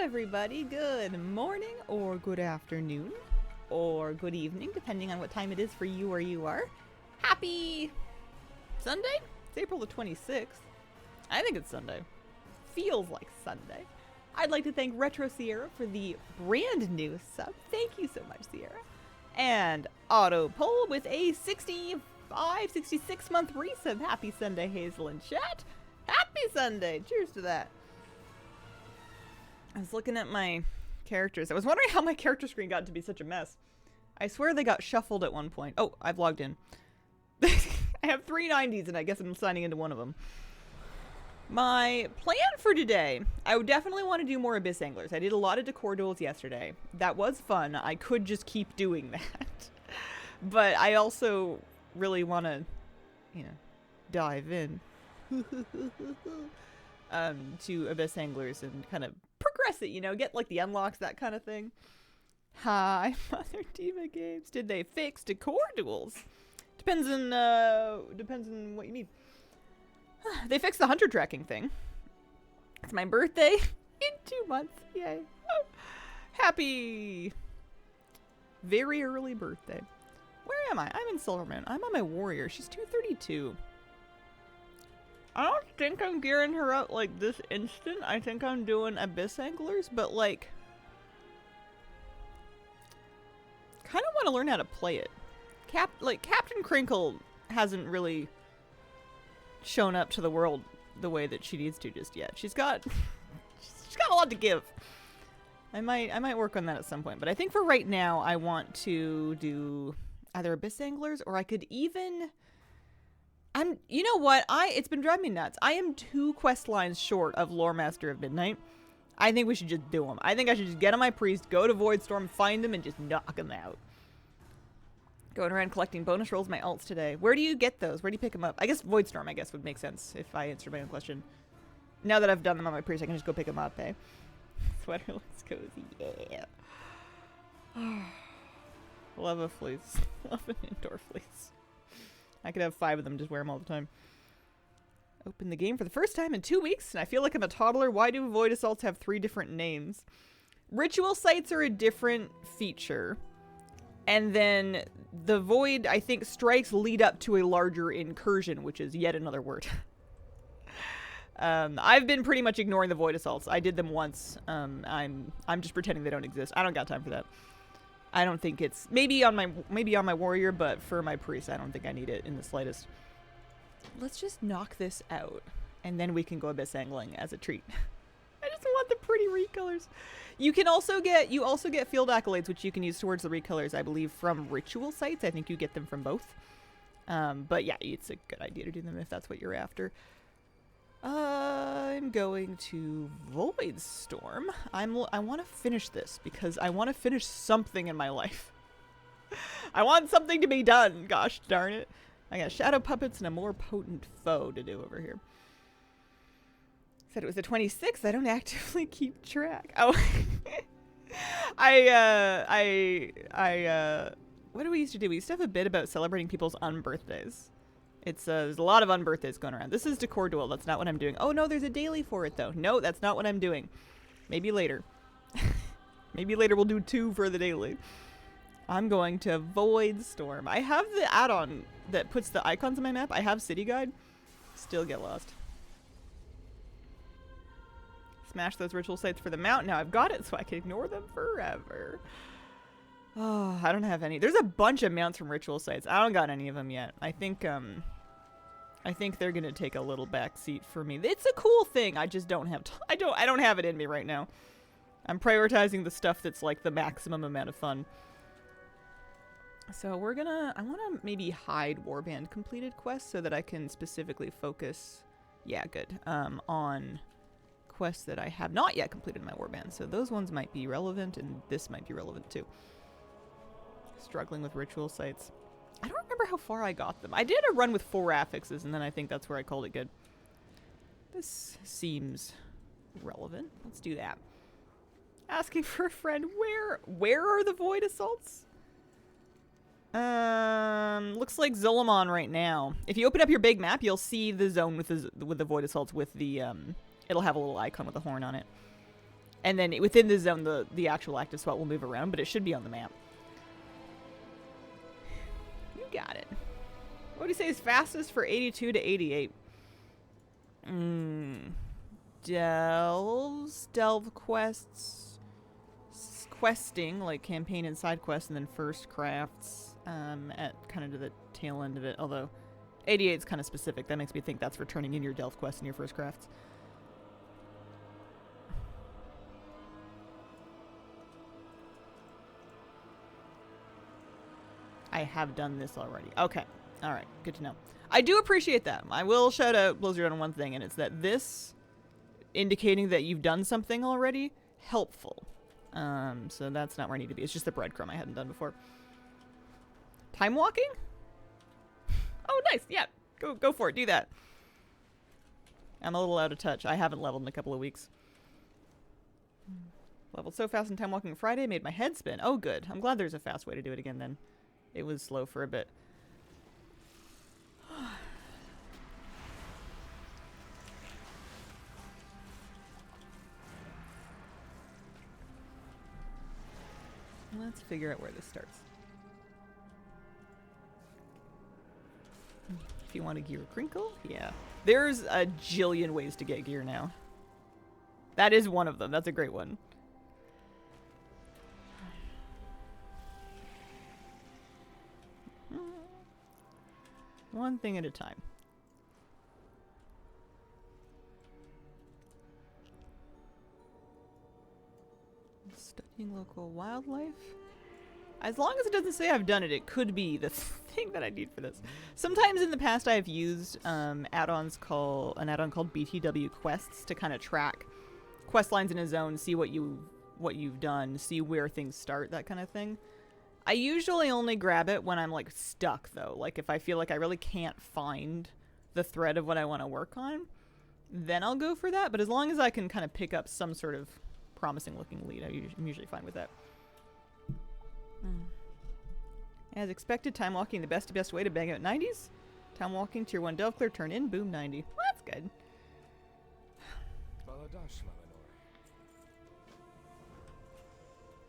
everybody. Good morning or good afternoon or good evening, depending on what time it is for you where you are. Happy Sunday? It's April the 26th. I think it's Sunday. Feels like Sunday. I'd like to thank Retro Sierra for the brand new sub. Thank you so much, Sierra. And Auto Poll with a 66 month resub. Happy Sunday, Hazel and chat. Happy Sunday. Cheers to that. I was looking at my characters. I was wondering how my character screen got to be such a mess. I swear they got shuffled at one point. Oh, I've logged in. I have 390s and I guess I'm signing into one of them. My plan for today, I would definitely want to do more Abyss Anglers. I did a lot of Decor Duels yesterday. That was fun. I could just keep doing that. But I also really want to, dive in to Abyss Anglers and kind of progress it, get like the unlocks, that kind of thing. Hi, Mother Diva Games. Did they fix Decor Duels? Depends on what you mean. They fixed the hunter tracking thing. It's my birthday in 2 months. Yay. Oh, happy very early birthday. Where am I? I'm in Silverman. I'm on my warrior. She's 232. I don't think I'm gearing her out like this instant. I think I'm doing Abyss Anglers, but like kind of want to learn how to play it. Captain Crinkle hasn't really shown up to the world the way that she needs to just yet. She's got a lot to give. I might work on that at some point, but I think for right now I want to do either Abyss Anglers or I could even you know what? It's been driving me nuts. I am 2 quest lines short of Lore Master of Midnight. I think we should just do them. I think I should just get on my priest, go to Voidstorm, find him, and just knock him out. Going around collecting bonus rolls, my alts today. Where do you get those? Where do you pick them up? I guess Voidstorm, would make sense if I answered my own question. Now that I've done them on my priest, I can just go pick them up, eh? Sweater looks cozy, yeah. Love a fleece. Love an indoor fleece. I could have 5 of them, just wear them all the time. Open the game for the first time in 2 weeks, and I feel like I'm a toddler. Why do Void Assaults have 3 different names? Ritual sites are a different feature. And then the Void, I think, strikes lead up to a larger incursion, which is yet another word. I've been pretty much ignoring the Void Assaults. I did them once. I'm just pretending they don't exist. I don't got time for that. I don't think it's maybe on my warrior, but for my priest, I don't think I need it in the slightest. Let's just knock this out, and then we can go Abyss Angling as a treat. I just want the pretty recolors. You also get field accolades, which you can use towards the recolors, I believe, from ritual sites. I think you get them from both. But yeah, it's a good idea to do them if that's what you're after. I'm going to Voidstorm. I want to finish this because I want to finish something in my life. I want something to be done. Gosh darn it. I got shadow puppets and a more potent foe to do over here. Said it was the 26th. I don't actively keep track. Oh. What do we used to do? We used to have a bit about celebrating people's unbirthdays. There's a lot of unbirthdays going around. This is Decor Duel. That's not what I'm doing. Oh, no, there's a daily for it, though. No, that's not what I'm doing. Maybe later. Maybe later we'll do 2 for the daily. I'm going to Voidstorm. I have the add-on that puts the icons on my map. I have City Guide. Still get lost. Smash those ritual sites for the mount. Now I've got it, so I can ignore them forever. Oh, I don't have any. There's a bunch of mounts from ritual sites. I don't got any of them yet. I think they're gonna take a little back seat for me. It's a cool thing. I just don't have. I don't have it in me right now. I'm prioritizing the stuff that's like the maximum amount of fun. So I want to maybe hide Warband completed quests so that I can specifically focus. Yeah, good. On quests that I have not yet completed in my Warband. So those ones might be relevant, and this might be relevant too. Struggling with ritual sites. I don't remember how far I got them. I did a run with 4 affixes, and then I think that's where I called it good. This seems relevant. Let's do that. Asking for a friend. Where are the Void Assaults? Looks like Zul'Aman right now. If you open up your big map, you'll see the zone with the Void Assaults with the, it'll have a little icon with a horn on it. And then within the zone, the actual active spot will move around, but it should be on the map. You got it. What do you say is fastest for 82 to 88? Delve quests, questing, like campaign and side quests, and then first crafts at kind of to the tail end of it. Although 88 is kind of specific. That makes me think that's for turning in your delve quests and your first crafts. I have done this already. Okay. All right. Good to know. I do appreciate that. I will shout out Blizzard on one thing, and it's that this indicating that you've done something already, helpful. So that's not where I need to be. It's just the breadcrumb I hadn't done before. Time walking? Oh, nice. Yeah. Go for it. Do that. I'm a little out of touch. I haven't leveled in a couple of weeks. Leveled so fast in time walking Friday, made my head spin. Oh, good. I'm glad there's a fast way to do it again then. It was slow for a bit. Let's figure out where this starts. If you want a gear crinkle, yeah. There's a jillion ways to get gear now. That is one of them. That's a great one. One thing at a time. Studying local wildlife. As long as it doesn't say I've done it, it could be the thing that I need for this. Sometimes in the past I've used add-ons an add-on called BTW Quests to kind of track quest lines in a zone, see what you've done, see where things start, that kind of thing. I usually only grab it when I'm like stuck though. Like if I feel like I really can't find the thread of what I want to work on, then I'll go for that. But as long as I can kind of pick up some sort of promising looking lead, I'm usually fine with that. As expected, time walking the best way to bang out 90s. Time walking tier 1 delve clear, turn in, boom, 90. Well, that's good.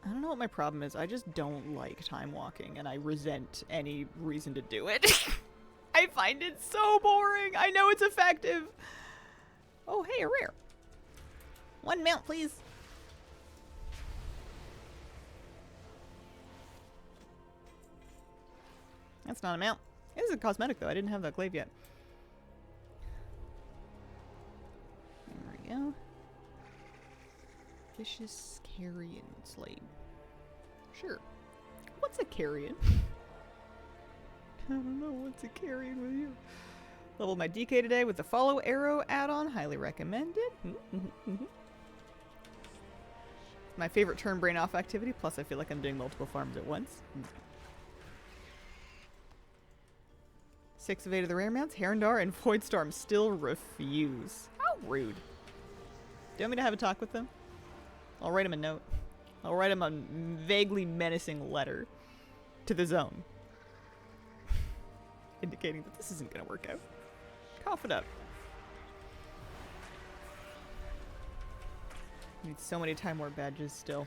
I don't know what my problem is. I just don't like time walking, and I resent any reason to do it. I find it so boring. I know it's effective. Oh, hey, a rare. One mount, please. That's not a mount. It is a cosmetic, though. I didn't have that glaive yet. There we go. Vicious carrion slate. Sure. What's a carrion? I don't know. What's a carrion with you? Leveled my DK today with the follow arrow add-on. Highly recommended. My favorite turn brain off activity. Plus, I feel like I'm doing multiple farms at once. 6 of 8 of the rare mounts. Herondar and Voidstorm still refuse. How rude. Do you want me to have a talk with them? I'll write him a note. I'll write him a vaguely menacing letter to the zone. Indicating that this isn't going to work out. Cough it up. Need so many Time Warp badges still.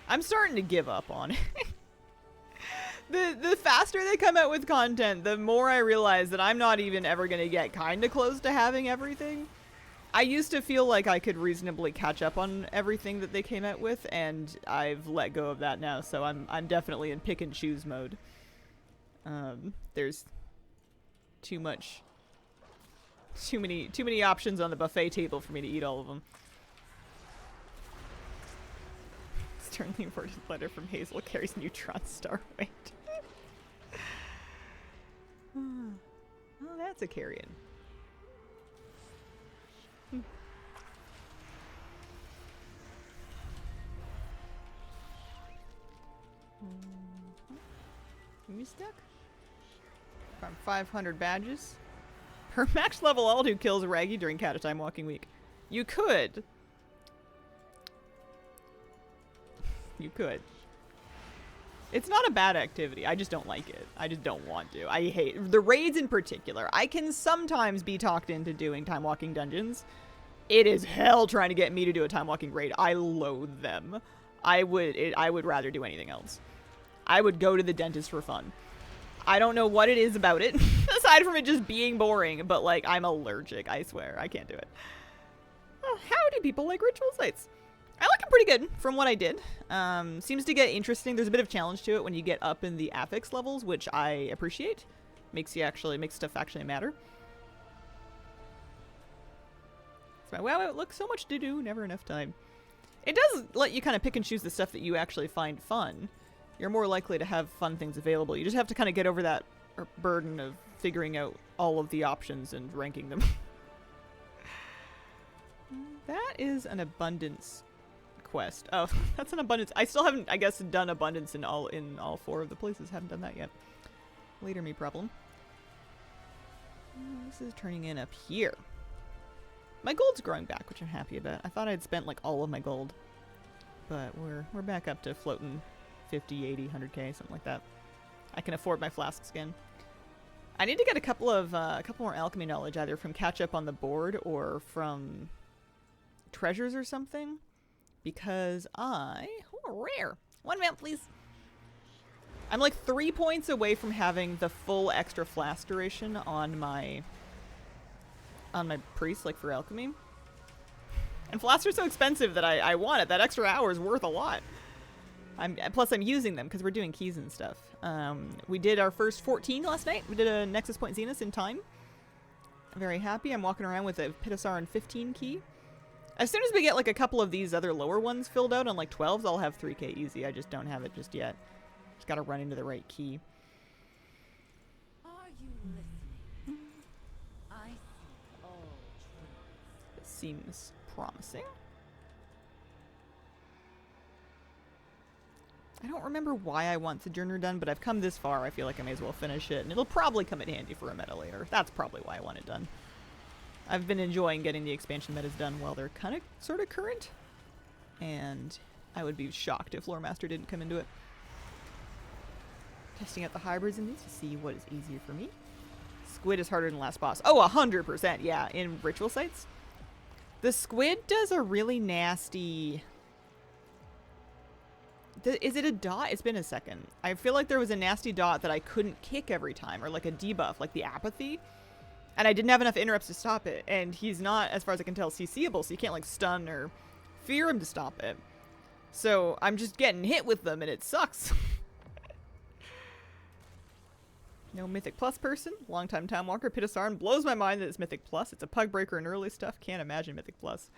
I'm starting to give up on it. The faster they come out with content, the more I realize that I'm not even ever going to get kind of close to having everything. I used to feel like I could reasonably catch up on everything that they came out with, and I've let go of that now, so I'm definitely in pick and choose mode. There's too many options on the buffet table for me to eat all of them. Sternly worded letter from Hazel carries neutron star weight. Oh, that's a carrion. You stuck? Farm 500 badges. Per max level alt who kills Raggy during Cat Time Walking Week. You could. You could. It's not a bad activity. I just don't like it. I just don't want to. I hate the raids in particular. I can sometimes be talked into doing time walking dungeons, It is hell trying to get me to do a time walking raid. I loathe them. I would rather do anything else. I would go to the dentist for fun. I don't know what it is about it, aside from it just being boring, but like, I'm allergic, I swear. I can't do it. Oh, how do people like ritual sites? I like them pretty good from what I did. Seems to get interesting. There's a bit of challenge to it when you get up in the affix levels, which I appreciate. Makes stuff actually matter. So, wow, look, so much to do, never enough time. It does let you kind of pick and choose the stuff that you actually find fun. You're more likely to have fun things available. You just have to kind of get over that burden of figuring out all of the options and ranking them. That is an abundance quest. Oh, that's an abundance. I still haven't, I guess, done abundance in all 4 of the places. Haven't done that yet. Later me problem. This is turning in up here. My gold's growing back, which I'm happy about. I thought I'd spent like all of my gold, but we're back up to floating 50, 80, 100k, something like that. I can afford my flasks again. I need to get a couple more alchemy knowledge, either from catch up on the board or from treasures or something, because rare. 1 mount, please. I'm like 3 points away from having the full extra flask duration on my priest, like for alchemy. And flasks are so expensive that I want it. That extra hour is worth a lot. Plus I'm using them because we're doing keys and stuff. We did our first 14 last night. We did a Nexus Point Zenith in time. I'm very happy. I'm walking around with a Pitasaran 15 key. As soon as we get like a couple of these other lower ones filled out on like 12s, I'll have 3k easy. I just don't have it just yet. Just gotta run into the right key. Are you listening? I see all truths. This seems promising. I don't remember why I want Sojourner done, but I've come this far. I feel like I may as well finish it, and it'll probably come in handy for a meta later. That's probably why I want it done. I've been enjoying getting the expansion metas done while they're kind of sort of current, and I would be shocked if Lore Master didn't come into it. Testing out the hybrids in these to see what is easier for me. Squid is harder than last boss. Oh, 100%, yeah, in ritual sites. The squid does a really nasty... Is it a dot? It's been a second. I feel like there was a nasty dot that I couldn't kick every time, or like a debuff, like the apathy. And I didn't have enough interrupts to stop it. And he's not, as far as I can tell, CCable, so you can't like stun or fear him to stop it. So I'm just getting hit with them, and it sucks. No Mythic Plus person. Longtime Time Walker. Pitasaran blows my mind that it's Mythic Plus. It's a Pug Breaker and early stuff. Can't imagine Mythic Plus.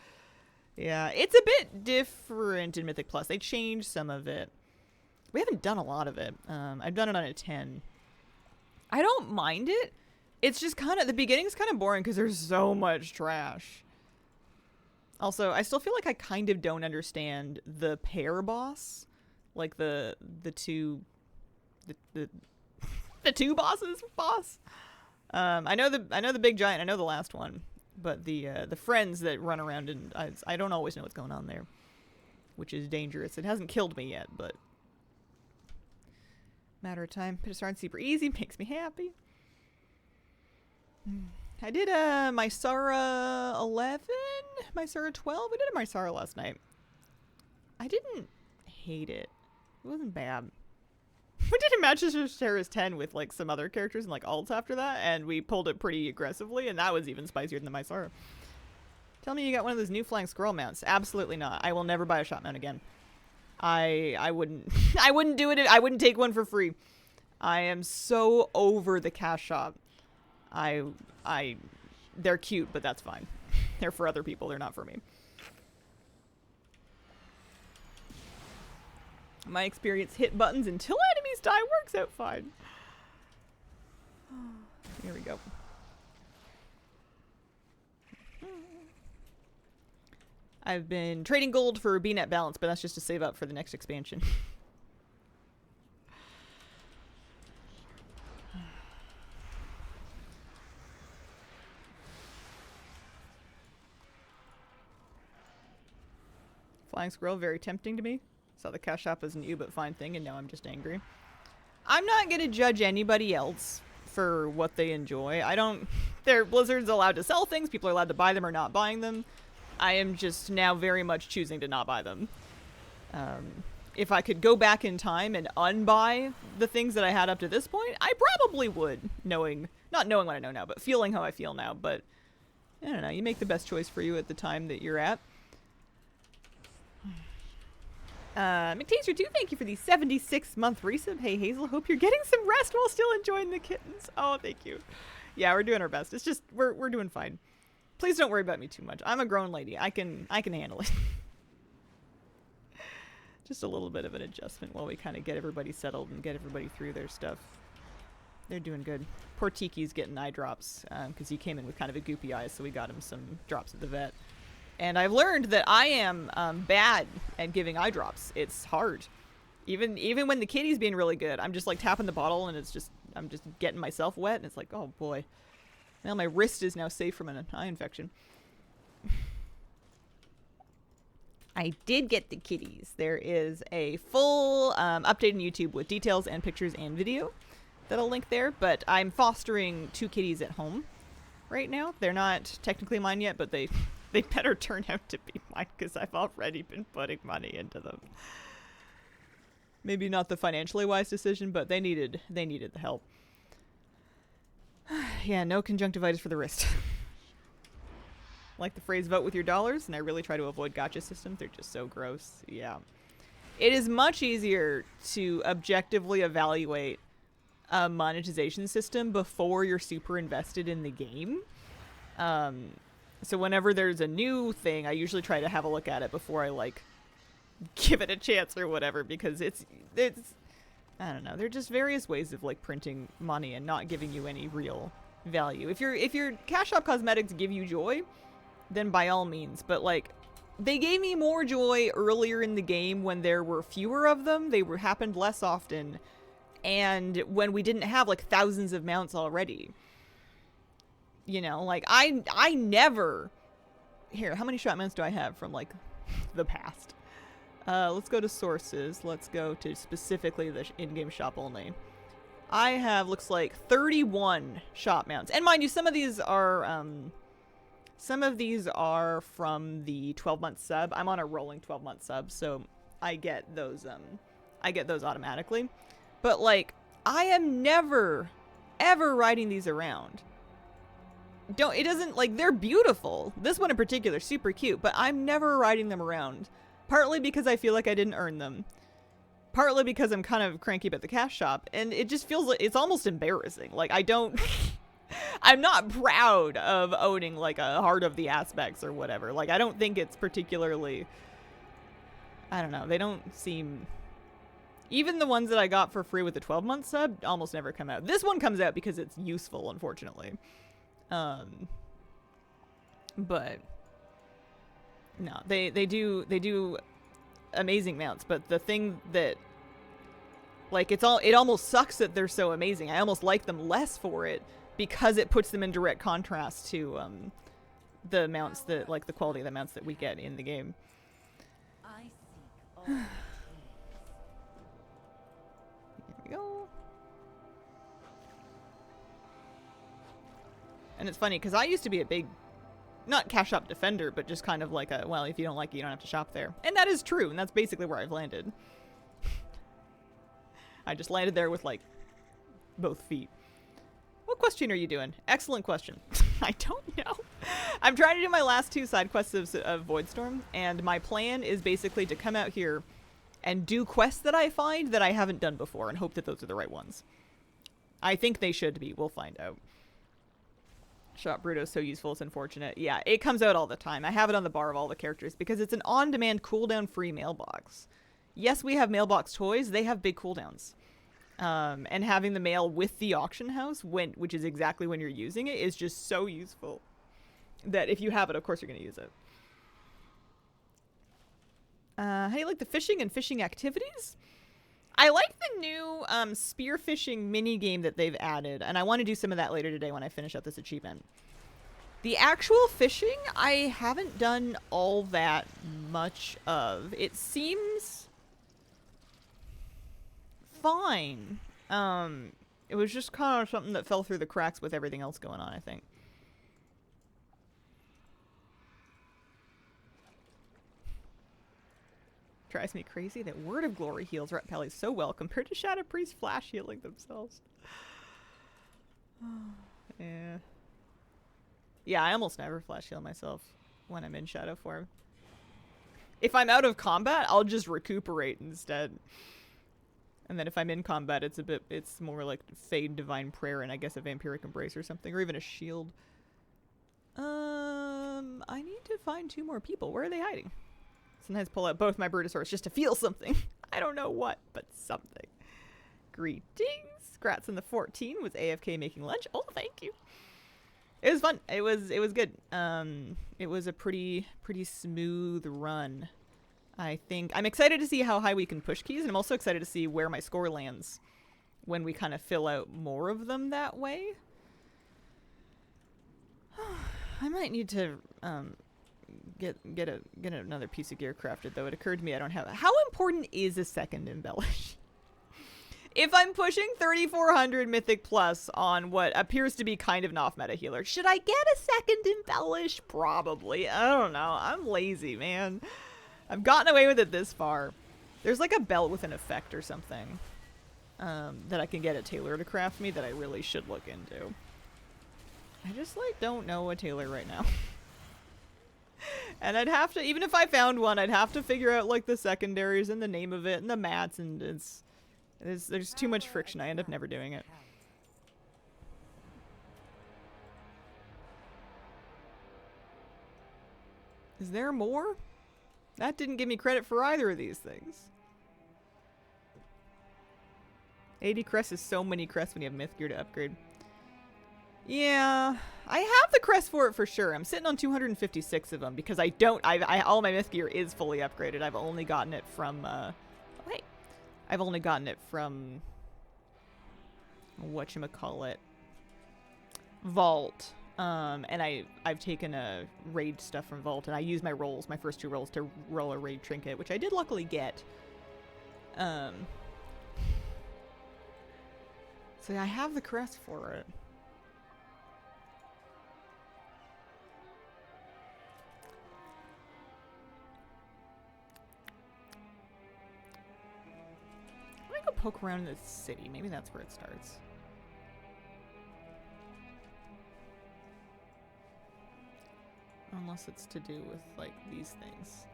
Yeah, it's a bit different in Mythic Plus. They changed some of it. We haven't done a lot of it. I've done it on a 10. I don't mind it. It's just kind of, the beginning's kind of boring because there's so much trash. Also, I still feel like I kind of don't understand the pair boss. Like the two two bosses boss. I know the big giant. I know the last one. But the friends that run around, and I don't always know what's going on there, which is dangerous. It hasn't killed me yet, but matter of time. Pitasaran super easy, makes me happy. I did a Mysara 11, Mysara 12. We did a Mysara last night. I didn't hate it. It wasn't bad. We did a Manchester Terrace 10 with like some other characters and like alts after that, and we pulled it pretty aggressively, and that was even spicier than the Mysara. Tell me you got one of those new flying squirrel mounts. Absolutely not. I will never buy a shot mount again. I wouldn't I wouldn't do it. I wouldn't take one for free. I am so over the cash shop. They're cute, but that's fine. They're for other people. They're not for me. My experience, hit buttons until enemies die works out fine. Here we go. I've been trading gold for BNet balance, but that's just to save up for the next expansion. Flying squirrel, very tempting to me. Saw the cash shop as an ew but fine thing, and now I'm just angry. I'm not gonna judge anybody else for what they enjoy. Blizzard's allowed to sell things. People are allowed to buy them or not buying them. I am just now very much choosing to not buy them. If I could go back in time and unbuy the things that I had up to this point, I probably would, not knowing what I know now, but feeling how I feel now. But I don't know, you make the best choice for you at the time that you're at. McTaser2, thank you for the 76-month resub. Hey Hazel, hope you're getting some rest while still enjoying the kittens. Oh, thank you. Yeah, we're doing our best. It's just we're doing fine. Please don't worry about me too much. I'm a grown lady. I can handle it. Just a little bit of an adjustment while we kind of get everybody settled and get everybody through their stuff. They're doing good. Poor Tiki's getting eye drops because he came in with kind of a goopy eye, so we got him some drops at the vet. And I've learned that I am bad at giving eye drops. It's hard. Even when the kitty's being really good, I'm just like tapping the bottle and I'm just getting myself wet and it's like, oh boy. Now my wrist is now safe from an eye infection. I did get the kitties. There is a full update on YouTube with details and pictures and video that I'll link there, but I'm fostering 2 kitties at home right now. They're not technically mine yet, but they better turn out to be mine because I've already been putting money into them. Maybe not the financially wise decision, but they needed the help. Yeah, no conjunctivitis for the wrist. Like the phrase vote with your dollars, and I really try to avoid gotcha systems. They're just so gross. Yeah. It is much easier to objectively evaluate a monetization system before you're super invested in the game. So whenever there's a new thing, I usually try to have a look at it before I like give it a chance or whatever, because it's I don't know. There are just various ways of like printing money and not giving you any real value. If your cash shop cosmetics give you joy, then by all means. But like, they gave me more joy earlier in the game when there were fewer of them. They happened less often, and when we didn't have like thousands of mounts already. You know, like I never. Here, how many shop mounts do I have from like the past? Let's go to sources. Let's go to specifically the in-game shop only. I have, looks like 31 shop mounts. And mind you, some of these are from the 12-month sub. I'm on a rolling 12-month sub, so I get those automatically. But like, I am never ever riding these around. It doesn't, like, they're beautiful. This one in particular, super cute, but I'm never riding them around. Partly because I feel like I didn't earn them. Partly because I'm kind of cranky about the cash shop, and it just feels like it's almost embarrassing. Like, I don't... I'm not proud of owning, like, a Heart of the Aspects or whatever. Like, I don't think it's particularly... I don't know. They don't seem... Even the ones that I got for free with the 12-month sub almost never come out. This one comes out because it's useful, unfortunately. But... No, they do amazing mounts, but the thing that, like, it almost sucks that they're so amazing. I almost like them less for it because it puts them in direct contrast to the mounts that, like, the quality of the mounts that we get in the game. I seek all things. Here we go. And it's funny because I used to be a big, not cash shop defender, but just kind of like a, well, if you don't like it, you don't have to shop there. And that is true, and that's basically where I've landed. I just landed there with, like, both feet. What question are you doing? Excellent question. I don't know. I'm trying to do my last 2 side quests of Voidstorm, and my plan is basically to come out here and do quests that I find that I haven't done before and hope that those are the right ones. I think they should be. We'll find out. Shop Bruto is so useful, it's unfortunate. Yeah, it comes out all the time. I have it on the bar of all the characters because it's an on-demand cooldown free mailbox. Yes, we have mailbox toys. They have big cooldowns. And having the mail with the auction house, which is exactly when you're using it, is just so useful that if you have it, of course you're going to use it. How do you like the fishing and fishing activities? I like the new spearfishing mini game that they've added, and I want to do some of that later today when I finish up this achievement. The actual fishing, I haven't done all that much of. It seems fine. It was just kind of something that fell through the cracks with everything else going on, I think. Drives me crazy that Word of Glory heals Ret Pally so well compared to Shadow Priest flash healing themselves. Yeah. Yeah, I almost never flash heal myself when I'm in shadow form. If I'm out of combat, I'll just recuperate instead. And then if I'm in combat, it's more like Fade Divine Prayer and I guess a Vampiric Embrace or something, or even a shield. I need to find 2 more people. Where are they hiding? Sometimes pull out both my Brutosaurs just to feel something. I don't know what, but something. Greetings. Grats in the 14 was AFK making lunch. Oh, thank you. It was fun. It was good. It was a pretty smooth run. I think I'm excited to see how high we can push keys, and I'm also excited to see where my score lands when we kind of fill out more of them that way. I might need to get another piece of gear crafted, though. It occurred to me I don't have it. How important is a second embellish? If I'm pushing 3400 Mythic Plus on what appears to be kind of an off-meta healer, should I get a second embellish? Probably. I don't know. I'm lazy, man. I've gotten away with it this far. There's like a belt with an effect or something that I can get a tailor to craft me that I really should look into. I just like don't know a tailor right now. And I'd have to, even if I found one, I'd have to figure out like the secondaries and the name of it and the mats, and there's too much friction. I end up never doing it. Is there more? That didn't give me credit for either of these things. 80 crests is so many crests when you have myth gear to upgrade. Yeah, I have the crest for it for sure. I'm sitting on 256 of them because all my myth gear is fully upgraded. I've only gotten it from, I've only gotten it from, whatchamacallit, Vault. And I've taken a raid stuff from Vault, and I used my rolls, my first 2 rolls, to roll a raid trinket, which I did luckily get. So I have the crest for it. I'm gonna go poke around in the city. Maybe that's where it starts. Unless it's to do with, like, these things.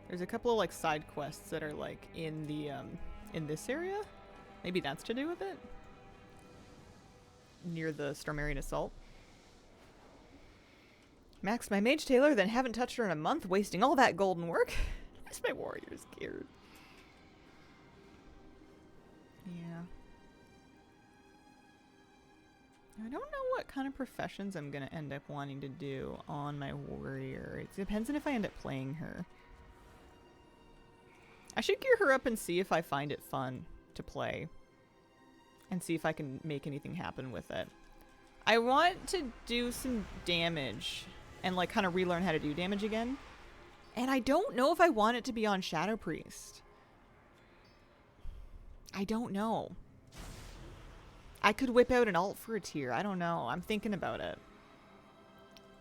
There's a couple of, like, side quests that are, like, in the, in this area? Maybe that's to do with it? Near the Stormarian Assault. Maxed my Mage Tailor, then haven't touched her in a month, wasting all that golden work. Where's my warrior's gear? Yeah. I don't know what kind of professions I'm going to end up wanting to do on my warrior. It depends on if I end up playing her. I should gear her up and see if I find it fun to play. And see if I can make anything happen with it. I want to do some damage and like kind of relearn how to do damage again. And I don't know if I want it to be on Shadow Priest. I don't know. I could whip out an alt for a tier. I don't know. I'm thinking about it.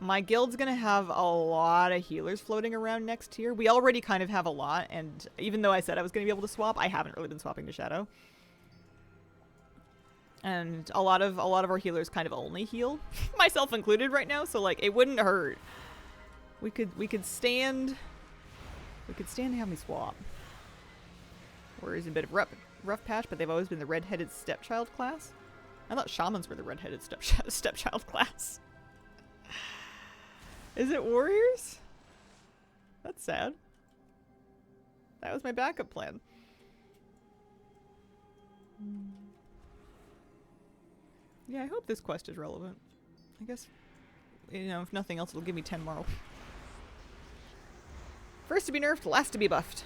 My guild's gonna have a lot of healers floating around next tier. We already kind of have a lot, and even though I said I was gonna be able to swap, I haven't really been swapping to Shadow. And a lot of our healers kind of only heal, myself included right now, so like it wouldn't hurt. We could stand to have me swap. Warriors in a bit of rough patch, but they've always been the red-headed stepchild class. I thought shamans were the red-headed stepchild class. Is it warriors? That's sad. That was my backup plan. Yeah, I hope this quest is relevant. I guess, you know, if nothing else, it'll give me 10 moral. First to be nerfed, last to be buffed.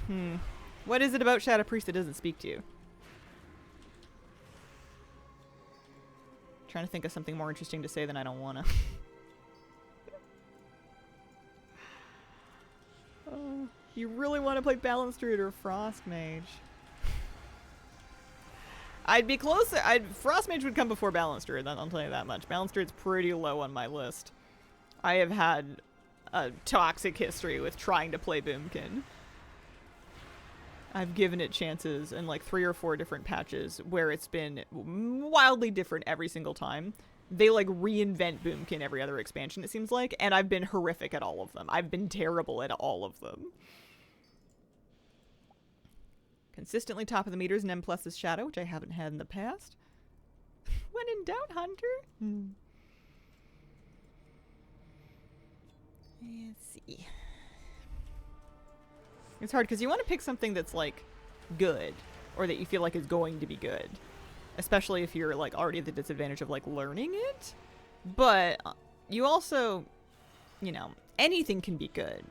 What is it about Shadow Priest that doesn't speak to you? Trying to think of something more interesting to say than I don't wanna. You really want to play Balanced Druid or Frost Mage? I'd be closer. Frost Mage would come before Balanced Druid, I'll tell you that much. Balanced Druid's pretty low on my list. I have had a toxic history with trying to play Boomkin. I've given it chances in like 3 or 4 different patches where it's been wildly different every single time. They like reinvent Boomkin every other expansion, it seems like, and I've been horrific at all of them. I've been terrible at all of them. Consistently top of the meters in M+'s Shadow, which I haven't had in the past. When in doubt, Hunter. Let's see. It's hard because you want to pick something that's like good, or that you feel like is going to be good, especially if you're like already at the disadvantage of like learning it. But you also, you know, anything can be good.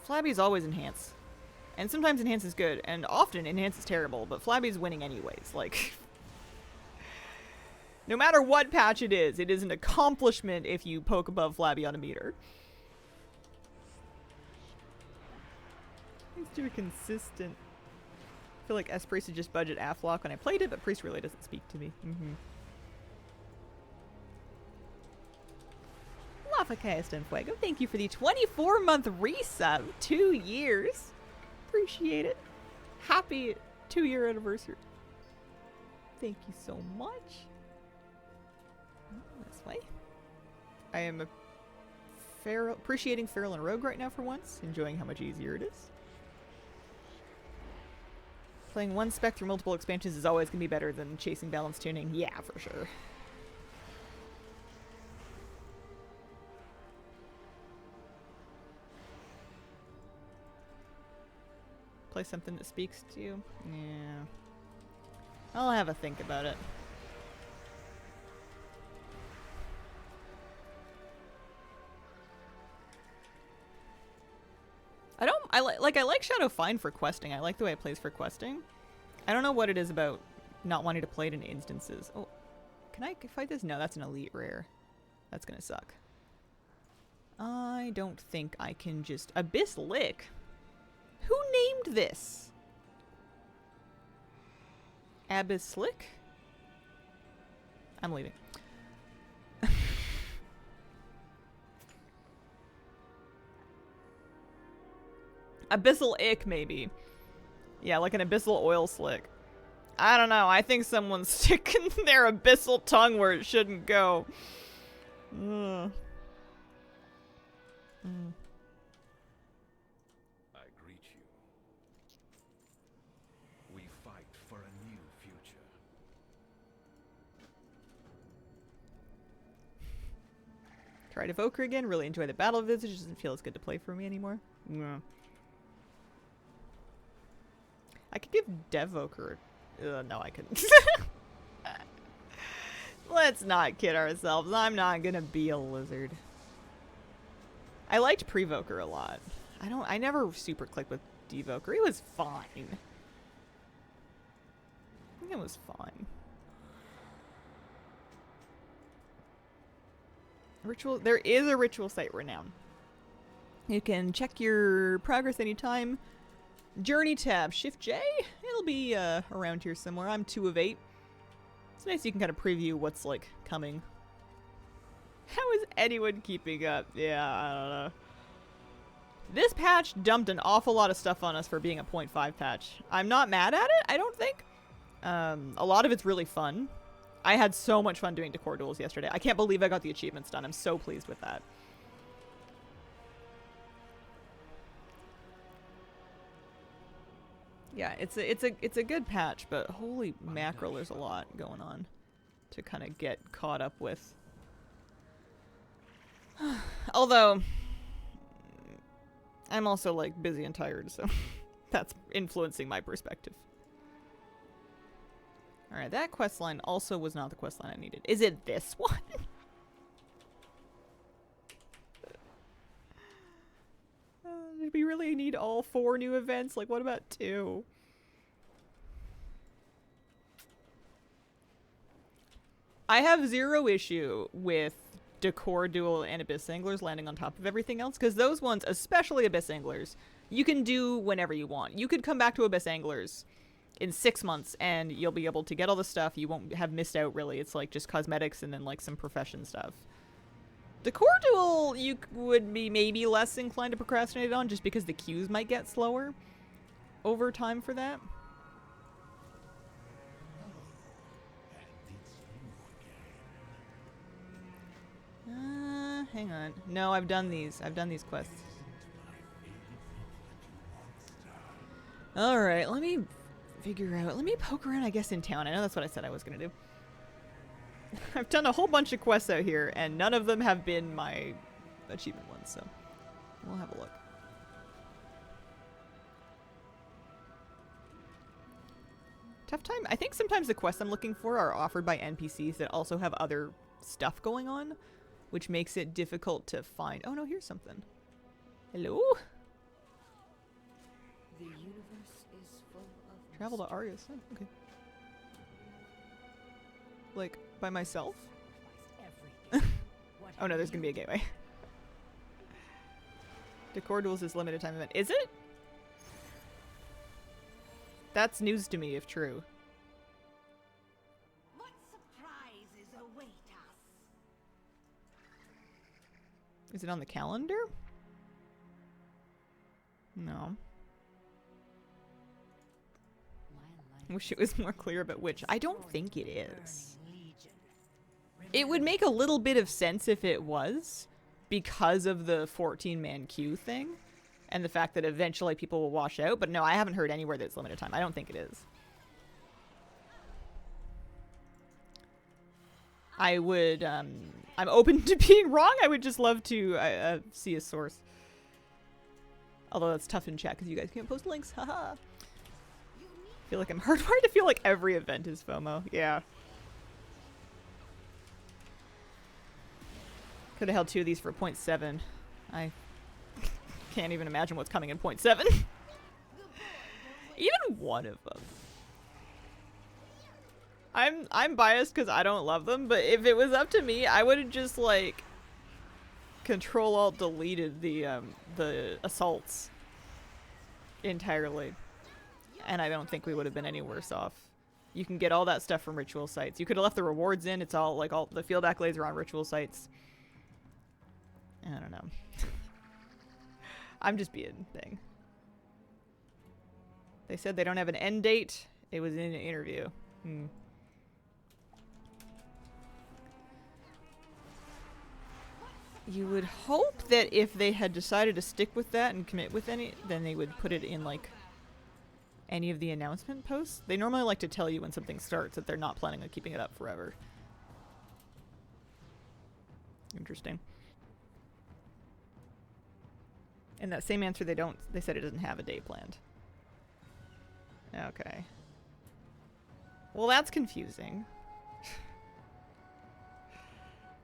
Flabby's always enhance, and sometimes enhance is good, and often enhance is terrible. But Flabby's winning anyways. Like, no matter what patch it is an accomplishment if you poke above Flabby on a meter. Let's do a consistent. I feel like S-Priest would just budget Aflock when I played it, but Priest really doesn't speak to me. Lava Cast and Fuego, thank you for the 24-month resub. 2 years. Appreciate it. Happy 2-year anniversary. Thank you so much. This way. I am appreciating Feral and Rogue right now for once. Enjoying how much easier it is. Playing one spec through multiple expansions is always going to be better than chasing balance tuning. Yeah, for sure. Play something that speaks to you. Yeah. I'll have a think about it. I like Shadow fine for questing. I like the way it plays for questing. I don't know what it is about not wanting to play it in instances. Oh, can I fight this? No, that's an elite rare. That's gonna suck. I don't think I can just... Abyss Lick? Who named this? Abyss Lick? I'm leaving. Abyssal Ick, maybe. Yeah, like an abyssal oil slick. I don't know. I think someone's sticking their abyssal tongue where it shouldn't go. I greet you. We fight for a new future. Tried Evoker again. Really enjoy the battle visage. Doesn't feel as good to play for me anymore. Yeah. I could give Devoker. No, I couldn't. Let's not kid ourselves. I'm not gonna be a lizard. I liked Prevoker a lot. I never super clicked with Devoker. It was fine. I think it was fine. Ritual. There is a ritual site renown. You can check your progress anytime. Journey tab, Shift J. It'll be around here somewhere. I'm 2 of 8. It's nice you can kind of preview what's like coming. How is anyone keeping up? Yeah, I don't know. This patch dumped an awful lot of stuff on us for being a 0.5 patch. I'm not mad at it, I don't think. A lot of it's really fun. I had so much fun doing decor duels yesterday. I can't believe I got the achievements done. I'm so pleased with that. Yeah, it's a good patch, but holy mackerel, there's a lot going on to kind of get caught up with. Although I'm also like busy and tired, so that's influencing my perspective. All right, that quest line also was not the quest line I needed. Is it this one? Did we really need all 4 new events? Like, what about 2? I have 0 issue with Decor Duel and Abyss Anglers landing on top of everything else, because those ones, especially Abyss Anglers, you can do whenever you want. You could come back to Abyss Anglers in 6 months and you'll be able to get all the stuff. You won't have missed out, really. It's like just cosmetics and then like some profession stuff. Decor Duel, you would be maybe less inclined to procrastinate on just because the queues might get slower. overtime for that. Hang on. No, I've done these. I've done these quests. Alright, let me figure out. Let me poke around, I guess, in town. I know that's what I said I was going to do. I've done a whole bunch of quests out here, and none of them have been my achievement ones, so we'll have a look. Tough time. I think sometimes the quests I'm looking for are offered by NPCs that also have other stuff going on, which makes it difficult to find. Oh no, here's something. Hello? The universe is full of Travel to Arius. Oh, okay. Like, by myself? everything. What Oh no, there's gonna be a gateway. Decor Duels is limited time event. Is it? That's news to me if true. What surprises await us? Is it on the calendar? No. I wish it was more clear about which. I don't think it is. It would make a little bit of sense if it was, because of the 14-man queue thing, and the fact that eventually people will wash out, but no, I haven't heard anywhere that it's limited time. I don't think it is. I would, I'm open to being wrong. I would just love to see a source. Although that's tough in chat because you guys can't post links. Haha. I feel like I'm hardwired to feel like every event is FOMO. Yeah. Could have held 2 of these for 0.7. I can't even imagine what's coming in 0.7. Even one of them. I'm biased because I don't love them, but if it was up to me, I would have just like Control-Alt-deleted the assaults entirely. And I don't think we would have been any worse off. You can get all that stuff from ritual sites. You could have left the rewards in. It's all like all the field accolades are on ritual sites. I don't know. I'm just being thing. They said they don't have an end date. It was in an interview. You would hope that if they had decided to stick with that and commit with any, then they would put it in like any of the announcement posts. They normally like to tell you when something starts that they're not planning on keeping it up forever. Interesting. In that same answer, they said it doesn't have a day planned. Okay. Well, that's confusing.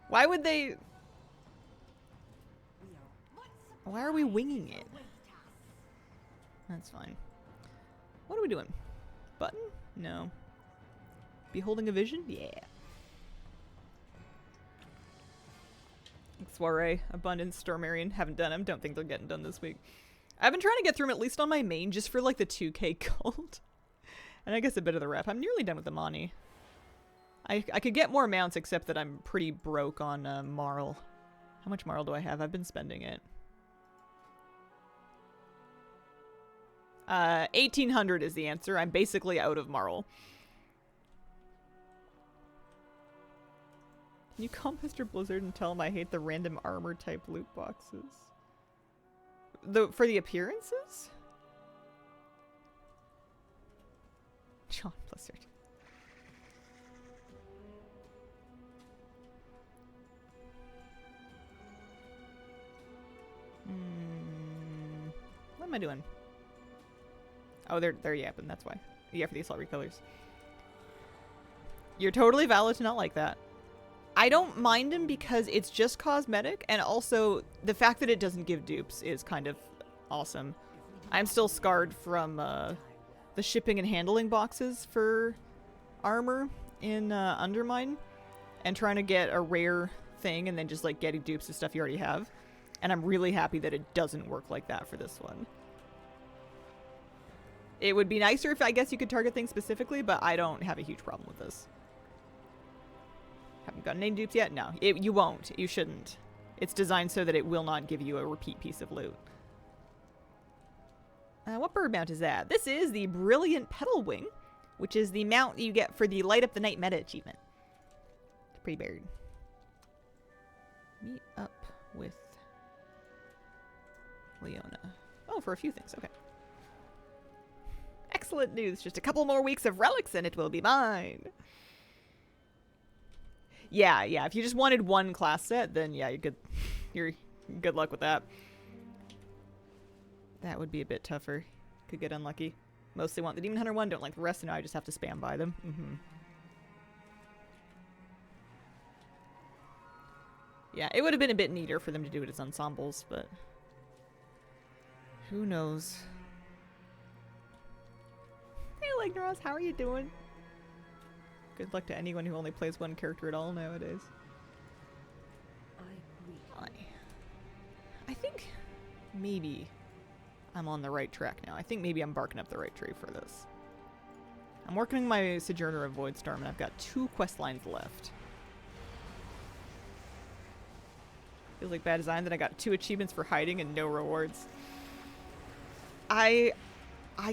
Why would they... Why are we winging it? That's fine. What are we doing? Button? No. Beholding a vision? Yeah. Soiree, Abundance, Stormarian. Haven't done them. Don't think they're getting done this week. I've been trying to get through them at least on my main just for like the 2k gold. And I guess a bit of the rep. I'm nearly done with the Mani. I could get more mounts except that I'm pretty broke on Marl. How much Marl do I have? I've been spending it. 1800 is the answer. I'm basically out of Marl. Can you call Mr. Blizzard and tell him I hate the random armor type loot boxes? For the appearances? John Blizzard. What am I doing? Oh, they're yapping, that's why. Yeah, for the assault recolors. You're totally valid to not like that. I don't mind him because it's just cosmetic, and also the fact that it doesn't give dupes is kind of awesome. I'm still scarred from the shipping and handling boxes for armor in Undermine, and trying to get a rare thing and then just like getting dupes of stuff you already have. And I'm really happy that it doesn't work like that for this one. It would be nicer if I guess you could target things specifically, but I don't have a huge problem with this. Haven't gotten any dupes yet? No. You won't. You shouldn't. It's designed so that it will not give you a repeat piece of loot. What bird mount is that? This is the Brilliant Petal Wing, which is the mount you get for the Light Up the Night meta achievement. It's a pretty bird. Meet up with Leona. Oh, for a few things. Okay. Excellent news. Just a couple more weeks of relics and it will be mine. Yeah. If you just wanted one class set, then yeah, you're good luck with that. That would be a bit tougher. Could get unlucky. Mostly want the Demon Hunter one, don't like the rest, and now I just have to spam by them. Yeah, it would have been a bit neater for them to do it as ensembles, but who knows? Hey, Lignaros, how are you doing? Good luck to anyone who only plays one character at all nowadays. I think maybe I'm on the right track now. I think maybe I'm barking up the right tree for this. I'm working my Sojourner of Voidstorm, and I've got 2 quest lines left. Feels like bad design that I got 2 achievements for hiding and no rewards. I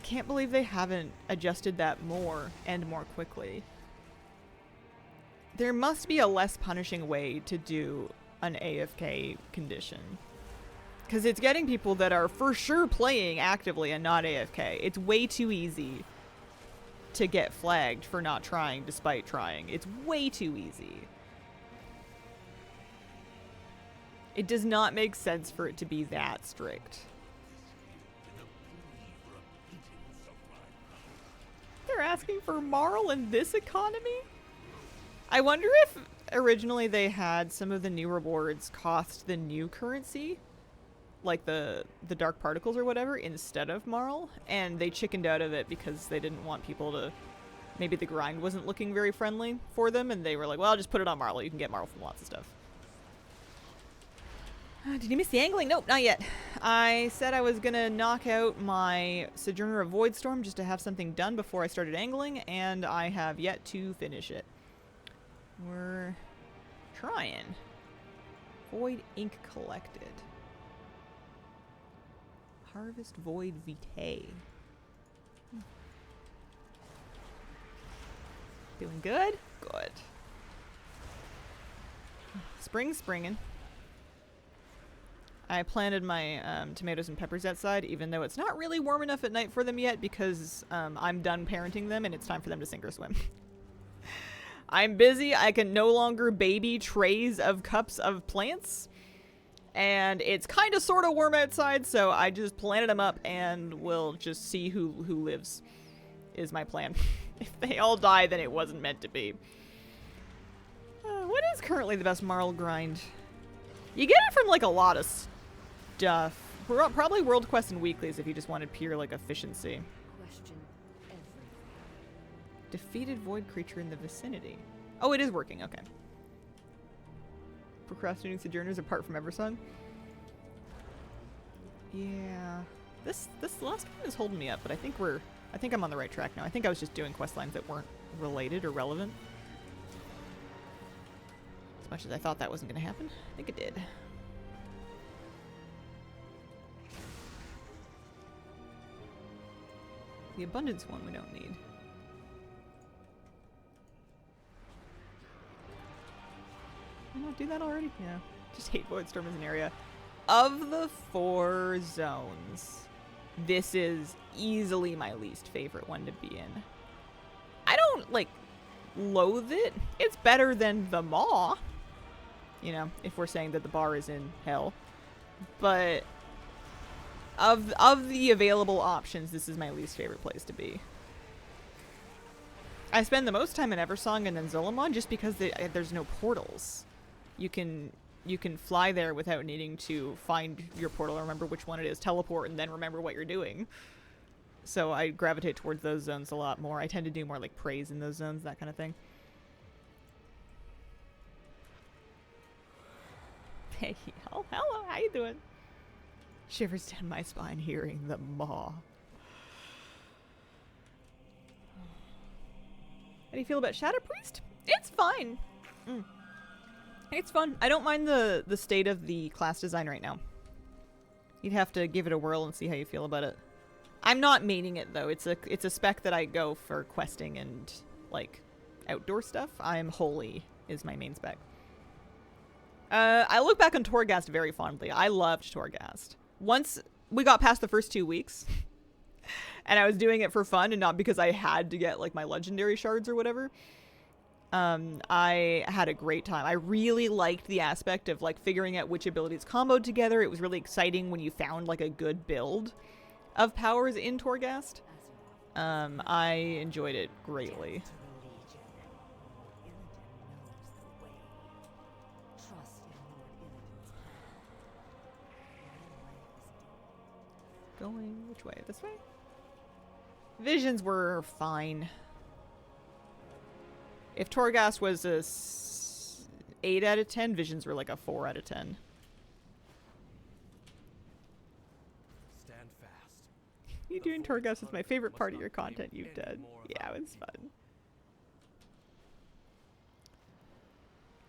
can't believe they haven't adjusted that more and more quickly. There must be a less punishing way to do an AFK condition. Because it's getting people that are for sure playing actively and not AFK. It's way too easy to get flagged for not trying despite trying. It's way too easy. It does not make sense for it to be that strict. They're asking for Marl in this economy? I wonder if originally they had some of the new rewards cost the new currency, like the dark particles or whatever, instead of Marl, and they chickened out of it because they didn't want people to, maybe the grind wasn't looking very friendly for them, and they were like, well, just put it on Marl. You can get Marl from lots of stuff. Did you miss the angling? Nope, not yet. I said I was gonna knock out my Sojourner of Voidstorm just to have something done before I started angling, and I have yet to finish it. We're trying. Void ink collected. Harvest Void Vitae. Doing good? Good. Spring's springing. I planted my tomatoes and peppers outside, even though it's not really warm enough at night for them yet because I'm done parenting them and it's time for them to sink or swim. I'm busy. I can no longer baby trays of cups of plants. And it's kind of sort of warm outside, so I just planted them up and we'll just see who lives, is my plan. If they all die, then it wasn't meant to be. What is currently the best Marl grind? You get it from like a lot of stuff. Probably World Quest and Weeklies if you just wanted pure like efficiency. Question everything. Defeated void creature in the vicinity. Oh, it is working. Okay. Procrastinating Sojourners apart from Eversong. Yeah. This last one is holding me up, but I think I'm on the right track now. I think I was just doing quest lines that weren't related or relevant. As much as I thought that wasn't going to happen, I think it did. The abundance one we don't need. Did I not do that already? Yeah. Just hate Voidstorm as an area. Of the 4 zones, this is easily my least favorite one to be in. I don't, like, loathe it. It's better than the Maw. You know, if we're saying that the bar is in hell. But of the available options, this is my least favorite place to be. I spend the most time in Eversong and then Zul'Aman just because there's no portals. You can fly there without needing to find your portal or remember which one it is, teleport, and then remember what you're doing. So I gravitate towards those zones a lot more. I tend to do more like praise in those zones, that kind of thing. Hey, oh, hello, how you doing? Shivers down my spine hearing the Maw. How do you feel about Shadow Priest? It's fine. It's fun. I don't mind the state of the class design right now. You'd have to give it a whirl and see how you feel about it. I'm not maining it though. It's a spec that I go for questing and like outdoor stuff. I'm Holy is my main spec. I look back on Torghast very fondly. I loved Torghast. Once we got past the first 2 weeks and I was doing it for fun and not because I had to get like my legendary shards or whatever, I had a great time. I really liked the aspect of like figuring out which abilities comboed together. It was really exciting when you found like a good build of powers in Torghast. I enjoyed it greatly. Going which way? This way? Visions were fine. If Torghast was a 8 out of 10, visions were like a 4 out of 10. Stand fast. You doing Torghast is my favorite part of your content you've done. Yeah, it was fun.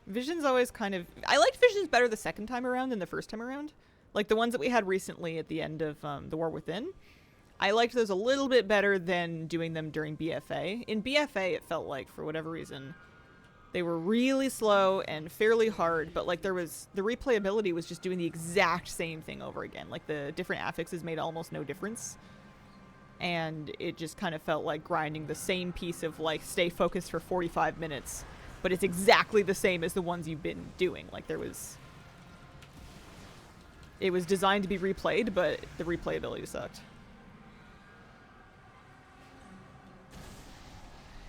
Visions always kind of... I liked Visions better the second time around than the first time around. Like the ones that we had recently at the end of The War Within. I liked those a little bit better than doing them during BFA. In BFA, it felt like, for whatever reason, they were really slow and fairly hard, but like the replayability was just doing the exact same thing over again. Like the different affixes made almost no difference. And it just kind of felt like grinding the same piece of like stay focused for 45 minutes, but it's exactly the same as the ones you've been doing. Like it was designed to be replayed, but the replayability sucked.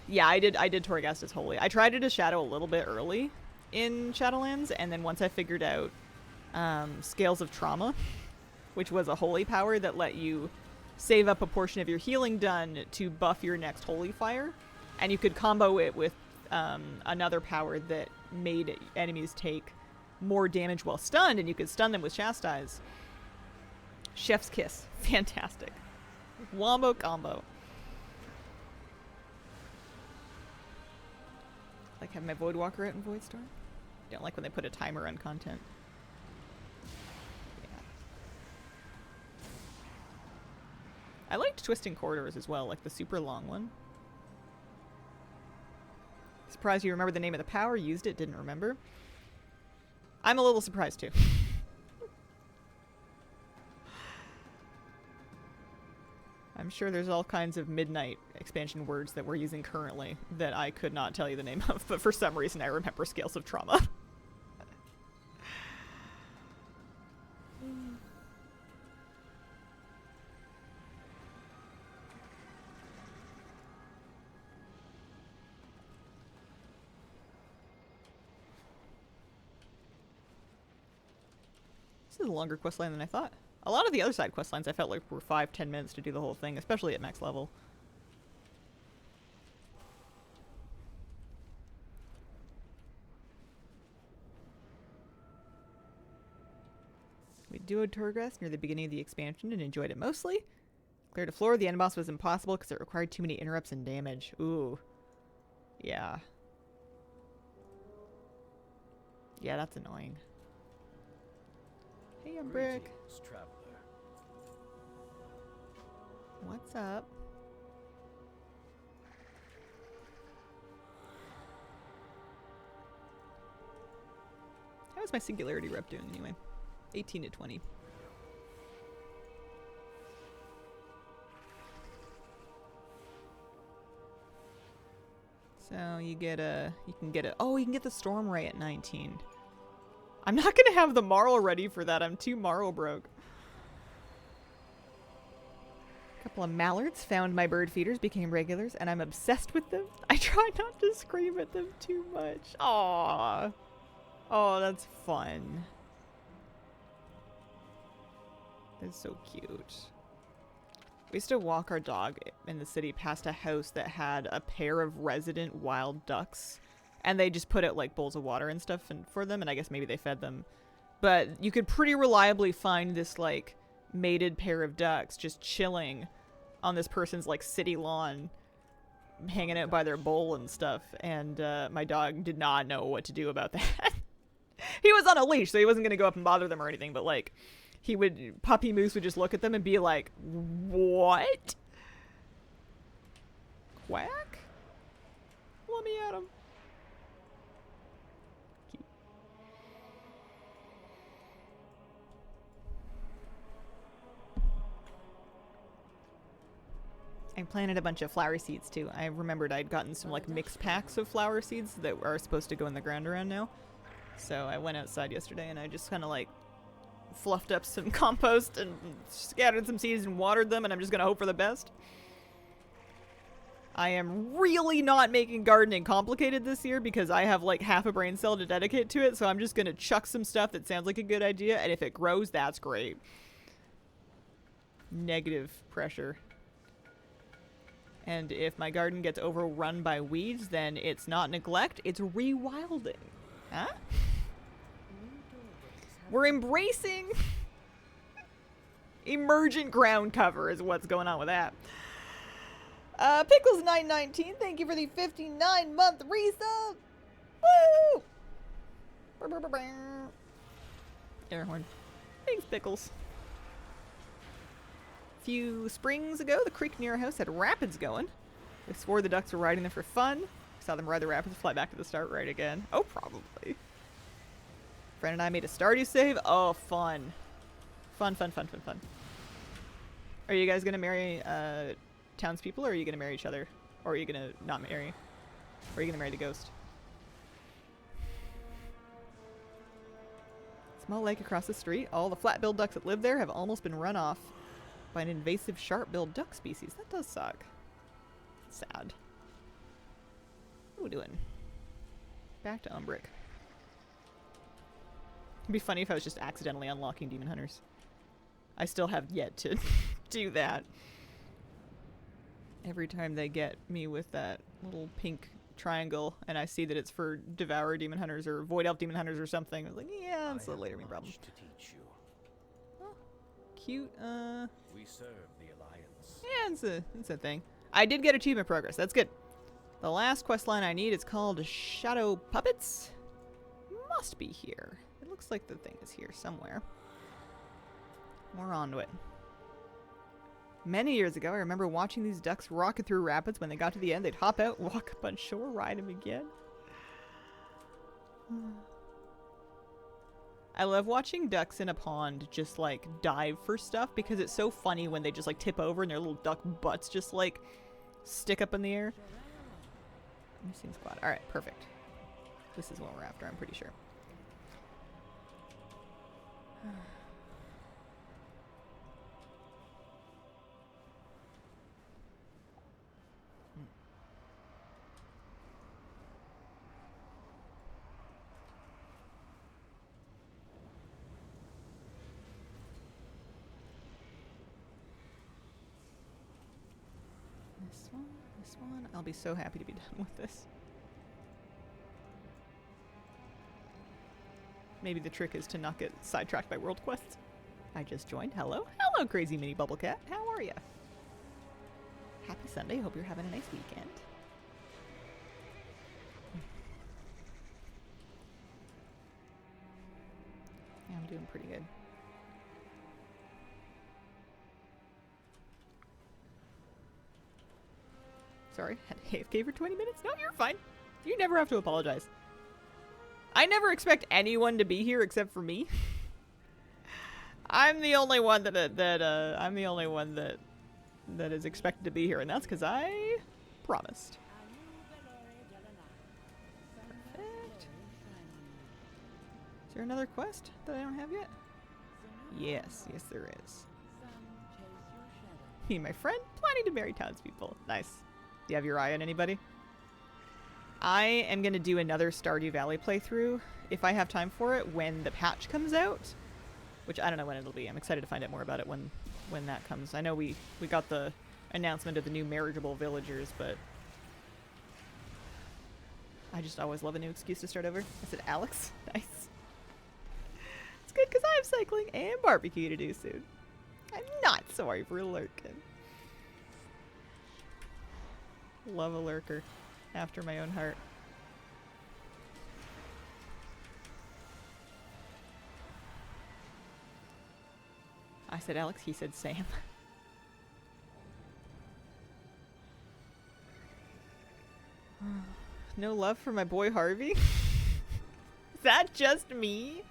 Yeah, I did Torghast as Holy. I tried it as Shadow a little bit early in Shadowlands, and then once I figured out Scales of Trauma, which was a Holy power that let you save up a portion of your healing done to buff your next Holy Fire, and you could combo it with another power that made enemies take more damage while stunned, and you could stun them with Chastise. Chef's Kiss. Fantastic. Wombo combo. Like have my Voidwalker out in Voidstorm. Don't like when they put a timer on content. Yeah. I liked Twisting Corridors as well, like the super long one. Surprised you remember the name of the power, used it, didn't remember. I'm a little surprised too. I'm sure there's all kinds of midnight expansion words that we're using currently that I could not tell you the name of, but for some reason I remember Scales of Trauma. This is a longer questline than I thought. A lot of the other side questlines I felt like were 5-10 minutes to do the whole thing, especially at max level. We duoed Torghast near the beginning of the expansion and enjoyed it mostly. Cleared a floor, the end boss was impossible because it required too many interrupts and damage. Ooh. Yeah. Yeah, that's annoying. Hey, I'm Brick. Greetings, traveler. What's up? How is my Singularity rep doing anyway? 18 to 20. So you get you can get the Storm Ray at 19. I'm not gonna have the Marl ready for that. I'm too Marl broke. A couple of mallards found my bird feeders, became regulars, and I'm obsessed with them. I try not to scream at them too much. Aww. Oh, that's fun. That's so cute. We used to walk our dog in the city past a house that had a pair of resident wild ducks. And they just put out like bowls of water and stuff for them, and I guess maybe they fed them. But you could pretty reliably find this like mated pair of ducks just chilling on this person's like city lawn, hanging out by their bowl and stuff. And my dog did not know what to do about that. He was on a leash, so he wasn't going to go up and bother them or anything, but like Puppy Moose would just look at them and be like, what? Quack? Let me at him. Cute. I planted a bunch of flower seeds too. I remembered I'd gotten some like mixed packs of flower seeds that are supposed to go in the ground around now. So I went outside yesterday and I just kind of like fluffed up some compost and scattered some seeds and watered them, and I'm just gonna hope for the best. I am really not making gardening complicated this year because I have like half a brain cell to dedicate to it, so I'm just gonna chuck some stuff that sounds like a good idea, and if it grows, that's great. Negative pressure. And if my garden gets overrun by weeds, then it's not neglect, it's rewilding. Huh? We're embracing emergent ground cover is what's going on with that. Pickles919, thank you for the 59-month resub. Woo! Air horn. Thanks, Pickles. A few springs ago, the creek near our house had rapids going. I swore the ducks were riding them for fun. Saw them ride the rapids, fly back to the start right again. Oh, probably. Friend and I made a Stardew save. Oh, fun. Fun, fun, fun, fun, fun. Are you guys going to marry townspeople, or are you going to marry each other? Or are you going to not marry? Or are you going to marry the ghost? Small lake across the street. All the flat-billed ducks that live there have almost been run off by an invasive sharp-billed duck species. That does suck. Sad. What are we doing? Back to Umbrick. It'd be funny if I was just accidentally unlocking Demon Hunters. I still have yet to do that. Every time they get me with that little pink triangle and I see that it's for Devourer Demon Hunters or Void Elf Demon Hunters or something, I was like, yeah, it's a later me problem. To teach you. Oh, cute. We serve the Alliance. Yeah, it's a thing. I did get achievement progress. That's good. The last quest line I need is called Shadow Puppets. Must be here. It looks like the thing is here somewhere. We're on to it. Many years ago, I remember watching these ducks rocket through rapids. When they got to the end, they'd hop out, walk up on shore, ride them again. I love watching ducks in a pond just like dive for stuff because it's so funny when they just like tip over and their little duck butts just like stick up in the air. Missing squad. Alright, perfect. This is what we're after, I'm pretty sure. This one. I'll be so happy to be done with this. Maybe the trick is to not get sidetracked by world quests. I just joined. Hello. Hello, crazy mini bubble cat. How are ya? Happy Sunday. Hope you're having a nice weekend. Yeah, I'm doing pretty good. Sorry, had AFK for 20 minutes? No, you're fine. You never have to apologize. I never expect anyone to be here except for me. I'm the only one that is expected to be here, and that's because I promised. Perfect. Is there another quest that I don't have yet? Yes, yes there is. Me and my friend planning to marry townspeople. Nice. Do you have your eye on anybody? I am going to do another Stardew Valley playthrough, if I have time for it, when the patch comes out. Which I don't know when it'll be. I'm excited to find out more about it when that comes. I know we got the announcement of the new marriageable villagers, but I just always love a new excuse to start over. I said Alex. Nice. It's good because I have cycling and barbecue to do soon. I'm not sorry for lurking. Love a lurker. After my own heart. said Alex, he said Sam. No love for my boy Harvey? Is that just me?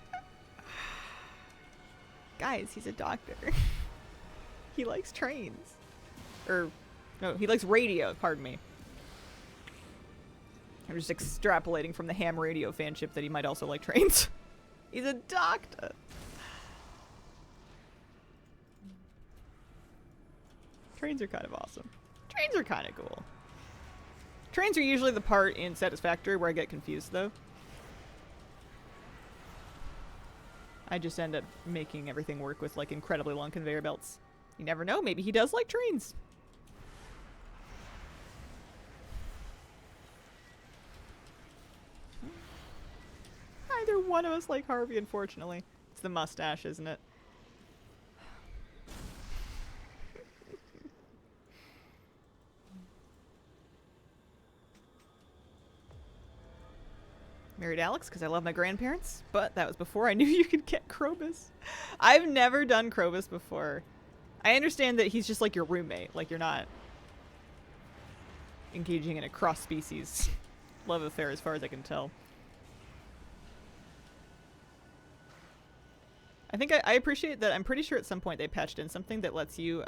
Guys, he's a doctor. He likes trains. No, he likes radio, pardon me. I'm just extrapolating from the ham radio fanship that he might also like trains. He's a doctor. Trains are kind of awesome. Trains are kind of cool. Trains are usually the part in Satisfactory where I get confused, though. I just end up making everything work with, like, incredibly long conveyor belts. You never know, maybe he does like trains. Neither one of us like Harvey, unfortunately. It's the mustache, isn't it? Married Alex because I love my grandparents, but that was before I knew you could get Krobus. I've never done Krobus before. I understand that he's just like your roommate, like you're not engaging in a cross-species love affair as far as I can tell. I think I appreciate that. I'm pretty sure at some point they patched in something that lets you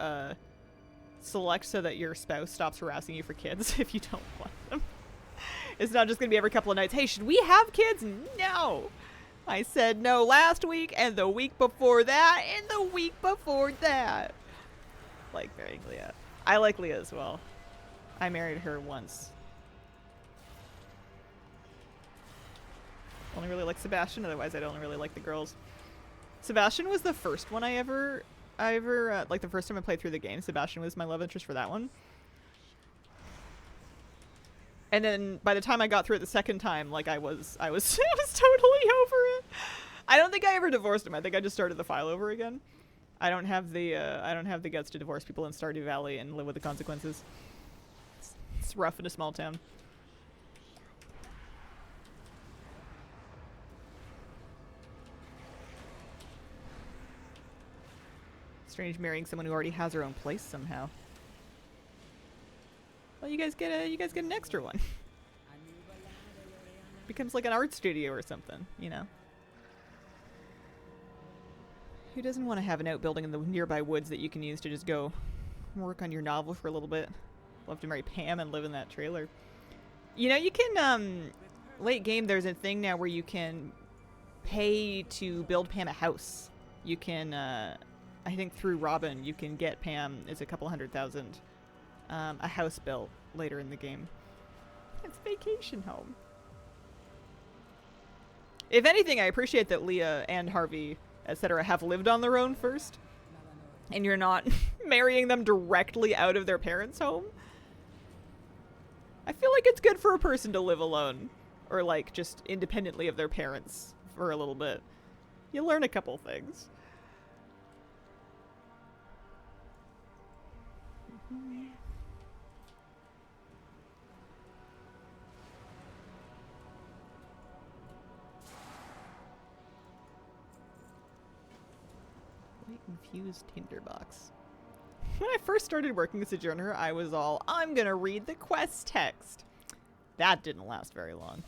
select so that your spouse stops harassing you for kids if you don't want them. It's not just going to be every couple of nights, hey, should we have kids? No. I said no last week, and the week before that, and the week before that. Like marrying Leah. I like Leah as well. I married her once. Only really like Sebastian, otherwise I don't really like the girls. Sebastian was the first one I ever like the first time I played through the game, Sebastian was my love interest for that one. And then by the time I got through it the second time, like I was totally over it. I don't think I ever divorced him. I think I just started the file over again. I don't have the guts to divorce people in Stardew Valley and live with the consequences. It's rough in a small town. Strange marrying someone who already has her own place somehow. Well, you guys get an extra one. Becomes like an art studio or something, you know. Who doesn't want to have an outbuilding in the nearby woods that you can use to just go work on your novel for a little bit? Love to marry Pam and live in that trailer. You know, you can late game there's a thing now where you can pay to build Pam a house. You can I think through Robin you can get Pam, it's a couple $100,000. A house built later in the game. It's vacation home. If anything, I appreciate that Leah and Harvey, etc., have lived on their own first. And you're not marrying them directly out of their parents' home. I feel like it's good for a person to live alone. Or, like, just independently of their parents for a little bit. You learn a couple things. Infused tinderbox. When I first started working as a Sojourner, I was all, I'm gonna read the quest text. That didn't last very long.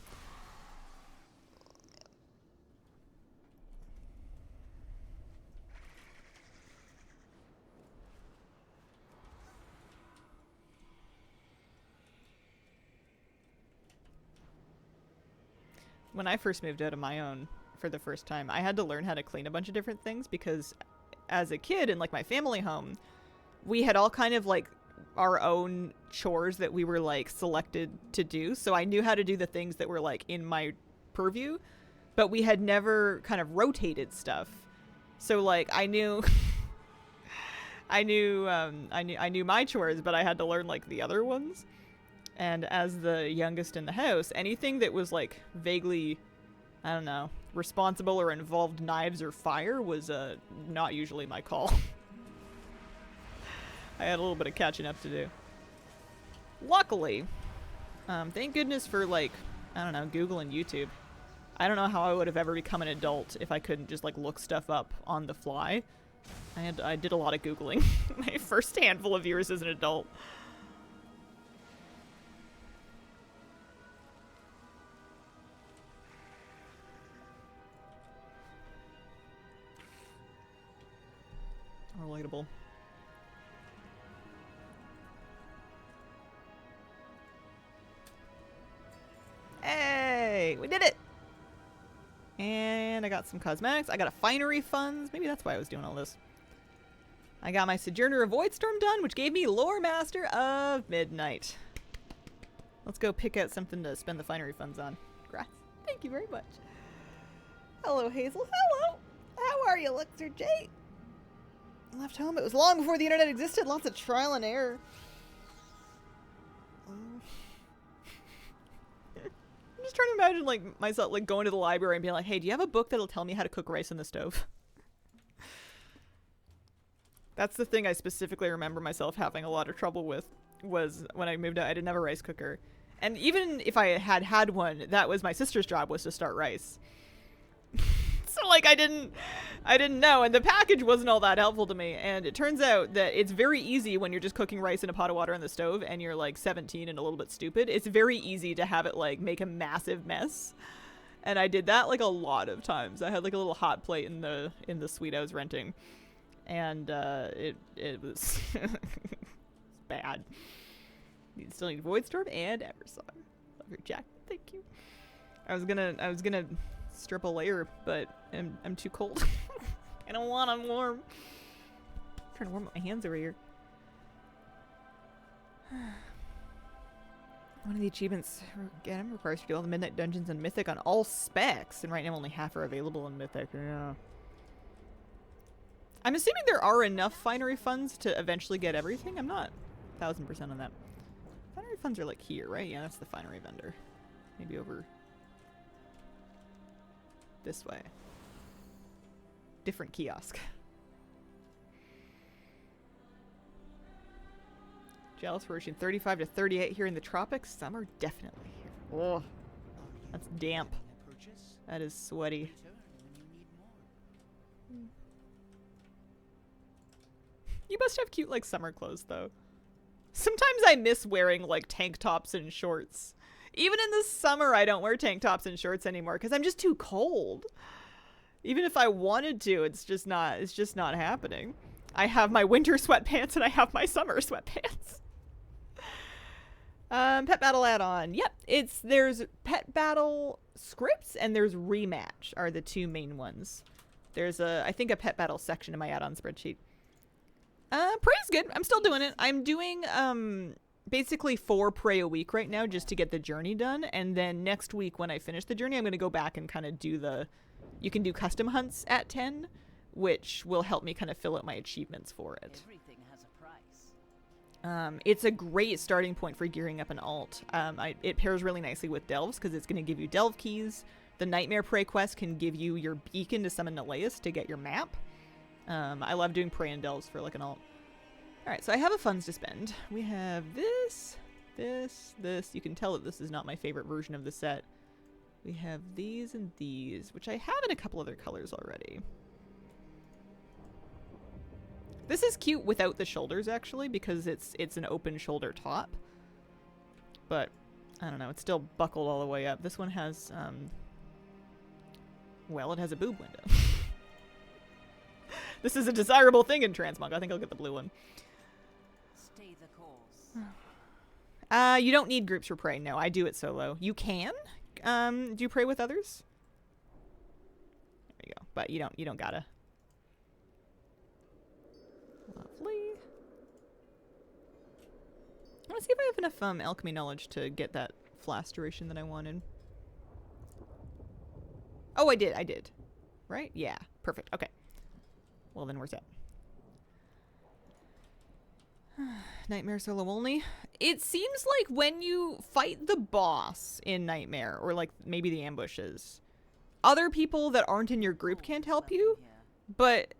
When I first moved out of my own for the first time, I had to learn how to clean a bunch of different things because as a kid in like my family home, we had all kind of like our own chores that we were like selected to do. So I knew how to do the things that were like in my purview, but we had never kind of rotated stuff. So like I knew I knew my chores, but I had to learn like the other ones. And as the youngest in the house, anything that was like vaguely, I don't know, responsible or involved knives or fire was not usually my call. I had a little bit of catching up to do. Luckily, thank goodness for like, I don't know, Google and YouTube. I don't know how I would have ever become an adult if I couldn't just like look stuff up on the fly. I did a lot of Googling my first handful of years as an adult. Relatable. Hey, we did it! And I got some cosmetics. I got a finery funds. Maybe that's why I was doing all this. I got my Sojourner of Voidstorm done, which gave me Lore Master of Midnight. Let's go pick out something to spend the finery funds on. Grass. Thank you very much. Hello, Hazel. Hello. How are you, Elixir J? I left home. It was long before the internet existed. Lots of trial and error. I'm just trying to imagine, like, myself, like, going to the library and being like, hey, do you have a book that'll tell me how to cook rice in the stove? That's the thing I specifically remember myself having a lot of trouble with, was when I moved out. I didn't have a rice cooker. And even if I had had one, that was my sister's job, was to start rice. So, like, I didn't know, and the package wasn't all that helpful to me. And it turns out that it's very easy when you're just cooking rice in a pot of water on the stove and you're like 17 and a little bit stupid. It's very easy to have it like make a massive mess. And I did that like a lot of times. I had like a little hot plate in the suite I was renting, and it was bad. You still need Voidstorm and Eversong. Love your jacket, thank you. I was gonna strip a layer, but I'm too cold. I don't want them warm. I'm trying to warm up my hands over here. One of the achievements again requires you to do all the Midnight Dungeons and Mythic on all specs, and right now only half are available in Mythic. Yeah. I'm assuming there are enough finery funds to eventually get everything. I'm not 1000% on that. Finery funds are like here, right? Yeah, that's the finery vendor. Maybe over this way. Different kiosk. Jealous we're reaching 35 to 38 here in the tropics. Summer definitely here. Oh, that's damp. That is sweaty. You must have cute like summer clothes though. Sometimes I miss wearing like tank tops and shorts. Even in the summer, I don't wear tank tops and shorts anymore because I'm just too cold. Even if I wanted to, it's just not happening. I have my winter sweatpants and I have my summer sweatpants. Pet Battle add-on. Yep, there's Pet Battle scripts and there's Rematch are the two main ones. There's I think a Pet Battle section in my add-on spreadsheet. Prey's good. I'm still doing it. I'm doing basically 4 prey a week right now just to get the journey done, and then next week when I finish the journey I'm going to go back and kind of do you can do custom hunts at 10, which will help me kind of fill out my achievements for it. Everything has a price. It's a great starting point for gearing up an alt. It pairs really nicely with delves because it's going to give you delve keys. The Nightmare Prey quest can give you your beacon to summon Neleus to get your map. I love doing prey and delves for like an alt. Alright, so I have a funds to spend. We have this. You can tell that this is not my favorite version of the set. We have these and these, which I have in a couple other colors already. This is cute without the shoulders, actually, because it's an open shoulder top. But, I don't know, it's still buckled all the way up. This one has, well, it has a boob window. This is a desirable thing in Transmog. I think I'll get the blue one. Stay the course. You don't need groups for prey. No, I do it solo. You can. Do you pray with others? There you go. But you don't gotta. Lovely. I want to see if I have enough alchemy knowledge to get that flask duration that I wanted. Oh, I did. Right? Yeah. Perfect. Okay. Well, then where's that? Nightmare solo only. It seems like when you fight the boss in Nightmare, or like maybe the ambushes, other people that aren't in your group can't help you. But,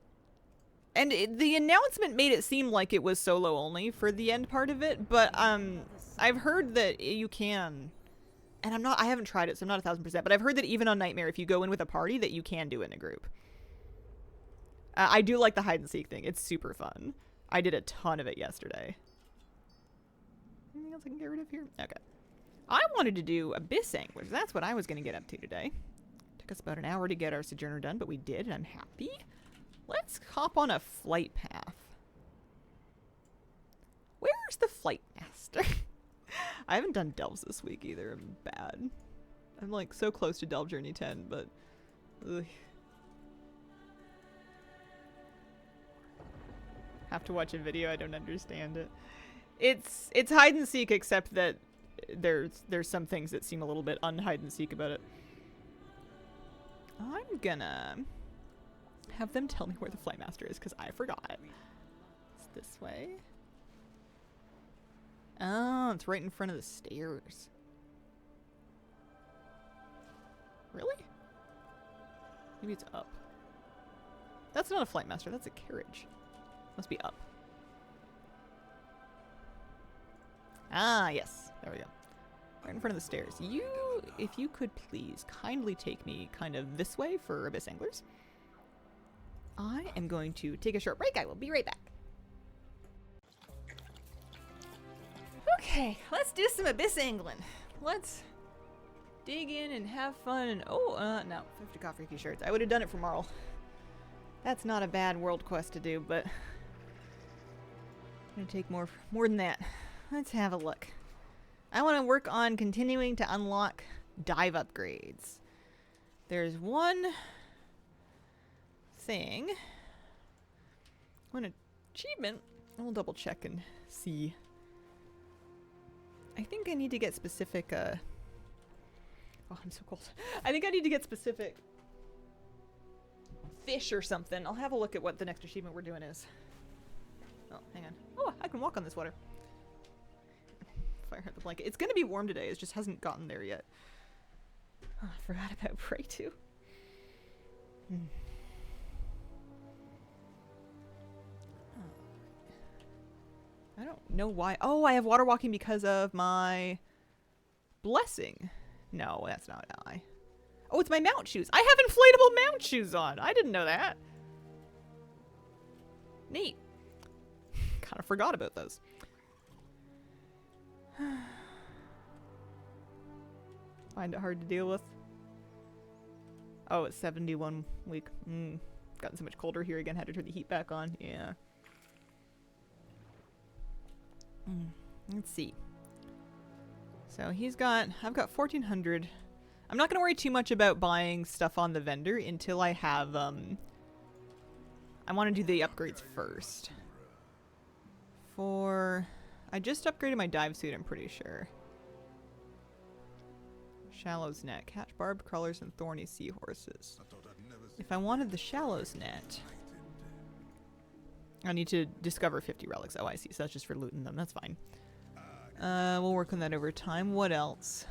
and the announcement made it seem like it was solo only for the end part of it. But I've heard that you can, and I haven't tried it, so I'm not 1000%. But I've heard that even on Nightmare, if you go in with a party, that you can do it in a group. I do like the hide and seek thing. It's super fun. I did a ton of it yesterday. Anything else I can get rid of here? Okay. I wanted to do Abyss Anglers. That's what I was going to get up to today. Took us about an hour to get our Sojourner done, but we did, and I'm happy. Let's hop on a flight path. Where's the Flight Master? I haven't done Delves this week either. I'm bad. I'm like so close to Delve Journey 10, but... Ugh. Have to watch a video. I don't understand it. It's hide and seek, except that there's some things that seem a little bit unhide and seek about it. I'm gonna have them tell me where the Flight Master is, because I forgot. It's this way. Oh, it's right in front of the stairs. Really? Maybe it's up. That's not a Flight Master, that's a carriage. Must be up. Ah, yes. There we go. Right in front of the stairs. If you could please kindly take me kind of this way for Abyss Anglers. I am going to take a short break. I will be right back. Okay, let's do some Abyss Angling. Let's dig in and have fun. And no, 50 coffee shirts. I would have done it for Marl. That's not a bad world quest to do, but it's gonna take more than that. Let's have a look. I want to work on continuing to unlock dive upgrades. There's one thing, one achievement. I'll double check and see. I think I need to get specific, oh, I'm so cold. I think I need to get specific fish or something. I'll have a look at what the next achievement we're doing is. Oh, hang on. Oh, I can walk on this water. Fire the blanket. It's gonna be warm today. It just hasn't gotten there yet. Oh, I forgot about Prey too. I don't know why. Oh, I have water walking because of my blessing. No, that's not why. Oh, it's my mount shoes. I have inflatable mount shoes on. I didn't know that. Neat. Kind of forgot about those. Find it hard to deal with. Oh, it's 71 week. Gotten so much colder here again. Had to turn the heat back on. Yeah. Let's see. So I've got 1400. I'm not going to worry too much about buying stuff on the vendor until I have, I want to do the upgrades first. I just upgraded my dive suit, I'm pretty sure. Shallows net. Catch barbed crawlers and thorny seahorses. If I wanted the shallows net, I need to discover 50 relics. Oh, I see. So that's just for looting them. That's fine. We'll work on that over time. What else?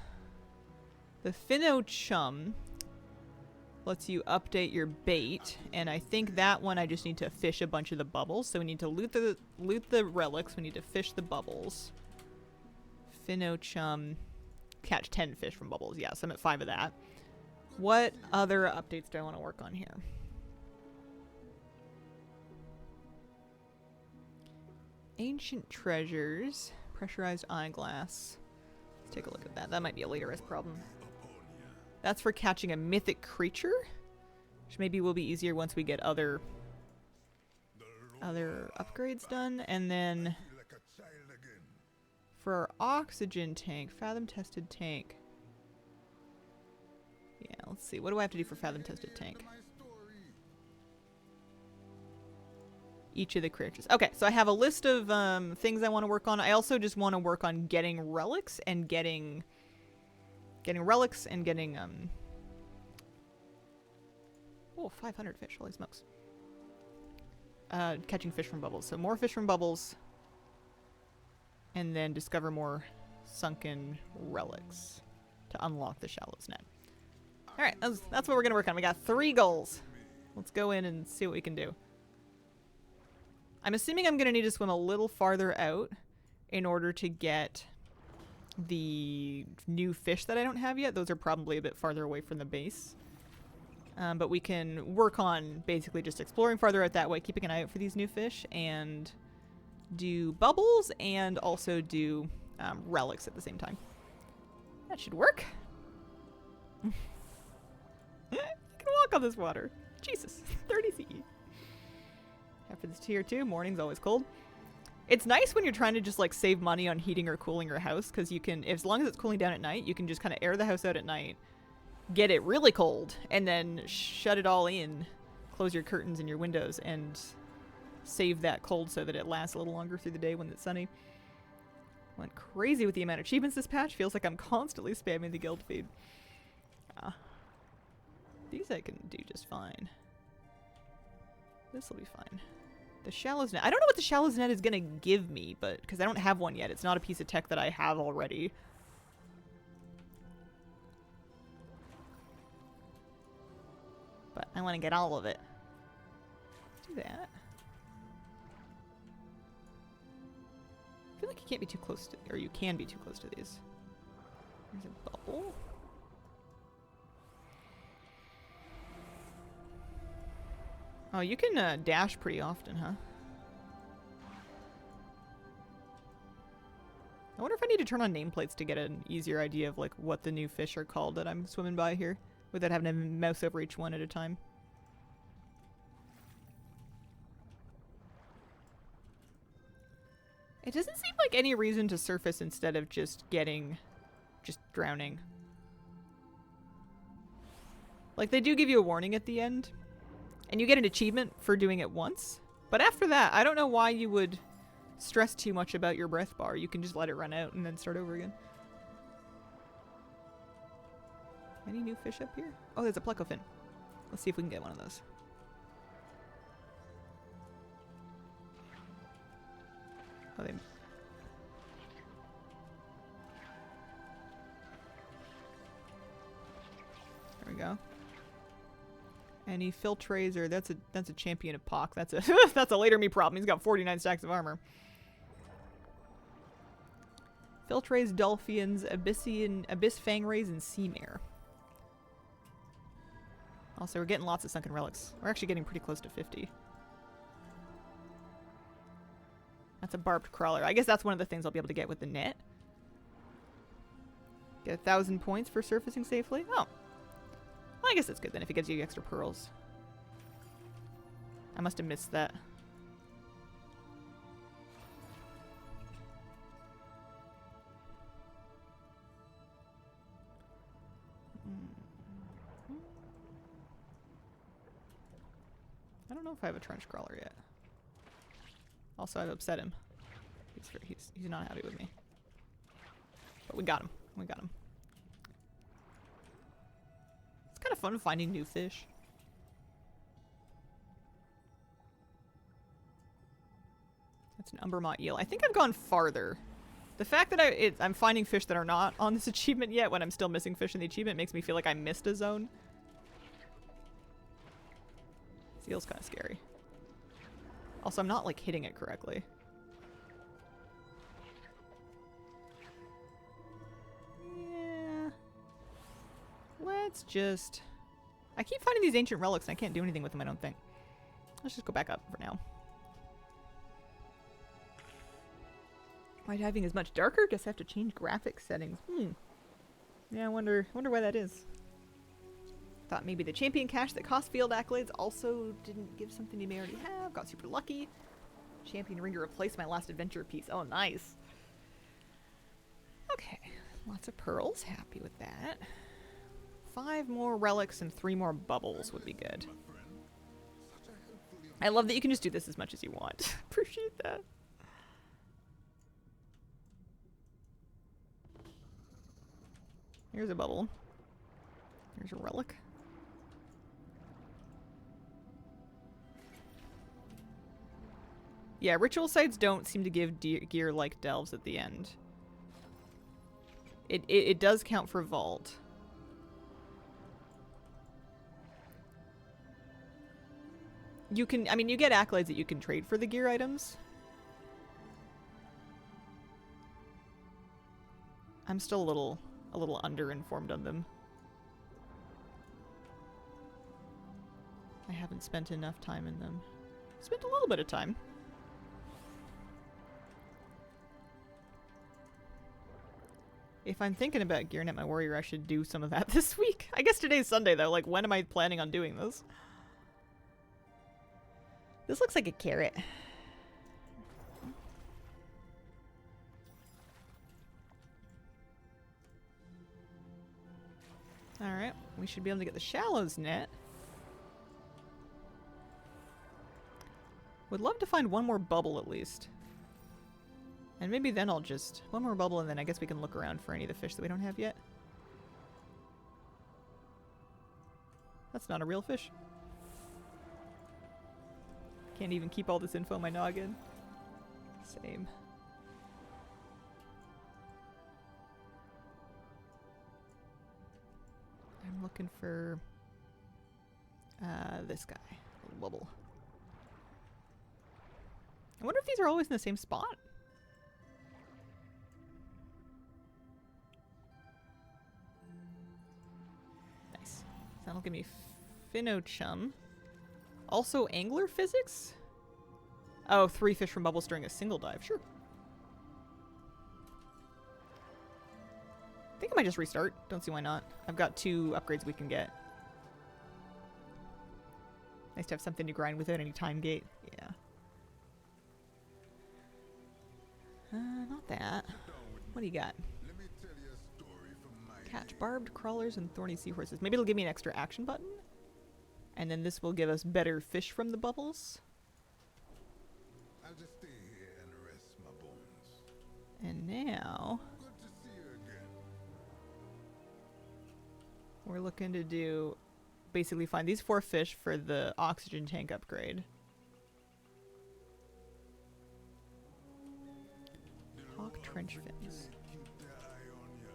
The Finno Chum lets you update your bait, and I think that one I just need to fish a bunch of the bubbles. So we need to loot the relics. We need to fish the bubbles. Finno Chum, catch 10 fish from bubbles. Yes, I'm at 5 of that. What other updates do I want to work on here? Ancient treasures, pressurized eyeglass. Let's take a look at that. That might be a later rest problem. That's for catching a mythic creature, which maybe will be easier once we get other upgrades done. And then for our oxygen tank, fathom tested tank. Yeah, let's see. What do I have to do for fathom tested tank? Each of the creatures. Okay, so I have a list of things I want to work on. I also just want to work on getting relics and getting oh, 500 fish. Holy smokes. Catching fish from bubbles. So more fish from bubbles. And then discover more sunken relics to unlock the shallows net. Alright, that's what we're going to work on. We got 3 goals. Let's go in and see what we can do. I'm assuming I'm going to need to swim a little farther out in order to get the new fish that I don't have yet. Those are probably a bit farther away from the base. But we can work on basically just exploring farther out that way, keeping an eye out for these new fish, and do bubbles and also do relics at the same time. That should work. You can walk on this water. Jesus, 30 CE. After this tier 2, morning's always cold. It's nice when you're trying to just like save money on heating or cooling your house, because you can, as long as it's cooling down at night, you can just kind of air the house out at night, get it really cold, and then shut it all in, close your curtains and your windows, and save that cold so that it lasts a little longer through the day when it's sunny. Went crazy with the amount of achievements this patch. Feels like I'm constantly spamming the guild feed. These I can do just fine. This will be fine. The Shallows Net. I don't know what the Shallows Net is going to give me, but because I don't have one yet. It's not a piece of tech that I have already. But I want to get all of it. Let's do that. I feel like you can't be too close to, or you can be too close to these. There's a bubble. Oh, you can dash pretty often, huh? I wonder if I need to turn on nameplates to get an easier idea of like what the new fish are called that I'm swimming by here, without having to mouse over each one at a time. It doesn't seem like any reason to surface instead of just drowning. Like, they do give you a warning at the end, and you get an achievement for doing it once. But after that, I don't know why you would stress too much about your breath bar. You can just let it run out and then start over again. Any new fish up here? Oh, there's a plecofin. Let's see if we can get one of those. Oh, there we go. Any Filtrazer? That's a champion of Pock. That's a that's a later me problem. He's got 49 stacks of armor. Filtrays, Dolphians, Abyss Fangrays, and Seamare. Also, we're getting lots of sunken relics. We're actually getting pretty close to 50. That's a barbed crawler. I guess that's one of the things I'll be able to get with the net. Get 1,000 points for surfacing safely. Oh. Well, I guess that's good then if it gives you extra pearls. I must have missed that. I don't know if I have a trench crawler yet. Also, I've upset him. He's not happy with me. But we got him. We got him. It's kind of fun finding new fish. That's an Umbermont eel. I think I've gone farther. The fact that I'm finding fish that are not on this achievement yet when I'm still missing fish in the achievement makes me feel like I missed a zone. This eel's kind of scary. Also, I'm not, like, hitting it correctly. Yeah. Let's just... I keep finding these ancient relics and I can't do anything with them, I don't think. Let's just go back up for now. Why diving is much darker? Guess I have to change graphics settings. Yeah, I wonder why that is. Thought maybe the champion cache that cost field accolades also didn't give something you may already have. Got super lucky. Champion ring to replace my last adventure piece. Oh, nice. Okay. Lots of pearls. Happy with that. 5 more relics and 3 more bubbles would be good. I love that you can just do this as much as you want. Appreciate that. Here's a bubble. Here's a relic. Yeah, ritual sites don't seem to give gear like delves at the end. It does count for vault. You can, I mean, you get accolades that you can trade for the gear items. I'm still a little underinformed on them. haven't spent enough time in them. Spent a little bit of time. If I'm thinking about gearing up my warrior, I should do some of that this week. I guess today's Sunday, though. Like, when am I planning on doing this? This looks like a carrot. Alright, we should be able to get the shallows net. Would love to find one more bubble at least. And maybe then I'll just... one more bubble and then I guess we can look around for any of the fish that we don't have yet. That's not a real fish. Can't even keep all this info in my noggin. Same. I'm looking for this guy. Little bubble. I wonder if these are always in the same spot. Nice. That'll give me Finnochum. Also angler physics? Oh, 3 fish from bubbles during a single dive. Sure. I think I might just restart. Don't see why not. I've got 2 upgrades we can get. Nice to have something to grind without any time gate. Yeah. Not that. What do you got? Catch barbed crawlers and thorny seahorses. Maybe it'll give me an extra action button? And then this will give us better fish from the bubbles. I'll just stay here and rest my bones. And now Good to see you again. we're looking to do basically find these 4 fish for the oxygen tank upgrade. Hawk trench fins. Keep their eye on you.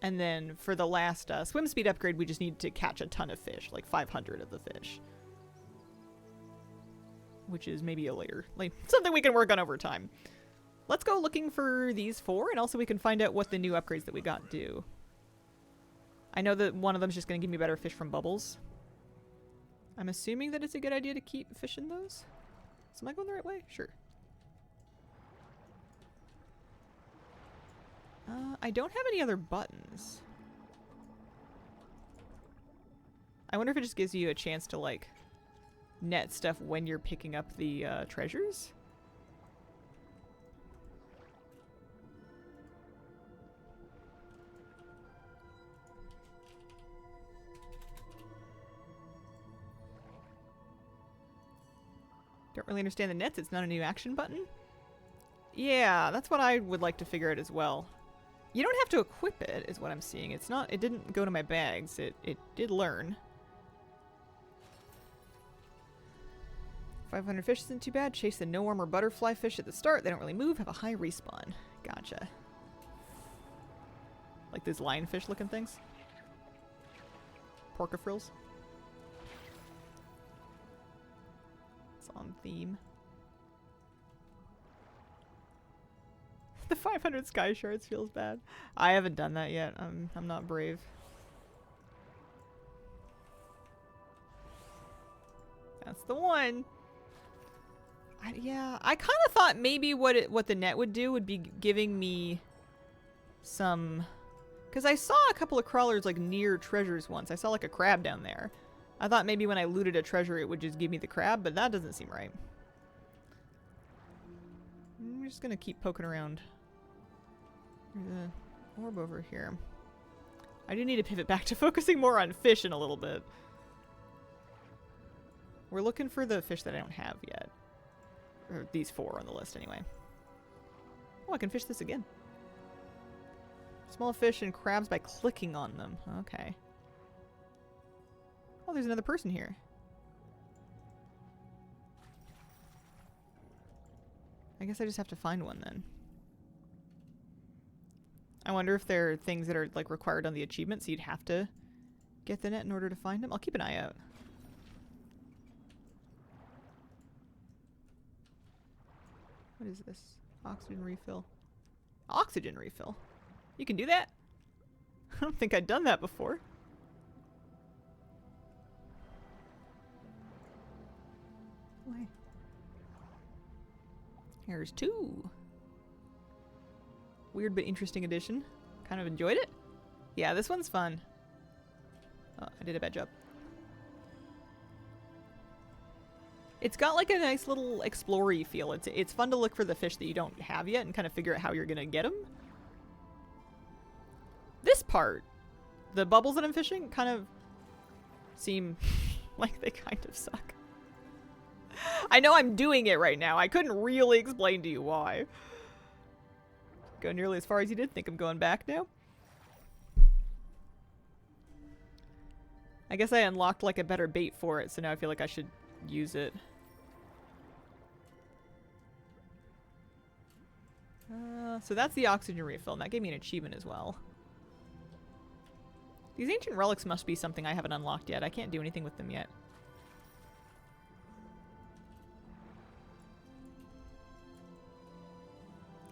And then for the last swim speed upgrade, we just need to catch a ton of fish, like 500 of the fish. Which is maybe a later, like something we can work on over time. Let's go looking for these 4, and also we can find out what the new upgrades that we got do. I know that one of them is just going to give me better fish from bubbles. I'm assuming that it's a good idea to keep fishing those. So am I going the right way? Sure. I don't have any other buttons. I wonder if it just gives you a chance to, like, net stuff when you're picking up the treasures? Don't really understand the nets. It's not a new action button? Yeah, that's what I would like to figure out as well. You don't have to equip it, is what I'm seeing. It's not, it didn't go to my bags. It did learn. 500 fish isn't too bad. Chase the no armor butterfly fish at the start. They don't really move, have a high respawn. Gotcha. Like these lionfish looking things? Porcafrills? It's on theme. The 500 sky shards feels bad. I haven't done that yet. I'm not brave. That's the one. Yeah, I kind of thought maybe what the net would do would be giving me some, because I saw a couple of crawlers like near treasures once. I saw like a crab down there. I thought maybe when I looted a treasure it would just give me the crab, but that doesn't seem right. I'm just gonna keep poking around. There's an orb over here. I do need to pivot back to focusing more on fish in a little bit. We're looking for the fish that I don't have yet. Or these 4 on the list anyway. Oh, I can fish this again. Small fish and crabs by clicking on them. Okay. Oh, there's another person here. I guess I just have to find one then. I wonder if there are things that are like required on the achievement, so you'd have to get the net in order to find them. I'll keep an eye out. What is this? Oxygen refill. Oxygen refill? You can do that? I don't think I'd done that before. Here's 2. Weird but interesting addition. Kind of enjoyed it. Yeah, this one's fun. Oh, I did a bad job. It's got like a nice little explory feel. It's fun to look for the fish that you don't have yet and kind of figure out how you're gonna get them. This part, the bubbles that I'm fishing, kind of seem like they kind of suck. I know I'm doing it right now. I couldn't really explain to you why. Go nearly as far as you did. Think I'm going back now. I guess I unlocked like a better bait for it, so now I feel like I should use it. So that's the oxygen refill, and that gave me an achievement as well. These ancient relics must be something I haven't unlocked yet. I can't do anything with them yet.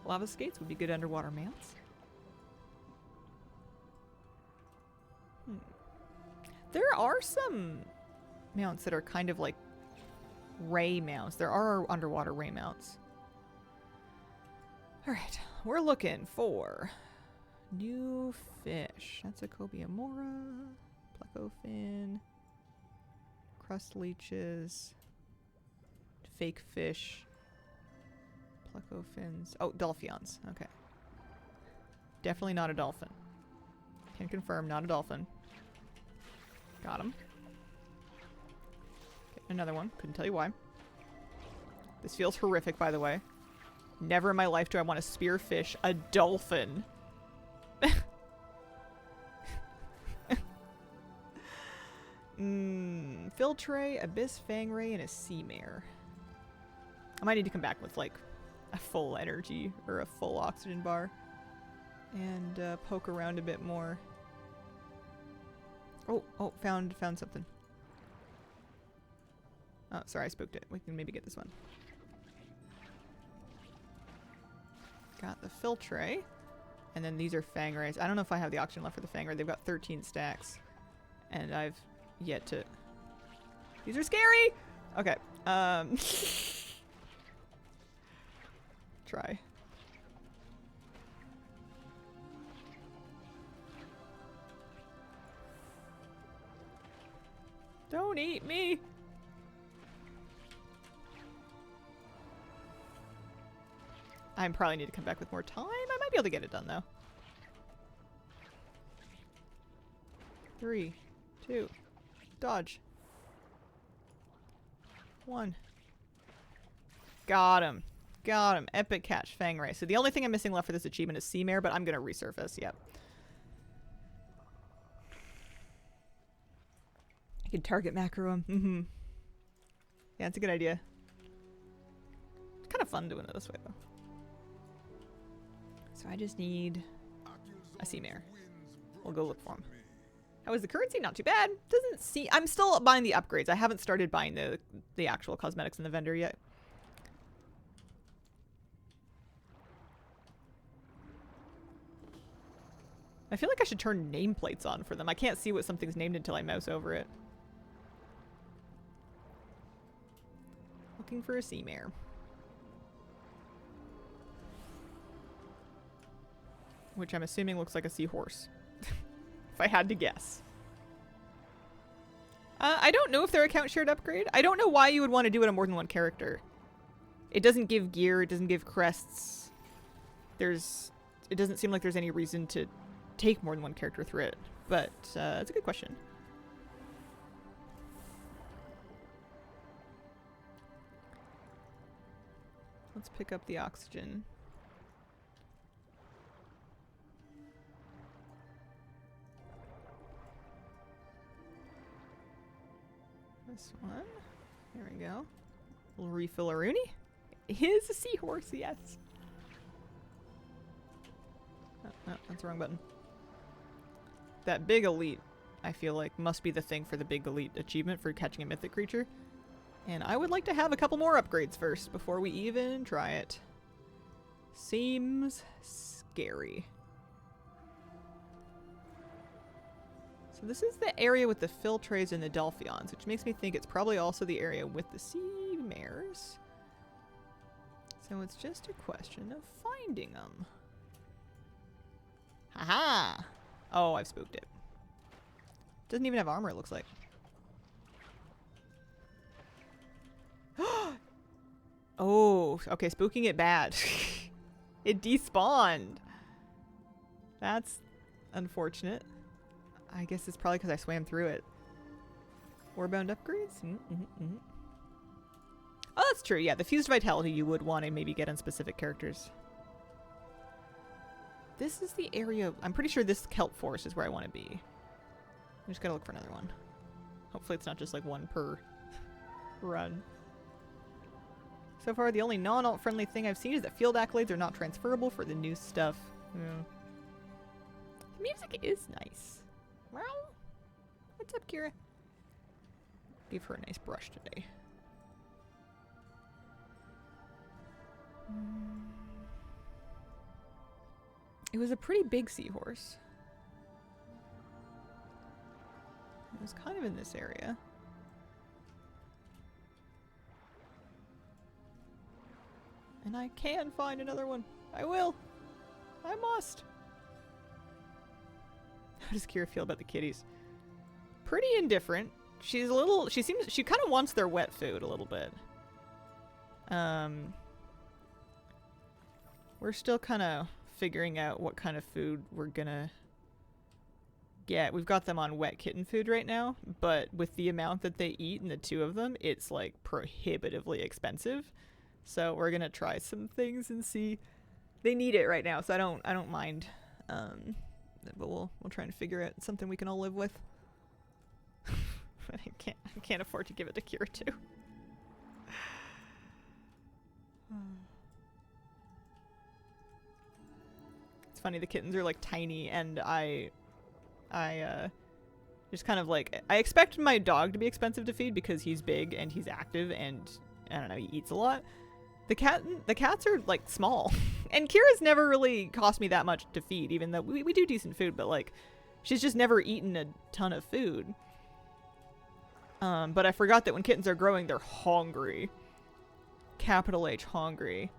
Lava skates would be good underwater mounts. There are some mounts that are kind of like ray mounts. There are underwater ray mounts. Alright, we're looking for new fish. That's a cobia mora, plecofin, crust leeches, fake fish, plecofins. Oh, dolphions. Okay. Definitely not a dolphin. Can confirm, not a dolphin. Got him. Okay, another one. Couldn't tell you why. This feels horrific, by the way. Never in my life do I want to spearfish a dolphin. Filtray, abyss fangray, and a sea mare. I might need to come back with like a full energy or a full oxygen bar and poke around a bit more. Oh, found something. Oh, sorry, I spooked it. We can maybe get this one. Got the filtray. And then these are fangrays. I don't know if I have the oxygen left for the fangray. They've got 13 stacks. And I've yet to... These are scary! Okay. Try. Don't eat me! I probably need to come back with more time. I might be able to get it done, though. 3, 2, dodge. 1. Got him. Got him. Epic catch, fangray. So the only thing I'm missing left for this achievement is sea mare, but I'm going to resurface, yep. I can target macro him. Yeah, it's a good idea. It's kind of fun doing it this way, though. So I just need a sea mare. We'll go look for him. How is the currency? Not too bad. Doesn't see. I'm still buying the upgrades. I haven't started buying the actual cosmetics in the vendor yet. I feel like I should turn nameplates on for them. I can't see what something's named until I mouse over it. Looking for a sea mare. Which I'm assuming looks like a seahorse. If I had to guess. I don't know if they're account shared upgrade. I don't know why you would want to do it on more than one character. It doesn't give gear. It doesn't give crests. It doesn't seem like there's any reason to take more than one character through it. But it's a good question. Let's pick up the oxygen. This one. There we go. We'll refill a Rooney. Is a seahorse, yes. Oh, no, that's the wrong button. That big elite, I feel like, must be the thing for the big elite achievement for catching a mythic creature. And I would like to have a couple more upgrades first before we even try it. Seems scary. So this is the area with the filtrays and the dolphions, which makes me think it's probably also the area with the sea mares. So it's just a question of finding them. Haha! Oh, I've spooked it. Doesn't even have armor, it looks like. Oh, okay, spooking it bad. It despawned. That's unfortunate. I guess it's probably because I swam through it. Warbound upgrades? Oh, that's true. Yeah, the fused vitality you would want to maybe get on specific characters. This is the area. I'm pretty sure this kelp forest is where I want to be. I just gotta look for another one. Hopefully it's not just like one per run. So far, the only non-alt friendly thing I've seen is that field accolades are not transferable for the new stuff. Yeah. The music is nice. Well, what's up, Kira? Give her a nice brush today. It was a pretty big seahorse. It was kind of in this area. And I can find another one. I will. I must. How does Kira feel about the kitties? Pretty indifferent. She's a little, she kind of wants their wet food a little bit. We're still kind of figuring out what kind of food we're gonna get. We've got them on wet kitten food right now, but with the amount that they eat and the two of them, it's like prohibitively expensive. So we're gonna try some things and see. They need it right now, so I don't mind. But we'll try and figure out something we can all live with. But I can't afford to give it to Kira too. It's funny, the kittens are like tiny, and I just kind of like, I expect my dog to be expensive to feed because he's big and he's active and I don't know, he eats a lot. The cats are like small, and Kira's never really cost me that much to feed, even though we do decent food, but like she's just never eaten a ton of food. But I forgot that when kittens are growing, they're hungry. Capital H hungry.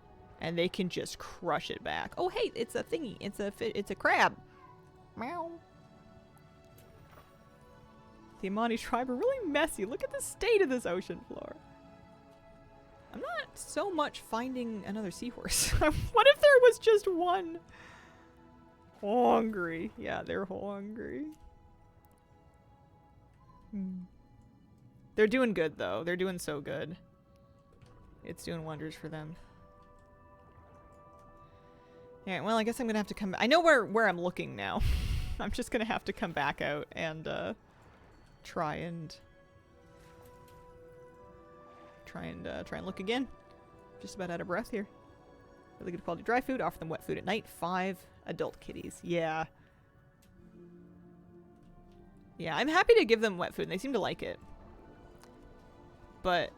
And they can just crush it back. Oh, hey, it's a thingy. It's a crab. Meow. The Amani tribe are really messy. Look at the state of this ocean floor. I'm not so much finding another seahorse. What if there was just one? Hungry. Yeah, they're hungry. They're doing good, though. They're doing so good. It's doing wonders for them. Yeah, well, I guess I'm gonna have to come. I know where I'm looking now. I'm just gonna have to come back out and try and look again. Just about out of breath here. Really good quality dry food. Offer them wet food at night. 5 adult kitties. Yeah. Yeah, I'm happy to give them wet food, and they seem to like it. But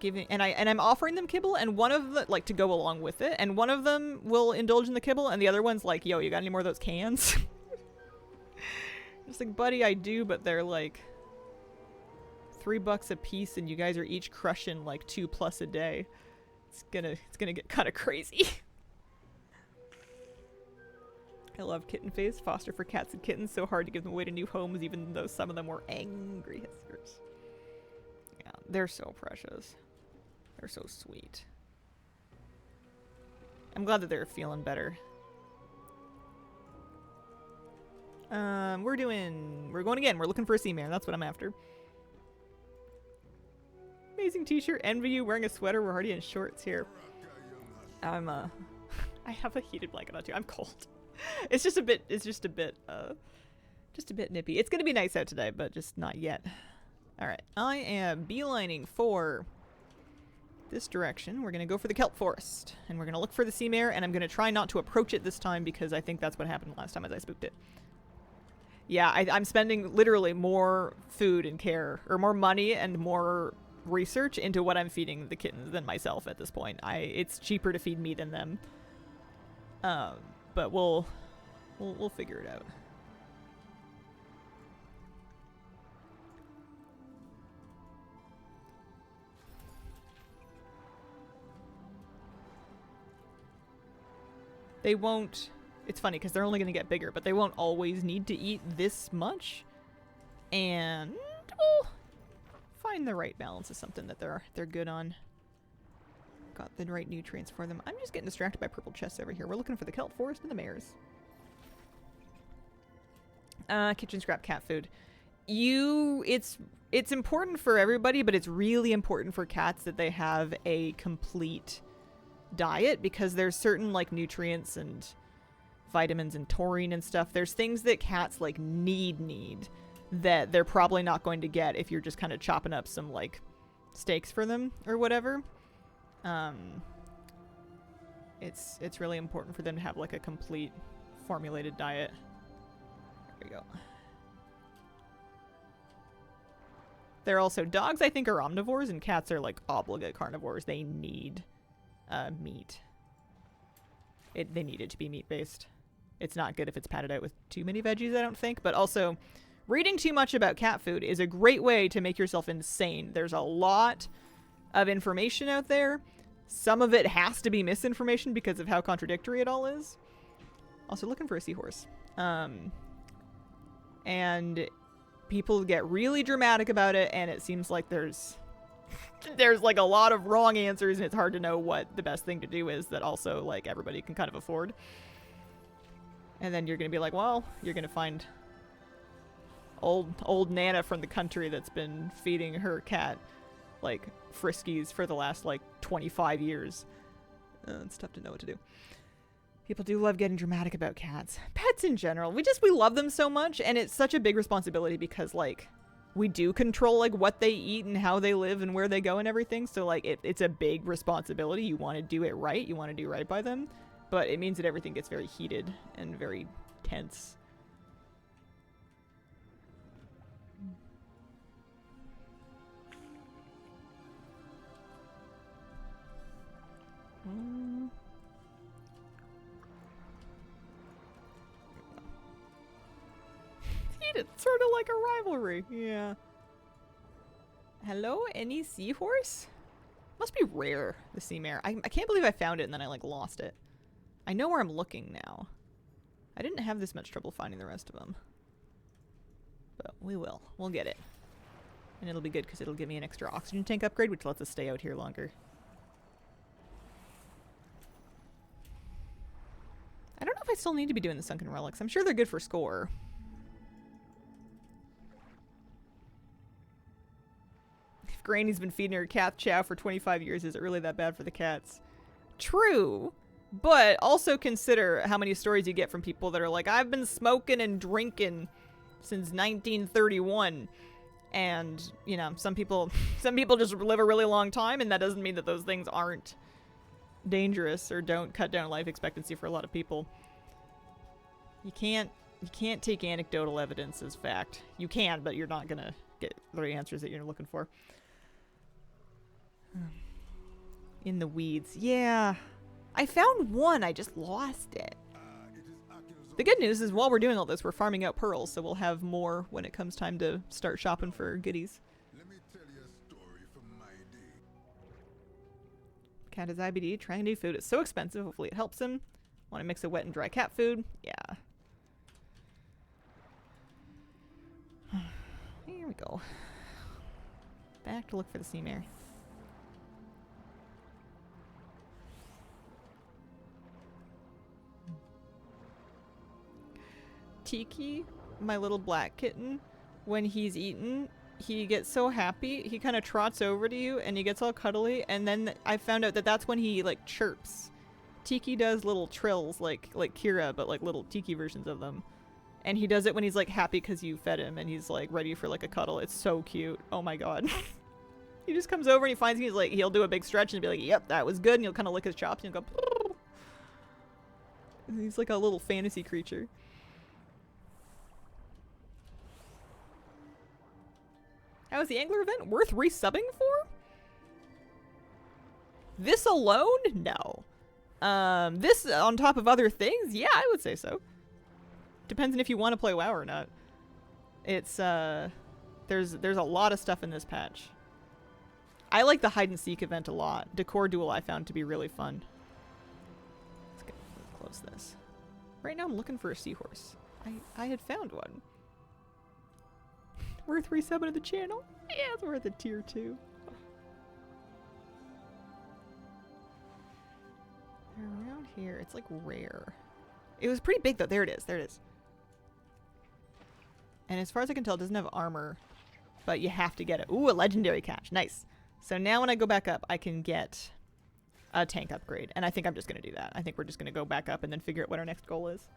I'm offering them kibble, and one of the, like, to go along with it, and one of them will indulge in the kibble, and the other one's like, yo, you got any more of those cans? Just like, buddy, I do, but they're like $3 a piece, and you guys are each crushing like 2+ a day. It's gonna get kind of crazy. I love Kitten Face, foster for cats and kittens. So hard to give them away to new homes, even though some of them were angry Hiskers. Yeah, they're so precious. They're so sweet. I'm glad that they're feeling better. We're going again. We're looking for a sea mare. That's what I'm after. Amazing t-shirt. Envy you wearing a sweater. We're already in shorts here. I have a heated blanket on too. I'm cold. It's just a bit nippy. It's gonna be nice out today, but just not yet. Alright, I am beelining for this direction. We're gonna go for the kelp forest, and we're gonna look for the sea mare, and I'm gonna try not to approach it this time because I think that's what happened last time as I spooked it. Yeah, I'm spending literally more food and care, or more money and more research into what I'm feeding the kittens than myself at this point. It's cheaper to feed me than them. But we'll figure it out. They won't... It's funny because they're only going to get bigger, but they won't always need to eat this much. And we'll find the right balance is something that they're good on. Got the right nutrients for them. I'm just getting distracted by purple chests over here. We're looking for the kelp forest and the mares. Kitchen scrap cat food. It's important for everybody, but it's really important for cats that they have a complete diet, because there's certain like nutrients and vitamins and taurine and stuff. There's things that cats like need that they're probably not going to get if you're just kind of chopping up some like steaks for them or whatever. It's really important for them to have like a complete formulated diet. There we go. They're also, dogs I think are omnivores and cats are like obligate carnivores. They need meat. They need it to be meat based. It's not good if it's padded out with too many veggies, I don't think. But also, reading too much about cat food is a great way to make yourself insane. There's a lot of information out there. Some of it has to be misinformation because of how contradictory it all is. Also looking for a seahorse. And people get really dramatic about it, and it seems like there's like a lot of wrong answers, and it's hard to know what the best thing to do is that also like everybody can kind of afford. And then you're gonna be like, well, you're gonna find old Nana from the country that's been feeding her cat like Friskies for the last like 25 years. It's tough to know what to do. People do love getting dramatic about cats. Pets in general. We love them so much, and it's such a big responsibility because like we do control like what they eat and how they live and where they go and everything. So like it's a big responsibility. You want to do it right. You want to do right by them. But it means that everything gets very heated and very tense. It's sort of like a rivalry. Yeah. Hello, any seahorse? Must be rare, the sea mare. I can't believe I found it and then I like lost it. I know where I'm looking now. I didn't have this much trouble finding the rest of them. But we will. We'll get it. And it'll be good because it'll give me an extra oxygen tank upgrade, which lets us stay out here longer. I don't know if I still need to be doing the sunken relics. I'm sure they're good for score. If Granny's been feeding her cat chow for 25 years, is it really that bad for the cats? True. But also consider how many stories you get from people that are like, I've been smoking and drinking since 1931. And, you know, some people just live a really long time, and that doesn't mean that those things aren't dangerous or don't cut down life expectancy for a lot of people. You can't take anecdotal evidence as fact. You can, but you're not gonna get the answers that you're looking for. In the weeds. Yeah. I found one, I just lost it. The good news is while we're doing all this, we're farming out pearls, so we'll have more when it comes time to start shopping for goodies. Let me tell you a story from my day. Cat has IBD, trying new food. It's so expensive, hopefully it helps him. Want to mix a wet and dry cat food? Yeah. Here we go. Back to look for the sea mare. Tiki, my little black kitten, when he's eaten, he gets so happy, he kind of trots over to you and he gets all cuddly, and then I found out that that's when he like chirps. Tiki does little trills like Kira, but like little Tiki versions of them. And he does it when he's like happy because you fed him and he's like ready for like a cuddle. It's so cute. Oh my god. He just comes over and he finds me, he'll do a big stretch and be like, yep, that was good, and he'll kind of lick his chops and he'll go he's like a little fantasy creature. How is the angler event worth resubbing for? This alone? No. This on top of other things? Yeah, I would say so. Depends on if you want to play WoW or not. It's, there's a lot of stuff in this patch. I like the hide and seek event a lot. Decor Duel I found to be really fun. Let's get close this. Right now I'm looking for a seahorse. I had found one. Worth resubbing the channel? Yeah, it's worth a tier 2. They're around here. It's like rare. It was pretty big though. There it is. There it is. And as far as I can tell, it doesn't have armor, but you have to get it. Ooh, a legendary catch. Nice. So now when I go back up, I can get a tank upgrade. And I think I'm just going to do that. I think we're just going to go back up and then figure out what our next goal is.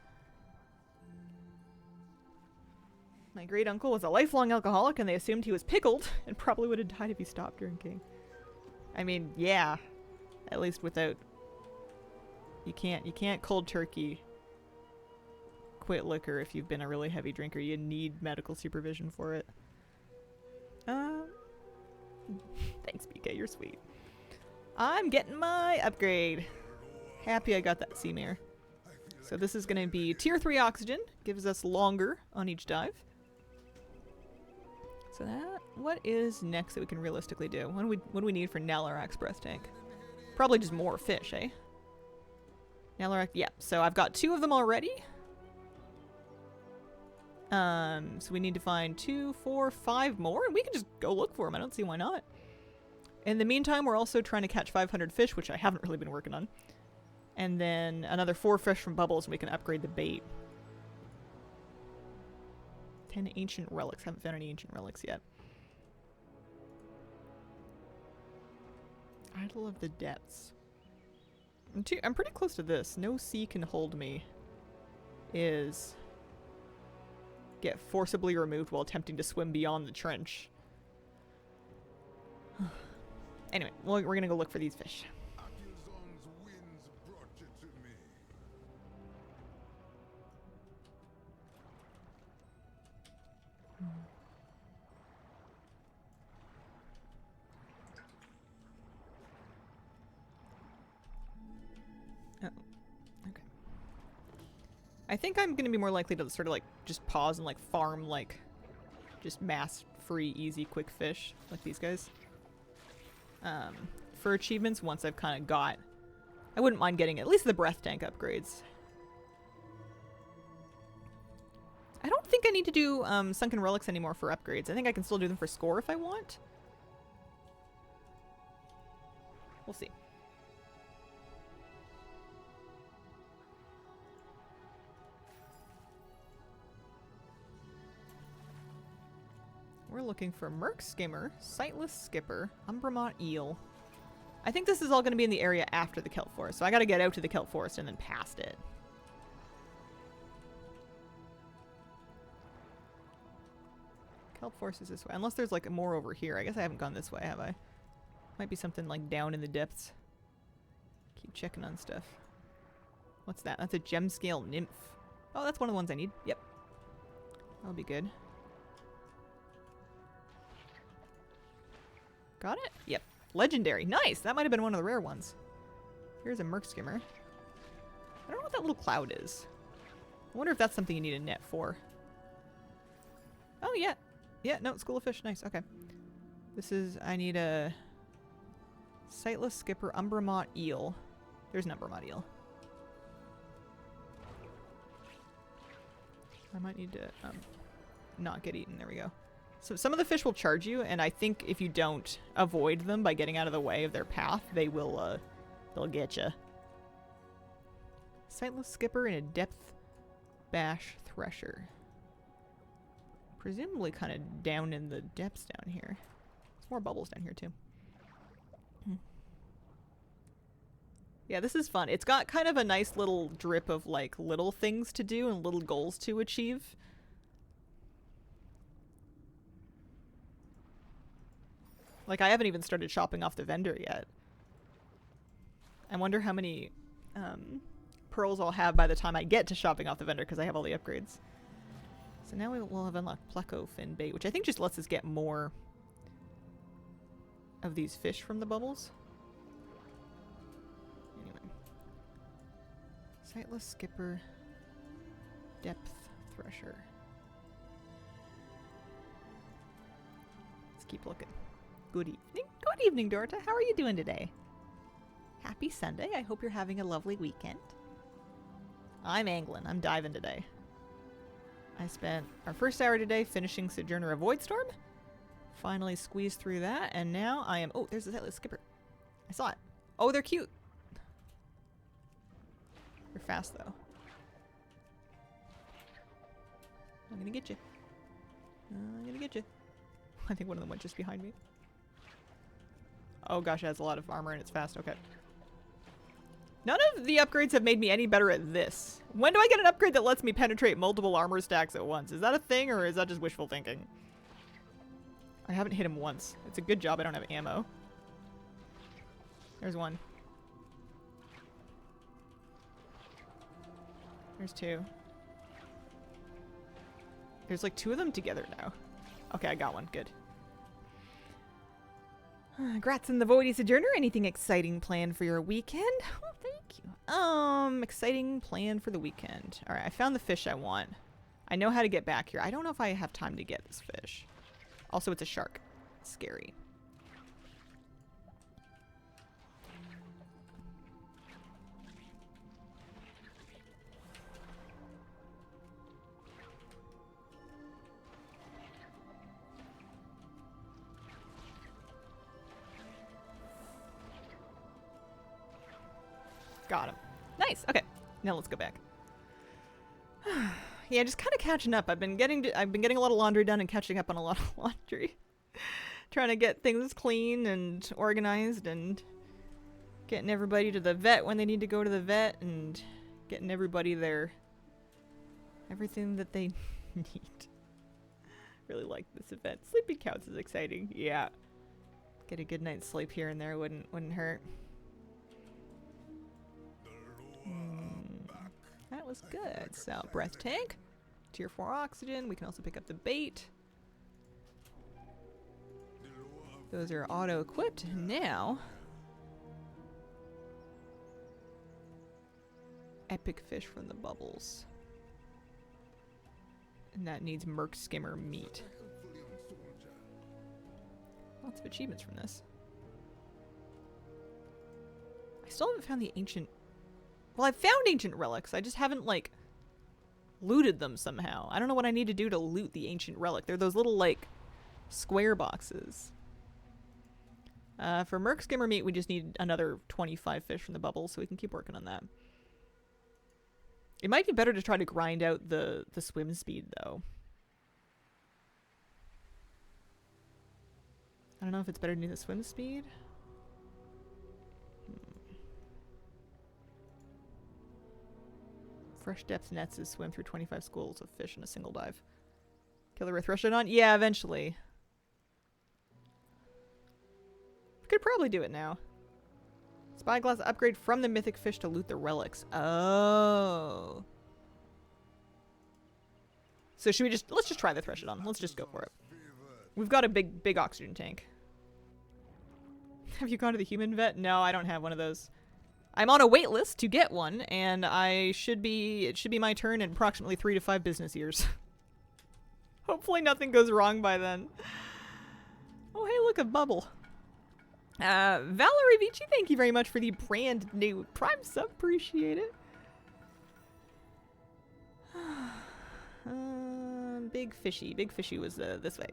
My great uncle was a lifelong alcoholic and they assumed he was pickled and probably would have died if he stopped drinking. I mean, yeah. At least without... You can't cold turkey quit liquor if you've been a really heavy drinker. You need medical supervision for it. Thanks, BK. You're sweet. I'm getting my upgrade. Happy I got that sea mare. So this is going to be tier 3 oxygen. Gives us longer on each dive. So that... What is next that we can realistically do? What do we need for Nalarak's breath tank? Probably just more fish, eh? Nalarak... Yeah. So I've got 2 of them already. So we need to find 2, 4, 5 more, and we can just go look for them. I don't see why not. In the meantime, we're also trying to catch 500 fish, which I haven't really been working on. And then another 4 fish from bubbles, and we can upgrade the bait. 10 ancient relics. Haven't found any ancient relics yet. Idol of the Depths. I'm pretty close to this. No sea can hold me. Is... get forcibly removed while attempting to swim beyond the trench. Anyway, well, we're gonna go look for these fish. Akilzon's winds brought you to me. Oh, okay. I think I'm gonna be more likely to sort of like just pause and like farm like just mass free easy quick fish like these guys. For achievements, once I've kind of got, I wouldn't mind getting at least the breath tank upgrades. I don't think I need to do sunken relics anymore for upgrades. I think I can still do them for score if I want. We'll see. We're looking for Merc Skimmer, Sightless Skipper, Umbramont Eel. I think this is all going to be in the area after the kelp forest, so I got to get out to the kelp forest and then past it. Kelp forest is this way, unless there's like more over here. I guess I haven't gone this way, have I? Might be something like down in the depths. Keep checking on stuff. What's that? That's a gem scale nymph. Oh, that's one of the ones I need. Yep. That'll be good. Got it? Yep. Legendary. Nice! That might have been one of the rare ones. Here's a Merc Skimmer. I don't know what that little cloud is. I wonder if that's something you need a net for. Oh, yeah. Yeah, no, School of Fish. Nice. Okay. This is... I need a... Sightless Skipper, Umbramont Eel. There's an Umbramont Eel. I might need to not get eaten. There we go. So some of the fish will charge you, and I think if you don't avoid them by getting out of the way of their path, they will, they'll get you. Sightless Skipper and a Depth Bash Thresher. Presumably kind of down in the depths down here. There's more bubbles down here, too. Yeah, this is fun. It's got kind of a nice little drip of, like, little things to do and little goals to achieve. Like, I haven't even started shopping off the vendor yet. I wonder how many pearls I'll have by the time I get to shopping off the vendor, because I have all the upgrades. So now we'll have unlocked Pleco Fin Bait, which I think just lets us get more of these fish from the bubbles. Anyway. Sightless Skipper. Depth Thresher. Let's keep looking. Good evening. Good evening, Dorota. How are you doing today? Happy Sunday. I hope you're having a lovely weekend. I'm angling. I'm diving today. I spent our first hour today finishing Sojourner of Voidstorm. Finally squeezed through that, and now I am... Oh, there's the Headless Skipper. I saw it. Oh, they're cute. They're fast, though. I'm gonna get you. I'm gonna get you. I think one of them went just behind me. Oh gosh, it has a lot of armor and it's fast. Okay. None of the upgrades have made me any better at this. When do I get an upgrade that lets me penetrate multiple armor stacks at once? Is that a thing, or is that just wishful thinking? I haven't hit him once. It's a good job I don't have ammo. There's one. There's two. There's like two of them together now. Okay, I got one. Good. Grats in the Voidy Sojourner. Anything exciting planned for your weekend? Oh, thank you. Exciting plan for the weekend. All right, I found the fish I want. I know how to get back here. I don't know if I have time to get this fish. Also, it's a shark. Scary. Got him. Nice. Okay. Now let's go back. Yeah, just kind of catching up. I've been getting a lot of laundry done and catching up on a lot of laundry. Trying to get things clean and organized and getting everybody to the vet when they need to go to the vet and getting everybody everything that they need. Really like this event. Sleeping counts is exciting. Yeah. Get a good night's sleep here and there wouldn't hurt. That was good. So, breath tank, tier 4 oxygen. We can also pick up the bait. Those are auto equipped. Now, epic fish from the bubbles. And that needs Merc Skimmer meat. Lots of achievements from this. I still haven't found the ancient... Well, I've found ancient relics. I just haven't, like, looted them somehow. I don't know what I need to do to loot the ancient relic. They're those little, like, square boxes. For Merc Skimmer meat, we just need another 25 fish from the bubble, so we can keep working on that. It might be better to try to grind out the swim speed, though. I don't know if it's better to do the swim speed. Fresh depth nets is swim through 25 schools of fish in a single dive. Kill the Rithreshodon? Yeah, eventually. Could probably do it now. Spyglass upgrade from the mythic fish to loot the relics. Oh. So should we let's just try the Threshodon. Let's just go for it. We've got a big oxygen tank. Have you gone to the human vet? No, I don't have one of those. I'm on a wait list to get one, and it should be my turn in approximately 3 to 5 business years. Hopefully nothing goes wrong by then. Oh, hey, look, a bubble. Valerie Vici, thank you very much for the brand new Prime sub. Appreciate it. Big Fishy. Big Fishy was this way.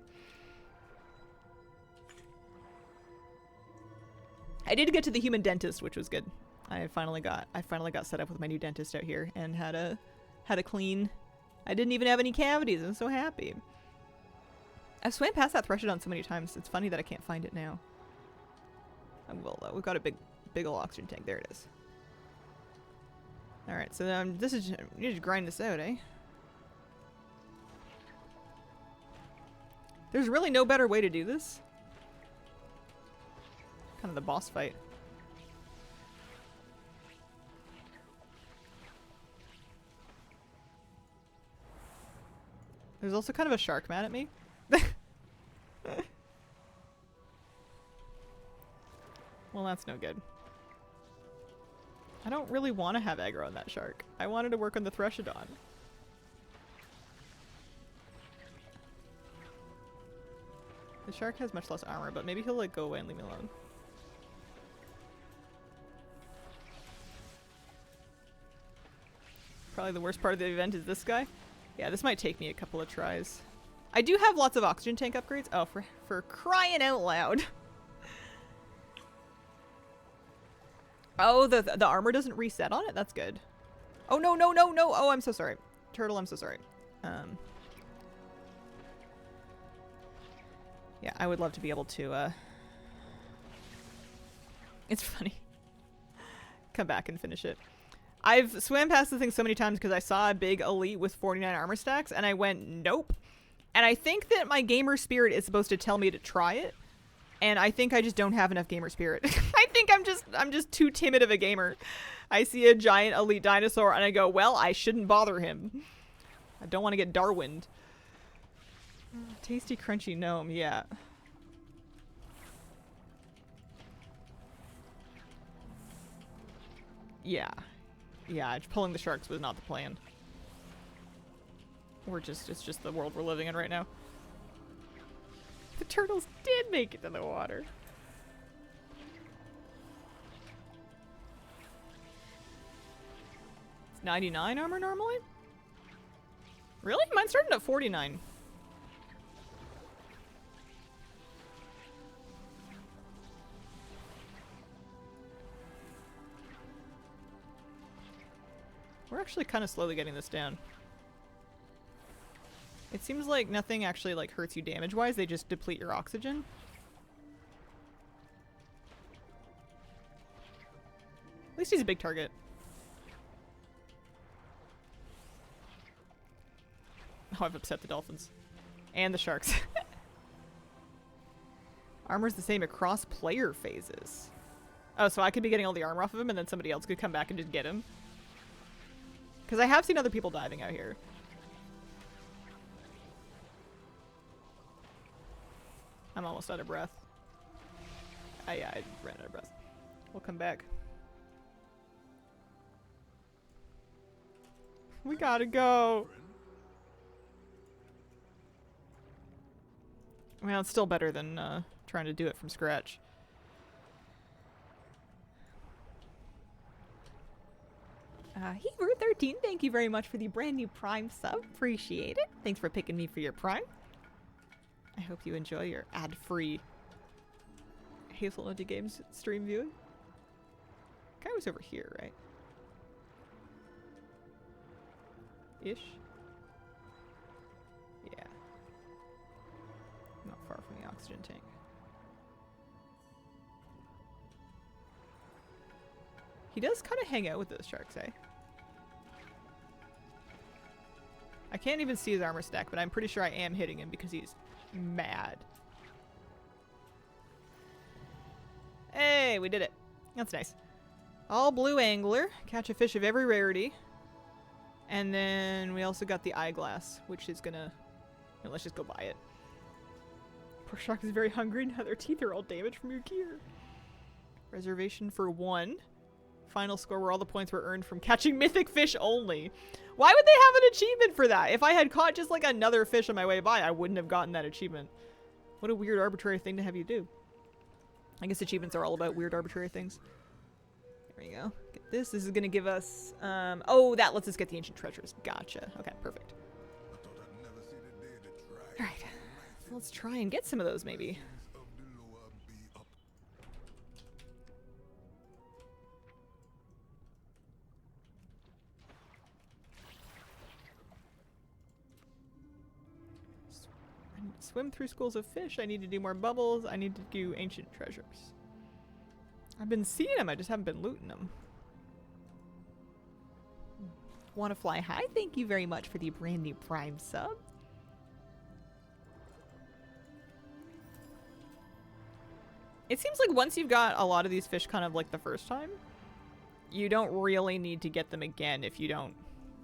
I did get to the human dentist, which was good. I finally got set up with my new dentist out here and had a clean. I didn't even have any cavities. I'm so happy. I've swam past that Threshodon so many times. It's funny that I can't find it now. I will though. We've got a big old oxygen tank. There it is. All right. So this is you need to grind this out, eh? There's really no better way to do this. Kind of the boss fight. There's also kind of a shark mad at me. Well, that's no good. I don't really want to have aggro on that shark. I wanted to work on the Threshodon. The shark has much less armor, but maybe he'll like go away and leave me alone. Probably the worst part of the event is this guy. Yeah, this might take me a couple of tries. I do have lots of oxygen tank upgrades. Oh, for crying out loud. Oh, the armor doesn't reset on it? That's good. Oh, no, no, no, no. Oh, I'm so sorry. Turtle, I'm so sorry. Yeah, I would love to be able to, It's funny. Come back and finish it. I've swam past the thing so many times because I saw a big elite with 49 armor stacks, and I went, nope. And I think that my gamer spirit is supposed to tell me to try it. And I think I just don't have enough gamer spirit. I think I'm just too timid of a gamer. I see a giant elite dinosaur and I go, well, I shouldn't bother him. I don't want to get Darwined. Tasty crunchy gnome, yeah. Yeah. Yeah, pulling the sharks was not the plan. It's just the world we're living in right now. The turtles did make it to the water. It's 99 armor normally? Really? Mine's starting at 49. We're actually kind of slowly getting this down. It seems like nothing actually like hurts you damage-wise, they just deplete your oxygen. At least he's a big target. Oh, I've upset the dolphins. And the sharks. Armor's the same across player phases. Oh, so I could be getting all the armor off of him and then somebody else could come back and just get him. Because I have seen other people diving out here. I'm almost out of breath. Yeah, I ran out of breath. We'll come back. We gotta go. Well, it's still better than trying to do it from scratch. Heaver13, thank you very much for the brand new Prime sub. Appreciate it. Thanks for picking me for your Prime. I hope you enjoy your ad-free Hazelnutty Games stream viewing. Guy was over here, right? Ish. Yeah. Not far from the oxygen tank. He does kind of hang out with those sharks, eh? I can't even see his armor stack, but I'm pretty sure I am hitting him because he's mad. Hey, we did it. That's nice. All blue angler. Catch a fish of every rarity. And then we also got the eyeglass, which is gonna... No, let's just go buy it. Poor shark is very hungry now their teeth are all damaged from your gear. Reservation for 1. Final score where all the points were earned from catching mythic fish only. Why would they have an achievement for that? If I had caught just like another fish on my way by, I wouldn't have gotten that achievement. What a weird arbitrary thing to have you do. I guess achievements are all about weird arbitrary things. There you go. Get this. This is going to give us... oh, that lets us get the ancient treasures. Gotcha. Okay, perfect. Alright. So let's try and get some of those, maybe. Swim through schools of fish. I need to do more bubbles. I need to do ancient treasures. I've been seeing them. I just haven't been looting them. Want to fly high? Thank you very much for the brand new Prime sub. It seems like once you've got a lot of these fish kind of like the first time, you don't really need to get them again if you don't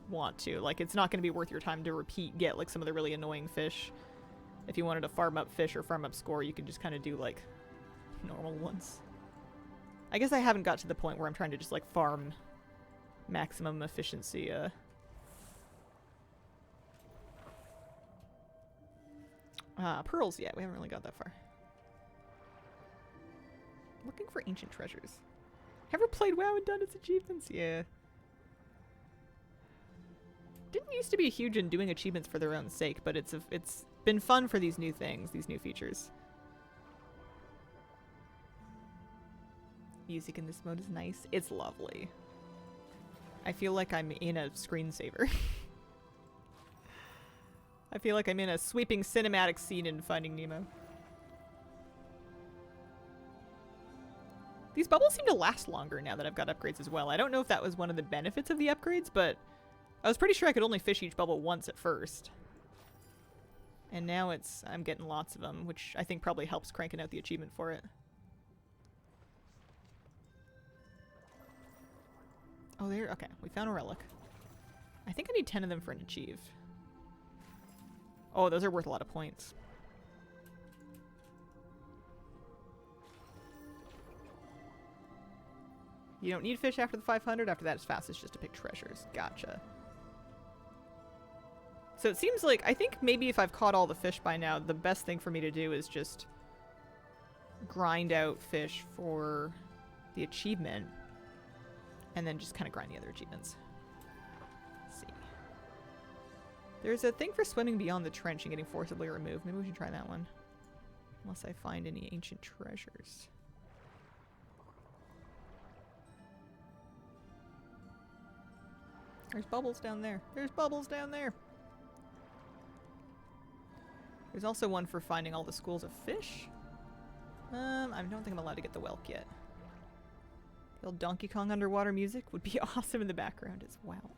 want to. Like, it's not going to be worth your time to get like some of the really annoying fish. If you wanted to farm up fish or farm up score, you can just kind of do like normal ones. I guess I haven't got to the point where I'm trying to just like farm maximum efficiency. Pearls, yeah, we haven't really got that far. Looking for ancient treasures. Ever played WoW and done its achievements? Yeah. didn't used to be huge in doing achievements for their own sake, but it's been fun for these new things, these new features. Music in this mode is nice. It's lovely. I feel like I'm in a screensaver. I feel like I'm in a sweeping cinematic scene in Finding Nemo. These bubbles seem to last longer now that I've got upgrades as well. I don't know if that was one of the benefits of the upgrades, but I was pretty sure I could only fish each bubble once at first. And now I'm getting lots of them, which I think probably helps cranking out the achievement for it. Oh, okay, we found a relic. I think I need 10 of them for an achieve. Oh, those are worth a lot of points. You don't need fish after the 500. After that, it's fastest just to pick treasures. Gotcha. So it seems like, I think maybe if I've caught all the fish by now, the best thing for me to do is just grind out fish for the achievement and then just kind of grind the other achievements. Let's see. There's a thing for swimming beyond the trench and getting forcibly removed. Maybe we should try that one. Unless I find any ancient treasures. There's bubbles down there. There's bubbles down there. There's also one for finding all the schools of fish. I don't think I'm allowed to get the whelk yet. The old Donkey Kong underwater music would be awesome in the background as well.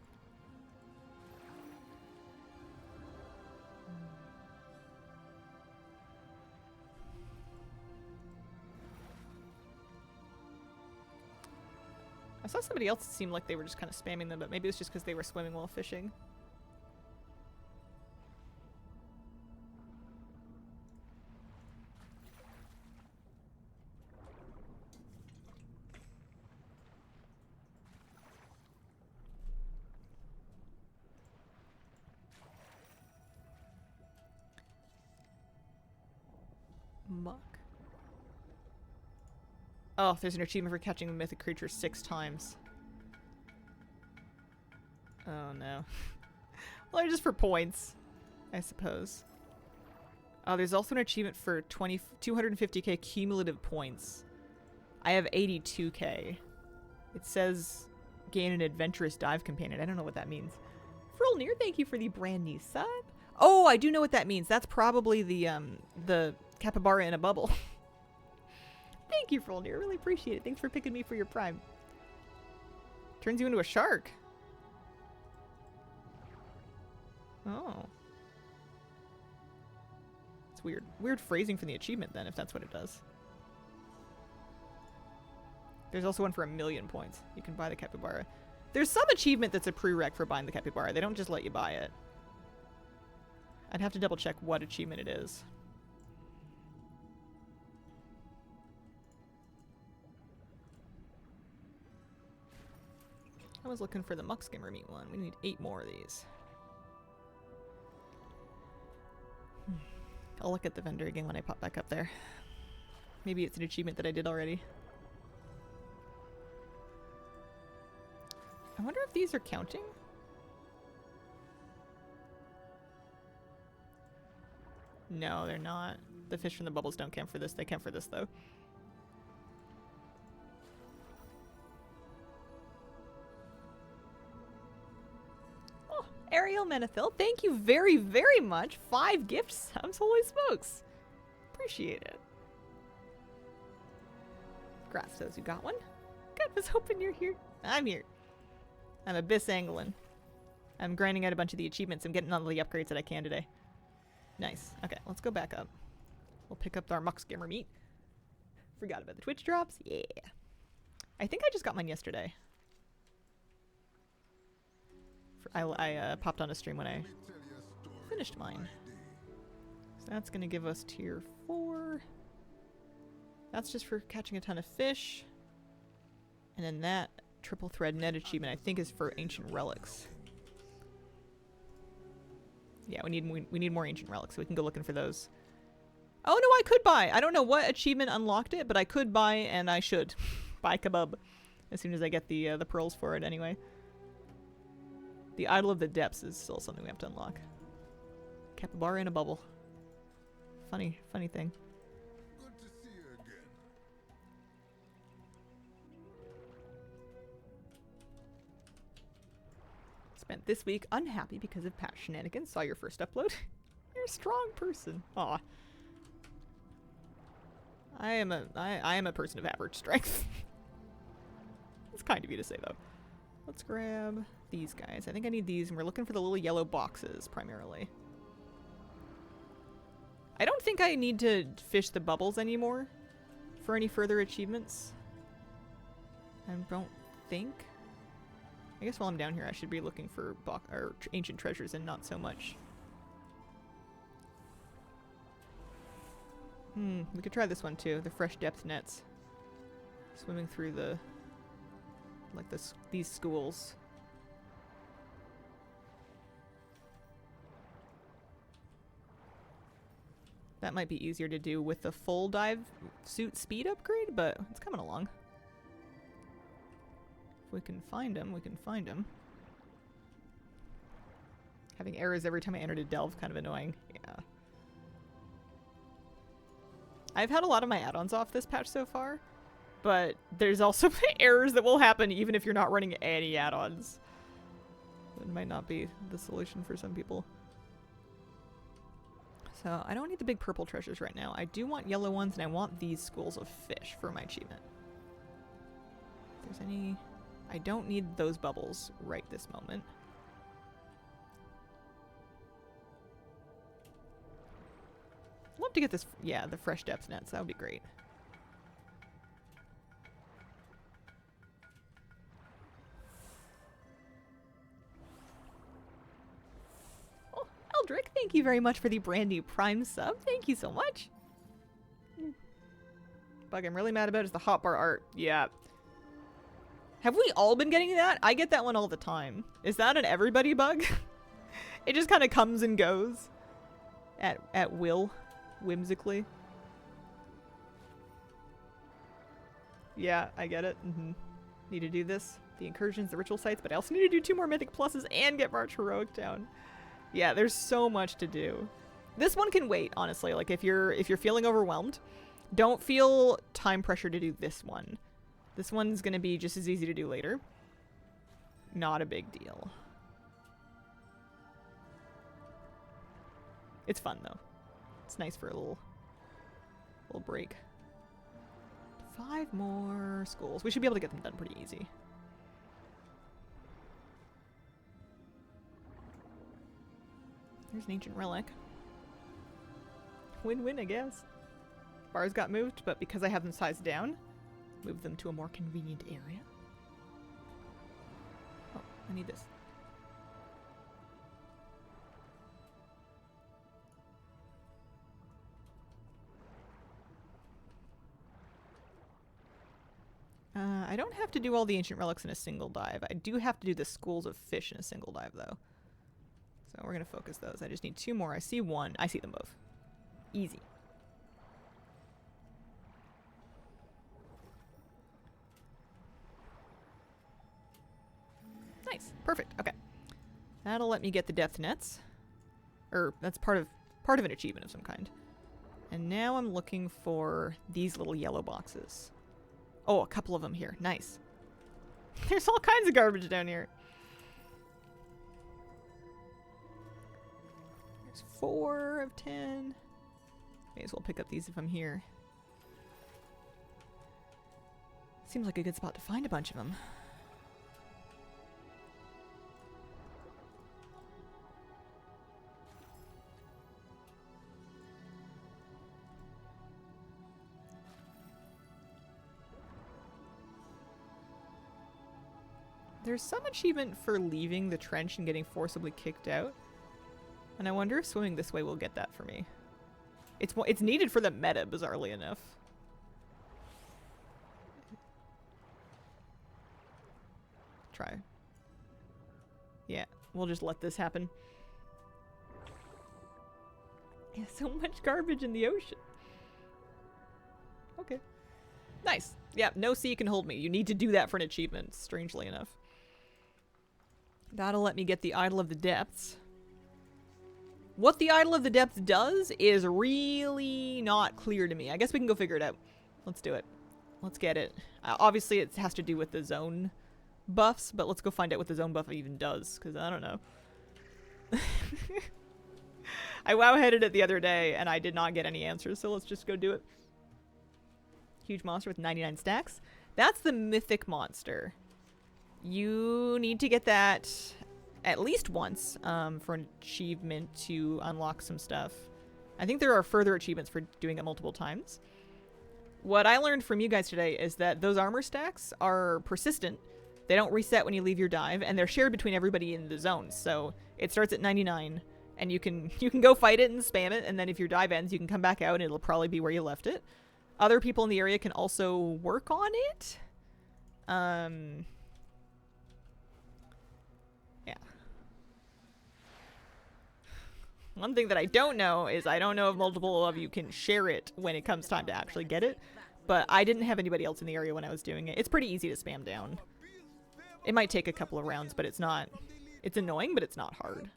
I saw somebody else that seemed like they were just kind of spamming them, but maybe it was just because they were swimming while fishing. Muck. Oh, there's an achievement for catching the mythic creature 6 times. Oh no. Well, they're just for points, I suppose. Oh, there's also an achievement for 250k cumulative points. I have 82k. It says gain an adventurous dive companion. I don't know what that means. Frolnir, thank you for the brand new sub. Oh, I do know what that means. That's probably the capybara in a bubble. Thank you, Frolnir. Really appreciate it. Thanks for picking me for your prime. Turns you into a shark. Oh. It's weird. Weird phrasing from the achievement then, if that's what it does. There's also one for 1,000,000 points. You can buy the capybara. There's some achievement that's a prereq for buying the capybara. They don't just let you buy it. I'd have to double check what achievement it is. I was looking for the muck skimmer meat one. We need 8 more of these. I'll look at the vendor again when I pop back up there. Maybe it's an achievement that I did already. I wonder if these are counting? No, they're not. The fish from the bubbles don't count for this. They count for this, though. Oh, Ariel Menethil, thank you very, very much. 5 gift subs. Holy smokes. Appreciate it. Congrats to those who got one. God, was hoping you're here. I'm here. I'm abyss angling. I'm grinding out a bunch of the achievements. I'm getting all the upgrades that I can today. Nice. Okay, let's go back up. We'll pick up our muck skimmer meat. Forgot about the Twitch drops. Yeah. I think I just got mine yesterday. I popped on a stream when I finished mine. So that's going to give us tier 4. That's just for catching a ton of fish. And then that triple thread net achievement I think is for ancient relics. Yeah, we need more ancient relics, so we can go looking for those. Oh no, I could buy. I don't know what achievement unlocked it, but I could buy, and I should buy kebab as soon as I get the pearls for it. Anyway, The Idol of the Depths is still something we have to unlock. Capybara in a bubble. Funny thing. Good to see you again. Spent this week unhappy because of patch shenanigans. Saw your first upload. You're a strong person. Aw. I am a person of average strength. It's kind of you to say, though. Let's grab these guys. I think I need these, and we're looking for the little yellow boxes, primarily. I don't think I need to fish the bubbles anymore for any further achievements. I don't think. I guess while I'm down here, I should be looking for ancient treasures and not so much. We could try this one too. The fresh depth nets. Swimming through the, like these schools. That might be easier to do with the full dive suit speed upgrade, but it's coming along. If we can find them, we can find them. Having errors every time I enter to delve, kind of annoying. Yeah. I've had a lot of my add-ons off this patch so far, but there's also errors that will happen even if you're not running any add-ons. It might not be the solution for some people. So I don't need the big purple treasures right now. I do want yellow ones, and I want these schools of fish for my achievement. If there's any... I don't need those bubbles right this moment. Love to get this, yeah, the fresh depth nets. That would be great. Oh, Eldrick, thank you very much for the brand new Prime sub. Thank you so much. Bug I'm really mad about is the hotbar art. Yeah. Have we all been getting that? I get that one all the time. Is that an everybody bug? It just kind of comes and goes at will. Whimsically. Yeah, I get it. Need to do this. The incursions, the ritual sites, but I also need to do 2 more mythic pluses and get March Heroic down. Yeah, there's so much to do. This one can wait, honestly. Like if you're feeling overwhelmed, don't feel time pressure to do this one. This one's gonna be just as easy to do later. Not a big deal. It's fun though. It's nice for a little break. 5 more schools. We should be able to get them done pretty easy. There's an ancient relic. Win-win, I guess. Bars got moved, but because I have them sized down, move them to a more convenient area. Oh, I need this. I don't have to do all the ancient relics in a single dive. I do have to do the schools of fish in a single dive, though. So we're going to focus those. I just need 2 more. I see 1. I see them both. Easy. Nice. Perfect. Okay. That'll let me get the depth nets. Or that's part of an achievement of some kind. And now I'm looking for these little yellow boxes. Oh, a couple of them here. Nice. There's all kinds of garbage down here. There's 4 of 10. May as well pick up these if I'm here. Seems like a good spot to find a bunch of them. There's some achievement for leaving the trench and getting forcibly kicked out. And I wonder if swimming this way will get that for me. It's needed for the meta, bizarrely enough. Try. Yeah, we'll just let this happen. Yeah, so much garbage in the ocean. Okay. Nice. Yeah, no sea can hold me. You need to do that for an achievement, strangely enough. That'll let me get the Idol of the Depths. What the Idol of the Depths does is really not clear to me. I guess we can go figure it out. Let's do it. Let's get it. Obviously, it has to do with the zone buffs, but let's go find out what the zone buff even does, because I don't know. I wow-headed it the other day, and I did not get any answers, so let's just go do it. Huge monster with 99 stacks. That's the mythic monster. You need to get that at least once for an achievement to unlock some stuff. I think there are further achievements for doing it multiple times. What I learned from you guys today is that those armor stacks are persistent. They don't reset when you leave your dive, and they're shared between everybody in the zone. So it starts at 99, and you can go fight it and spam it, and then if your dive ends, you can come back out, and it'll probably be where you left it. Other people in the area can also work on it. Yeah. One thing that I don't know is I don't know if multiple of you can share it when it comes time to actually get it. But I didn't have anybody else in the area when I was doing it. It's pretty easy to spam down. It might take a couple of rounds, but it's not... It's annoying, but it's not hard.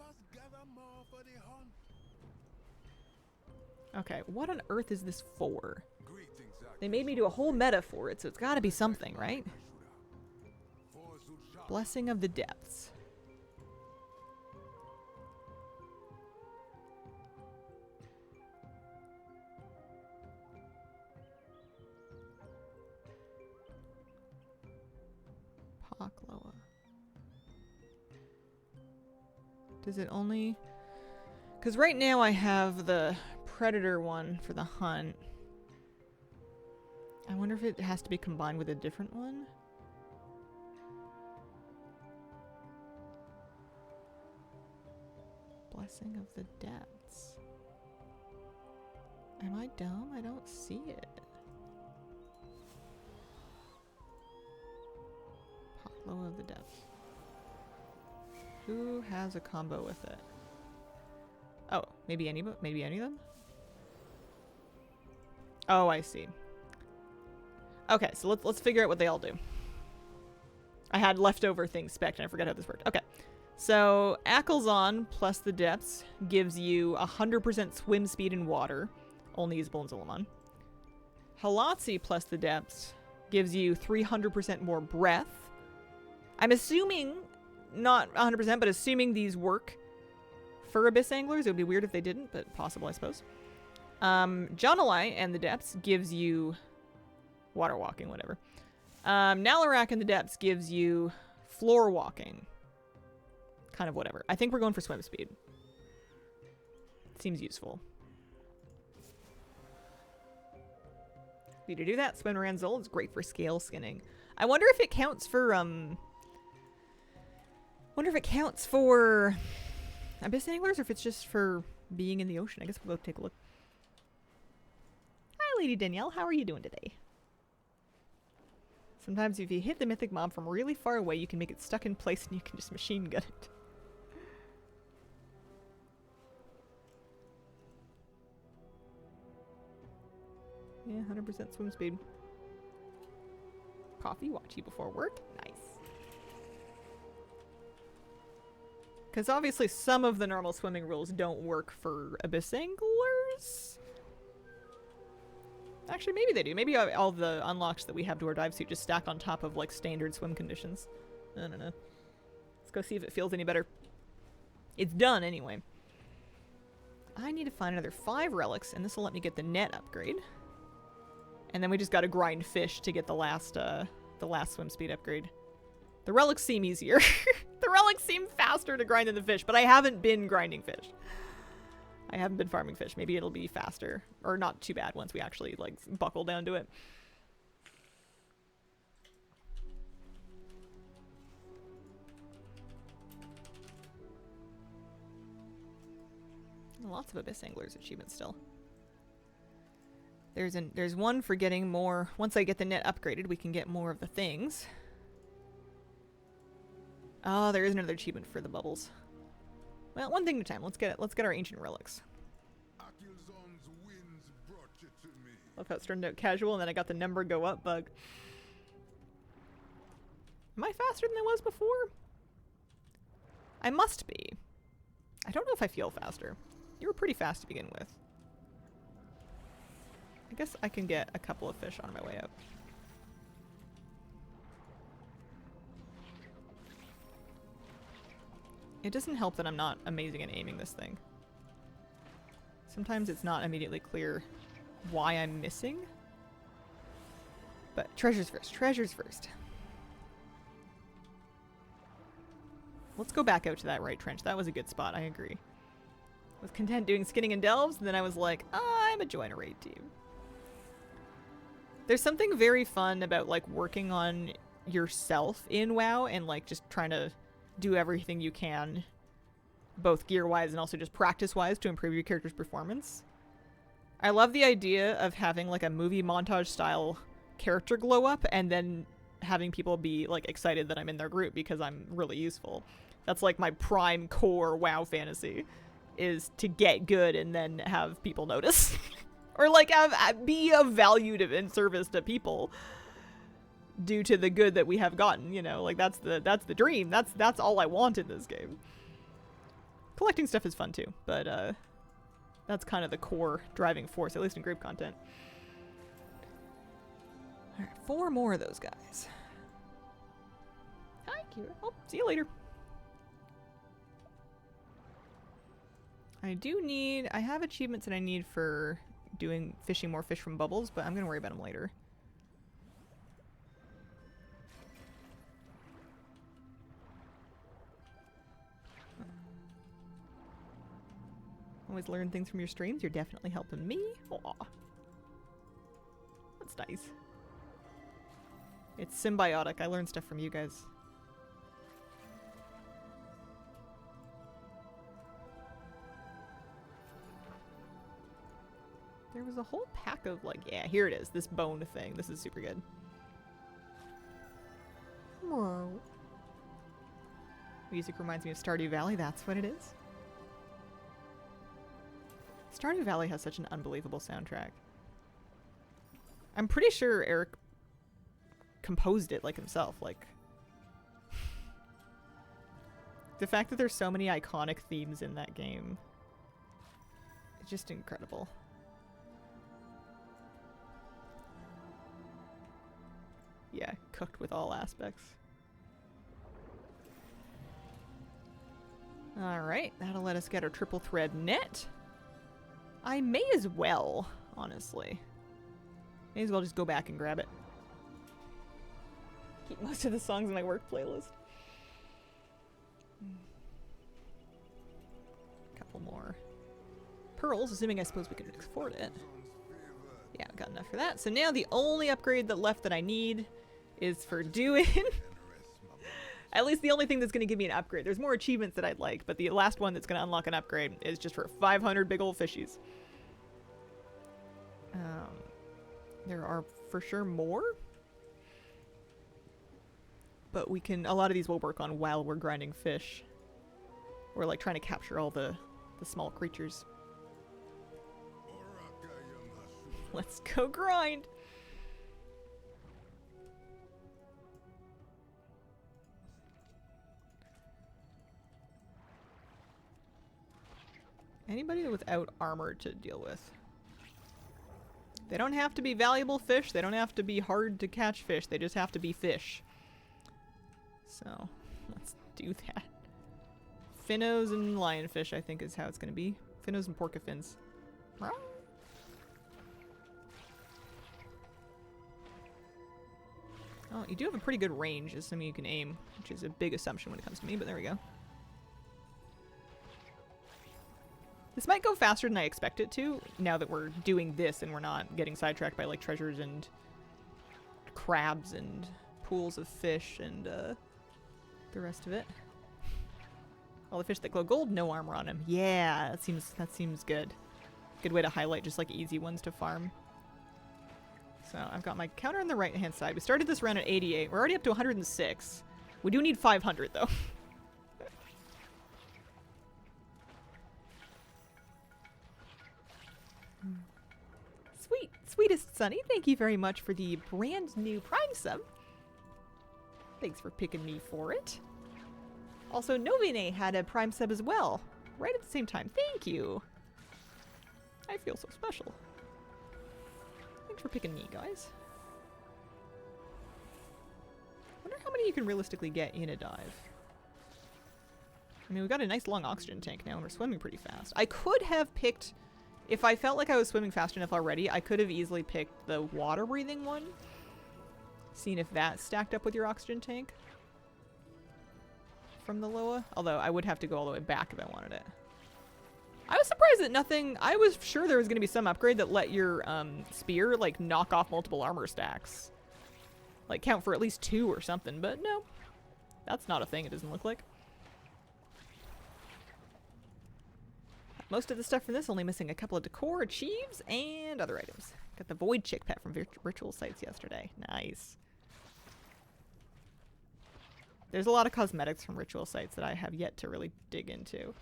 Okay, what on earth is this for? They made me do a whole meta for it, so it's gotta be something, right? Blessing of the Depths. Pakloa. Does it only... Because right now I have the Predator one for the hunt. I wonder if it has to be combined with a different one. Blessing of the Depths. Am I dumb? I don't see it. Pakloa of the Depths. Who has a combo with it? Oh, maybe any of them? Oh, I see. Okay, so let's figure out what they all do. I had leftover things spec'd and I forgot how this worked. Okay. So, Akelzon plus the Depths gives you 100% swim speed in water. Only usable in Zul'Aman. Halatsi plus the Depths gives you 300% more breath. I'm assuming, not 100%, but assuming these work for Abyss Anglers. It would be weird if they didn't, but possible, I suppose. Jonalai and the Depths gives you... water walking, whatever. Nalarak in the Depths gives you floor walking. Kind of whatever. I think we're going for swim speed. Seems useful. Need to do that. Swim around Zul is great for scale skinning. I wonder if it counts for, wonder if it counts for Abyss Anglers or if it's just for being in the ocean. I guess we'll go take a look. Hi, Lady Danielle. How are you doing today? Sometimes if you hit the mythic mob from really far away, you can make it stuck in place and you can just machine gun it. Yeah, 100% swim speed. Coffee, watch you before work. Nice. Because obviously some of the normal swimming rules don't work for Abyss Anglers. Actually, maybe they do. Maybe all the unlocks that we have to our dive suit just stack on top of, like, standard swim conditions. I don't know. Let's go see if it feels any better. It's done, anyway. I need to find another 5 relics, and this will let me get the net upgrade. And then we just gotta grind fish to get the last swim speed upgrade. The relics seem easier. The relics seem faster to grind than the fish, but I haven't been grinding fish. I haven't been farming fish. Maybe it'll be faster. Or not too bad once we actually, like, buckle down to it. Lots of Abyss Anglers achievements still. There's one for getting more... Once I get the net upgraded, we can get more of the things. Oh, there is another achievement for the bubbles. Well, one thing at a time. Let's get our ancient relics. Akelzon's winds brought you to me. Love how it started out casual and then I got the number go up bug. Am I faster than I was before? I must be. I don't know if I feel faster. You were pretty fast to begin with. I guess I can get a couple of fish on my way up. It doesn't help that I'm not amazing at aiming this thing. Sometimes it's not immediately clear why I'm missing. But treasures first, treasures first. Let's go back out to that right trench. That was a good spot, I agree. I was content doing skinning and delves, and then I was like, I'm a join a raid team. There's something very fun about like working on yourself in WoW and like just trying to do everything you can, both gear-wise and also just practice-wise, to improve your character's performance. I love the idea of having like a movie montage style character glow up and then having people be like excited that I'm in their group because I'm really useful. That's like my prime core WoW fantasy, is to get good and then have people notice. Or like be of value to and service to people due to the good that we have gotten, you know, like that's the dream. That's all I want in this game. Collecting stuff is fun too, but that's kind of the core driving force, at least in group content. All right, 4 more of those guys. Hi, Kira. Oh, see you later. I have achievements that I need for fishing more fish from bubbles, but I'm gonna worry about them later. Always learn things from your streams. You're definitely helping me. Aw. That's nice. It's symbiotic. I learn stuff from you guys. There was a whole pack of like, yeah, here it is. This bone thing. This is super good. Whoa. Music reminds me of Stardew Valley. That's what it is. Stardew Valley has such an unbelievable soundtrack. I'm pretty sure Eric composed it like himself. Like, the fact that there's so many iconic themes in that game is just incredible. Yeah, cooked with all aspects. Alright, that'll let us get our triple thread net. I may as well, honestly. May as well just go back and grab it. Keep most of the songs in my work playlist. Couple more pearls, assuming I suppose we can afford it. Yeah, got enough for that. So now the only upgrade left that I need is for doing... At least the only thing that's going to give me an upgrade. There's more achievements that I'd like, but the last one that's going to unlock an upgrade is just for 500 big old fishies. There are for sure more. But we can... A lot of these will work on while we're grinding fish. We're like trying to capture all the small creatures. Let's go grind! Anybody without armor to deal with. They don't have to be valuable fish. They don't have to be hard to catch fish. They just have to be fish. So, let's do that. Finnows and lionfish, I think, is how it's going to be. Finnows and porcupines. Oh, you do have a pretty good range, assuming you can aim, which is a big assumption when it comes to me, but there we go. This might go faster than I expect it to, now that we're doing this and we're not getting sidetracked by like treasures and crabs and pools of fish and the rest of it. All the fish that glow gold, no armor on them. Yeah, that seems good. Good way to highlight just like easy ones to farm. So I've got my counter on the right hand side. We started this round at 88. We're already up to 106. We do need 500 though. Sweet, sweetest Sunny, thank you very much for the brand new Prime sub. Thanks for picking me for it. Also, Novine had a Prime sub as well. Right at the same time. Thank you. I feel so special. Thanks for picking me, guys. Wonder how many you can realistically get in a dive. I mean, we've got a nice long oxygen tank now and we're swimming pretty fast. I could have picked... If I felt like I was swimming fast enough already, I could have easily picked the water breathing one. Seeing if that stacked up with your oxygen tank. From the Loa. Although I would have to go all the way back if I wanted it. I was surprised that nothing... I was sure there was going to be some upgrade that let your spear, like, knock off multiple armor stacks. Like, count for at least 2 or something, but no. That's not a thing, it doesn't look like. Most of the stuff from this only missing a couple of decor, achieves, and other items. Got the Void Chick pet from Ritual Sites yesterday. Nice. There's a lot of cosmetics from Ritual Sites that I have yet to really dig into.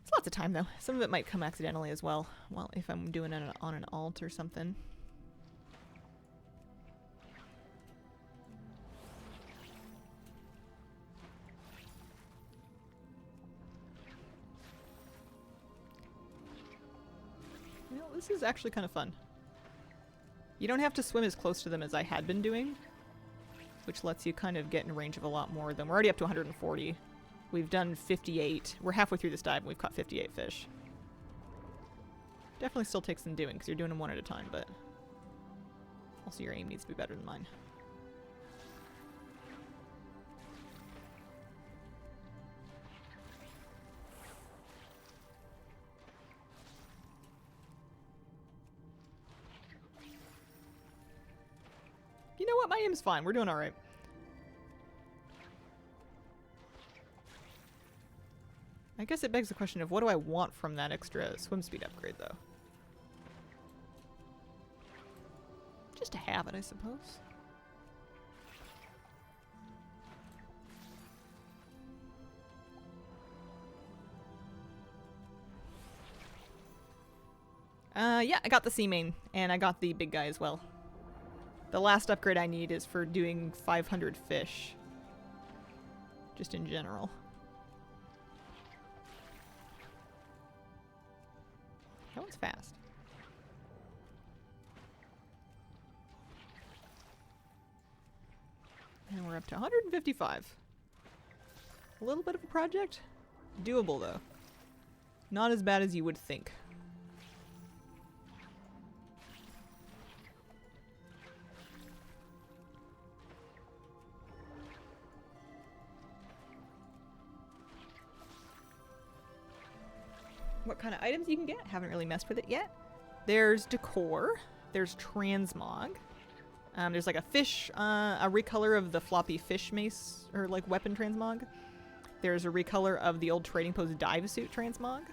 It's lots of time, though. Some of it might come accidentally as well. Well, if I'm doing it on an alt or something. Well, this is actually kind of fun. You don't have to swim as close to them as I had been doing, which lets you kind of get in range of a lot more of them. We're already up to 140. We've done 58. We're halfway through this dive and we've caught 58 fish. Definitely still takes some doing because you're doing them one at a time, but also your aim needs to be better than mine. You know what? My aim's fine. We're doing all right. I guess it begs the question of what do I want from that extra swim speed upgrade, though? Just to have it, I suppose. Yeah, I got the sea main, and I got the big guy as well. The last upgrade I need is for doing 500 fish. Just in general. That one's fast. And we're up to 155. A little bit of a project. Doable, though. Not as bad as you would think. What kind of items you can get? Haven't really messed with it yet. There's decor. There's transmog. There's like a fish, a recolor of the floppy fish mace, or like weapon transmog. There's a recolor of the old trading post dive suit transmog.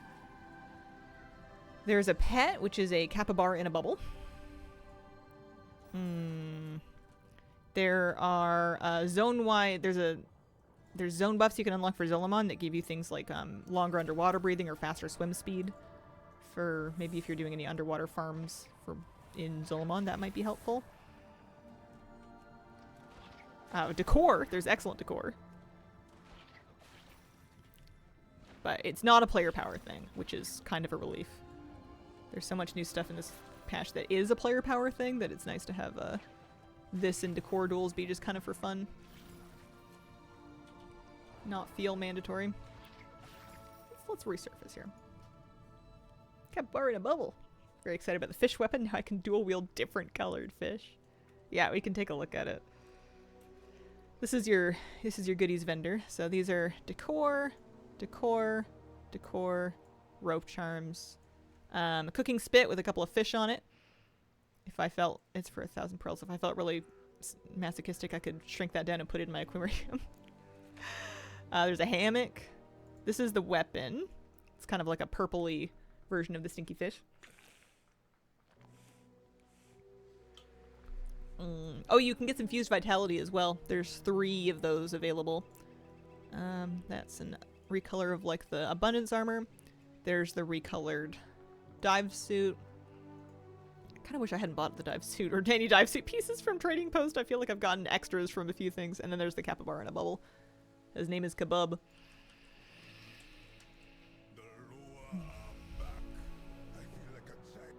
There's a pet, which is a capybara in a bubble. There are zone-wide, there's zone buffs you can unlock for Zolamon that give you things like longer underwater breathing or faster swim speed. For maybe if you're doing any underwater farms in Zolamon, that might be helpful. Decor, there's excellent decor. But it's not a player power thing, which is kind of a relief. There's so much new stuff in this patch that is a player power thing that it's nice to have this and decor duels be just kind of for fun. Not feel mandatory. Let's resurface here. Capybara in a bubble. Very excited about the fish weapon. Now I can dual wield different colored fish. Yeah, we can take a look at it. This is your goodies vendor. So these are decor, decor, decor, rope charms, a cooking spit with a couple of fish on it. If I felt it's for 1,000 pearls. If I felt really masochistic, I could shrink that down and put it in my aquarium. There's a hammock. This is the weapon. It's kind of like a purpley version of the stinky fish. Oh, you can get some fused vitality as well. There's 3 of those available. That's a recolor of like the abundance armor. There's the recolored dive suit. I kind of wish I hadn't bought the dive suit or any dive suit pieces from Trading Post. I feel like I've gotten extras from a few things. And then there's the capybara in a bubble. His name is Kebub. The Lua are back. I feel like a child.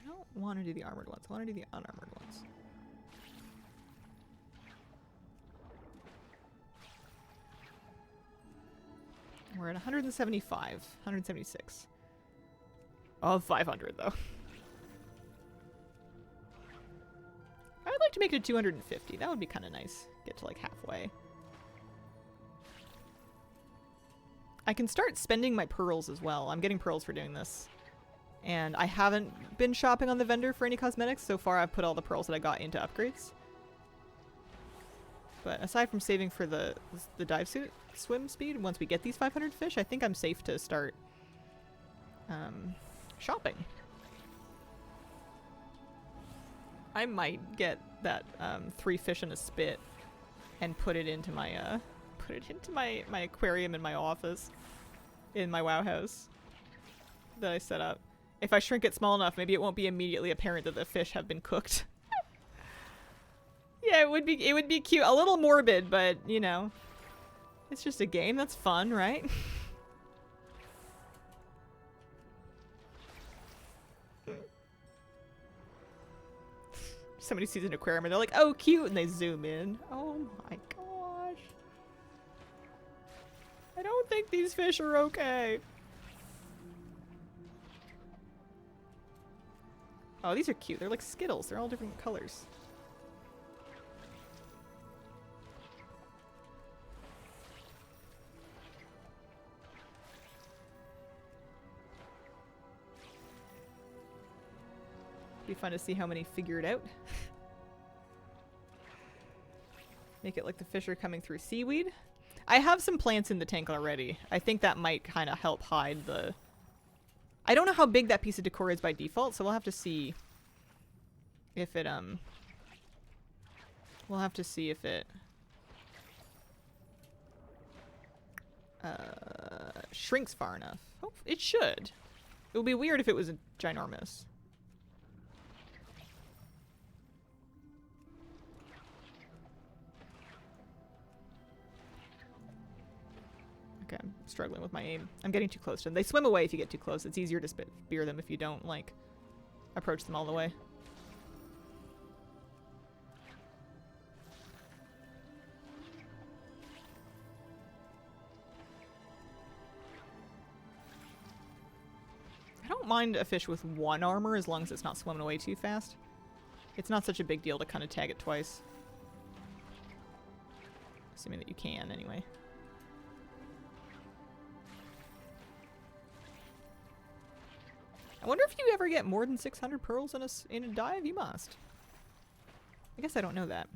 I don't want to do the armored ones. I want to do the unarmored ones. We're at 175, 176. Of 500, though. I would like to make it 250. That would be kind of nice. Get to like halfway. I can start spending my pearls as well. I'm getting pearls for doing this. And I haven't been shopping on the vendor for any cosmetics. So far, I've put all the pearls that I got into upgrades. But aside from saving for the dive suit swim speed, once we get these 500 fish, I think I'm safe to start shopping. I might get that 3 fish and a spit and put it into my my aquarium in my office in my WoW house that I set up. If I shrink it small enough, maybe it won't be immediately apparent that the fish have been cooked. Yeah, it would be cute. A little morbid, but you know, it's just a game. That's fun, right? Somebody sees an aquarium and they're like, "Oh, cute," and they zoom in. Oh my gosh. I don't think these fish are okay. Oh, these are cute. They're like Skittles. They're all different colors. Be fun to see how many figure it out. Make it like the fish are coming through seaweed. I have some plants in the tank already. I think that might kind of help hide the... I don't know how big that piece of decor is by default, so we'll have to see if it, we'll have to see if it, shrinks far enough. Oh, it should. It would be weird if it was ginormous. Okay, I'm struggling with my aim. I'm getting too close to them. They swim away if you get too close. It's easier to spear them if you don't, like, approach them all the way. I don't mind a fish with 1 armor as long as it's not swimming away too fast. It's not such a big deal to kind of tag it twice. Assuming that you can, anyway. I wonder if you ever get more than 600 pearls in a dive? You must. I guess I don't know that.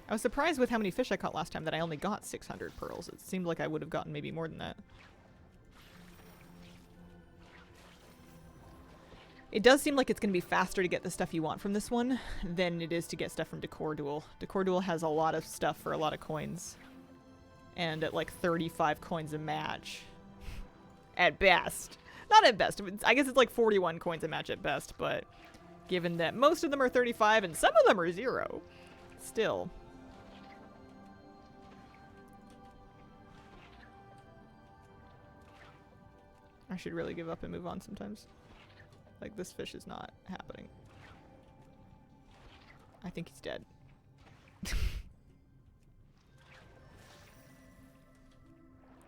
I was surprised with how many fish I caught last time that I only got 600 pearls. It seemed like I would have gotten maybe more than that. It does seem like it's going to be faster to get the stuff you want from this one than it is to get stuff from Decor Duel. Decor Duel has a lot of stuff for a lot of coins. And at like 35 coins a match. At best. Not at best. I guess it's like 41 coins a match at best, but given that most of them are 35 and some of them are 0, still. I should really give up and move on sometimes. Like, this fish is not happening. I think he's dead.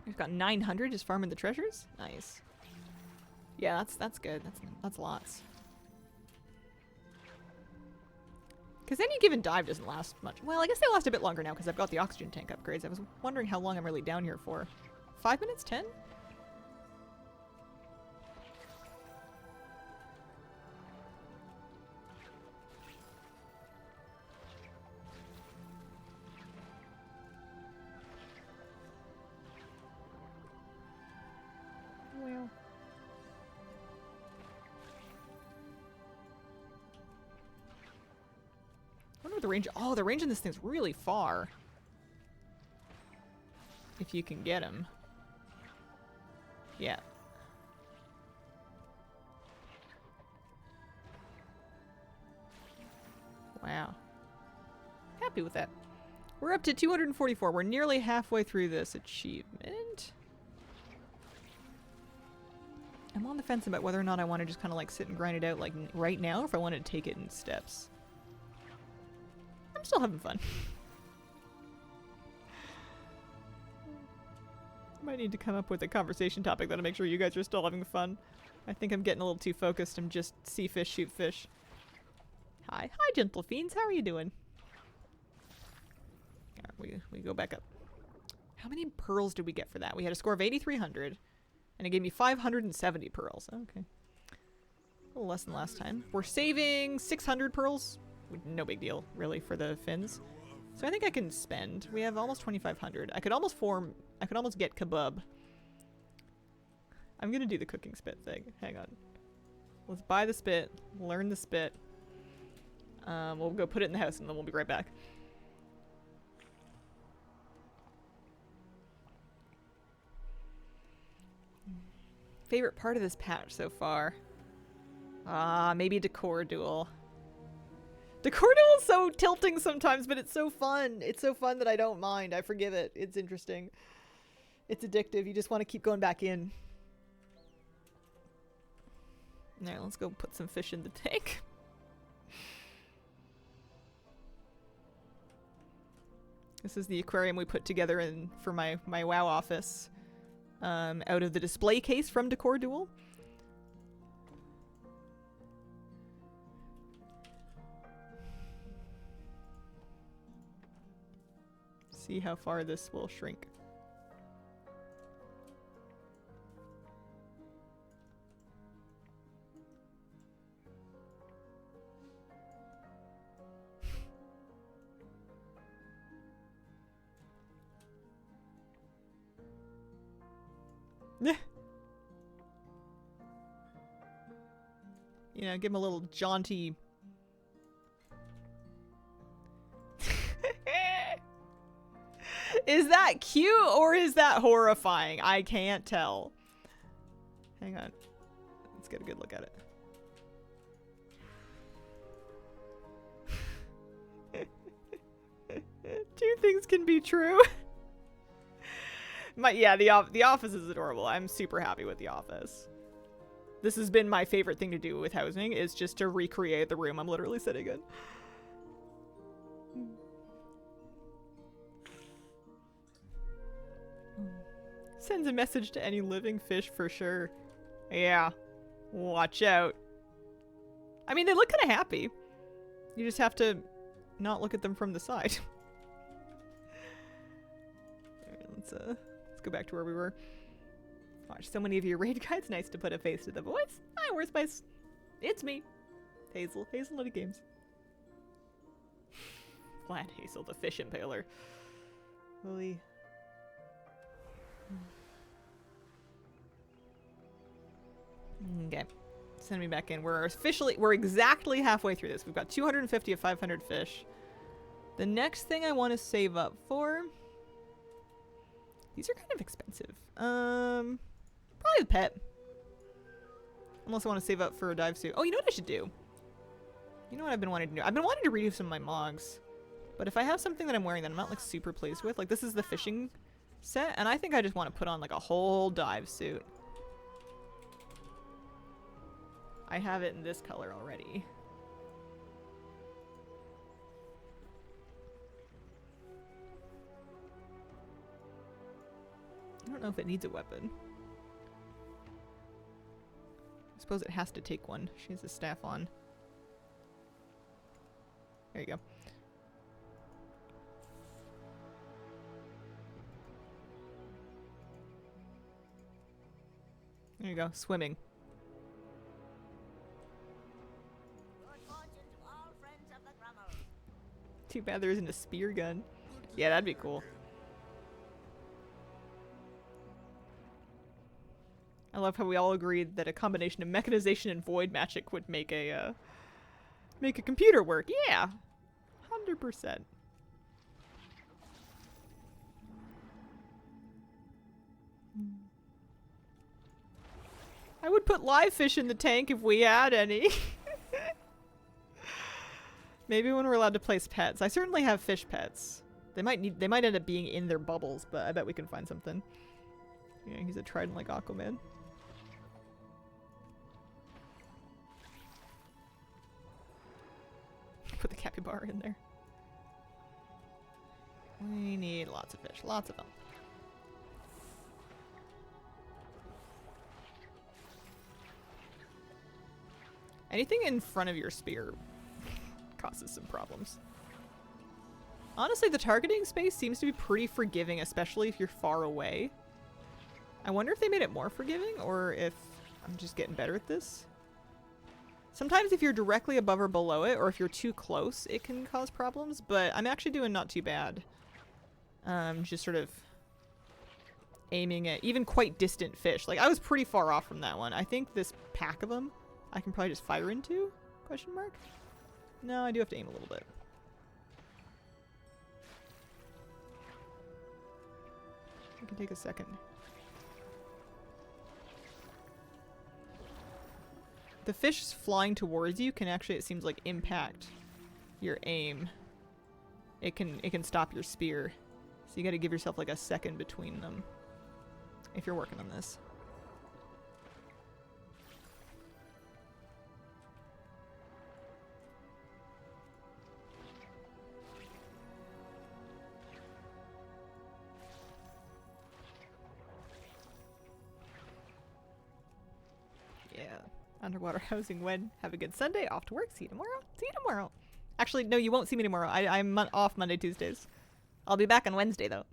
We've got 900 just farming the treasures. Nice. Yeah, that's good. That's lots. Because any given dive doesn't last much. Well, I guess they last a bit longer now because I've got the oxygen tank upgrades. I was wondering how long I'm really down here for. 5 minutes? 10? Well. I wonder what the range... Oh, the range in this thing's really far. If you can get them. Yeah. Wow. Happy with that. We're up to 244. We're nearly halfway through this achievement. I'm on the fence about whether or not I want to just kind of like sit and grind it out like right now, or if I want to take it in steps. I'm still having fun. Might need to come up with a conversation topic that'll make sure you guys are still having fun. I think I'm getting a little too focused. I'm just see fish, shoot fish. Hi. Hi, gentle fiends. How are you doing? Alright, we go back up. How many pearls did we get for that? We had a score of 8,300. And it gave me 570 pearls. Okay. A little less than last time. We're saving 600 pearls. No big deal, really, for the fins. So I think I can spend. We have almost 2,500. I could almost get kebab. I'm gonna do the cooking spit thing. Hang on. Let's buy the spit. Learn the spit. We'll go put it in the house and then we'll be right back. Favorite part of this patch so far? Maybe Decor Duel. Decor Duel is so tilting sometimes, but it's so fun. It's so fun that I don't mind. I forgive it. It's interesting. It's addictive. You just want to keep going back in. Alright, let's go put some fish in the tank. This is the aquarium we put together for my WoW office. Out of the display case from Decor Duel. See how far this will shrink. You know, give him a little jaunty. Is that cute or is that horrifying? I can't tell. Hang on. Let's get a good look at it. Two things can be true. Yeah, the office is adorable. I'm super happy with the office. This has been my favorite thing to do with housing, is just to recreate the room I'm literally sitting in. Sends a message to any living fish for sure. Yeah. Watch out. I mean, they look kind of happy. You just have to not look at them from the side. Alright, let's go back to where we were. Watch so many of your raid guides. Nice to put a face to the voice. Hi, where's my... It's me. Hazel. Hazel Little Games. Flat Hazel, the fish impaler. Holy... Okay. Send me back in. We're exactly halfway through this. We've got 250 of 500 fish. The next thing I want to save up for... These are kind of expensive. Probably the pet. Unless I want to save up for a dive suit. Oh, you know what I should do? You know what I've been wanting to do? I've been wanting to redo some of my mogs. But if I have something that I'm wearing that I'm not like super pleased with, like this is the fishing set, and I think I just want to put on like a whole dive suit. I have it in this color already. I don't know if it needs a weapon. I suppose it has to take one. She has a staff on. There you go. There you go. Swimming. Too bad there isn't a spear gun. Yeah, that'd be cool. I love how we all agreed that a combination of mechanization and void magic would make a computer work. Yeah, 100%. I would put live fish in the tank if we had any. Maybe when we're allowed to place pets. I certainly have fish pets. They might end up being in their bubbles, but I bet we can find something. Yeah, he's a trident like Aquaman. Put the capybara in there. We need lots of fish. Lots of them. Anything in front of your spear causes some problems. Honestly, the targeting space seems to be pretty forgiving, especially if you're far away. I wonder if they made it more forgiving or if I'm just getting better at this. Sometimes if you're directly above or below it, or if you're too close, it can cause problems, but I'm actually doing not too bad. Just sort of aiming at even quite distant fish. Like, I was pretty far off from that one. I think this pack of them I can probably just fire into? Question mark? No, I do have to aim a little bit. It can take a second. The fish flying towards you can actually, it seems like, impact your aim. It can stop your spear. So you gotta give yourself like a second between them if you're working on this. Yeah. Underwater housing when? Have a good Sunday. Off to work. See you tomorrow. See you tomorrow. Actually, no, you won't see me tomorrow. I'm off Monday, Tuesdays. I'll be back on Wednesday, though.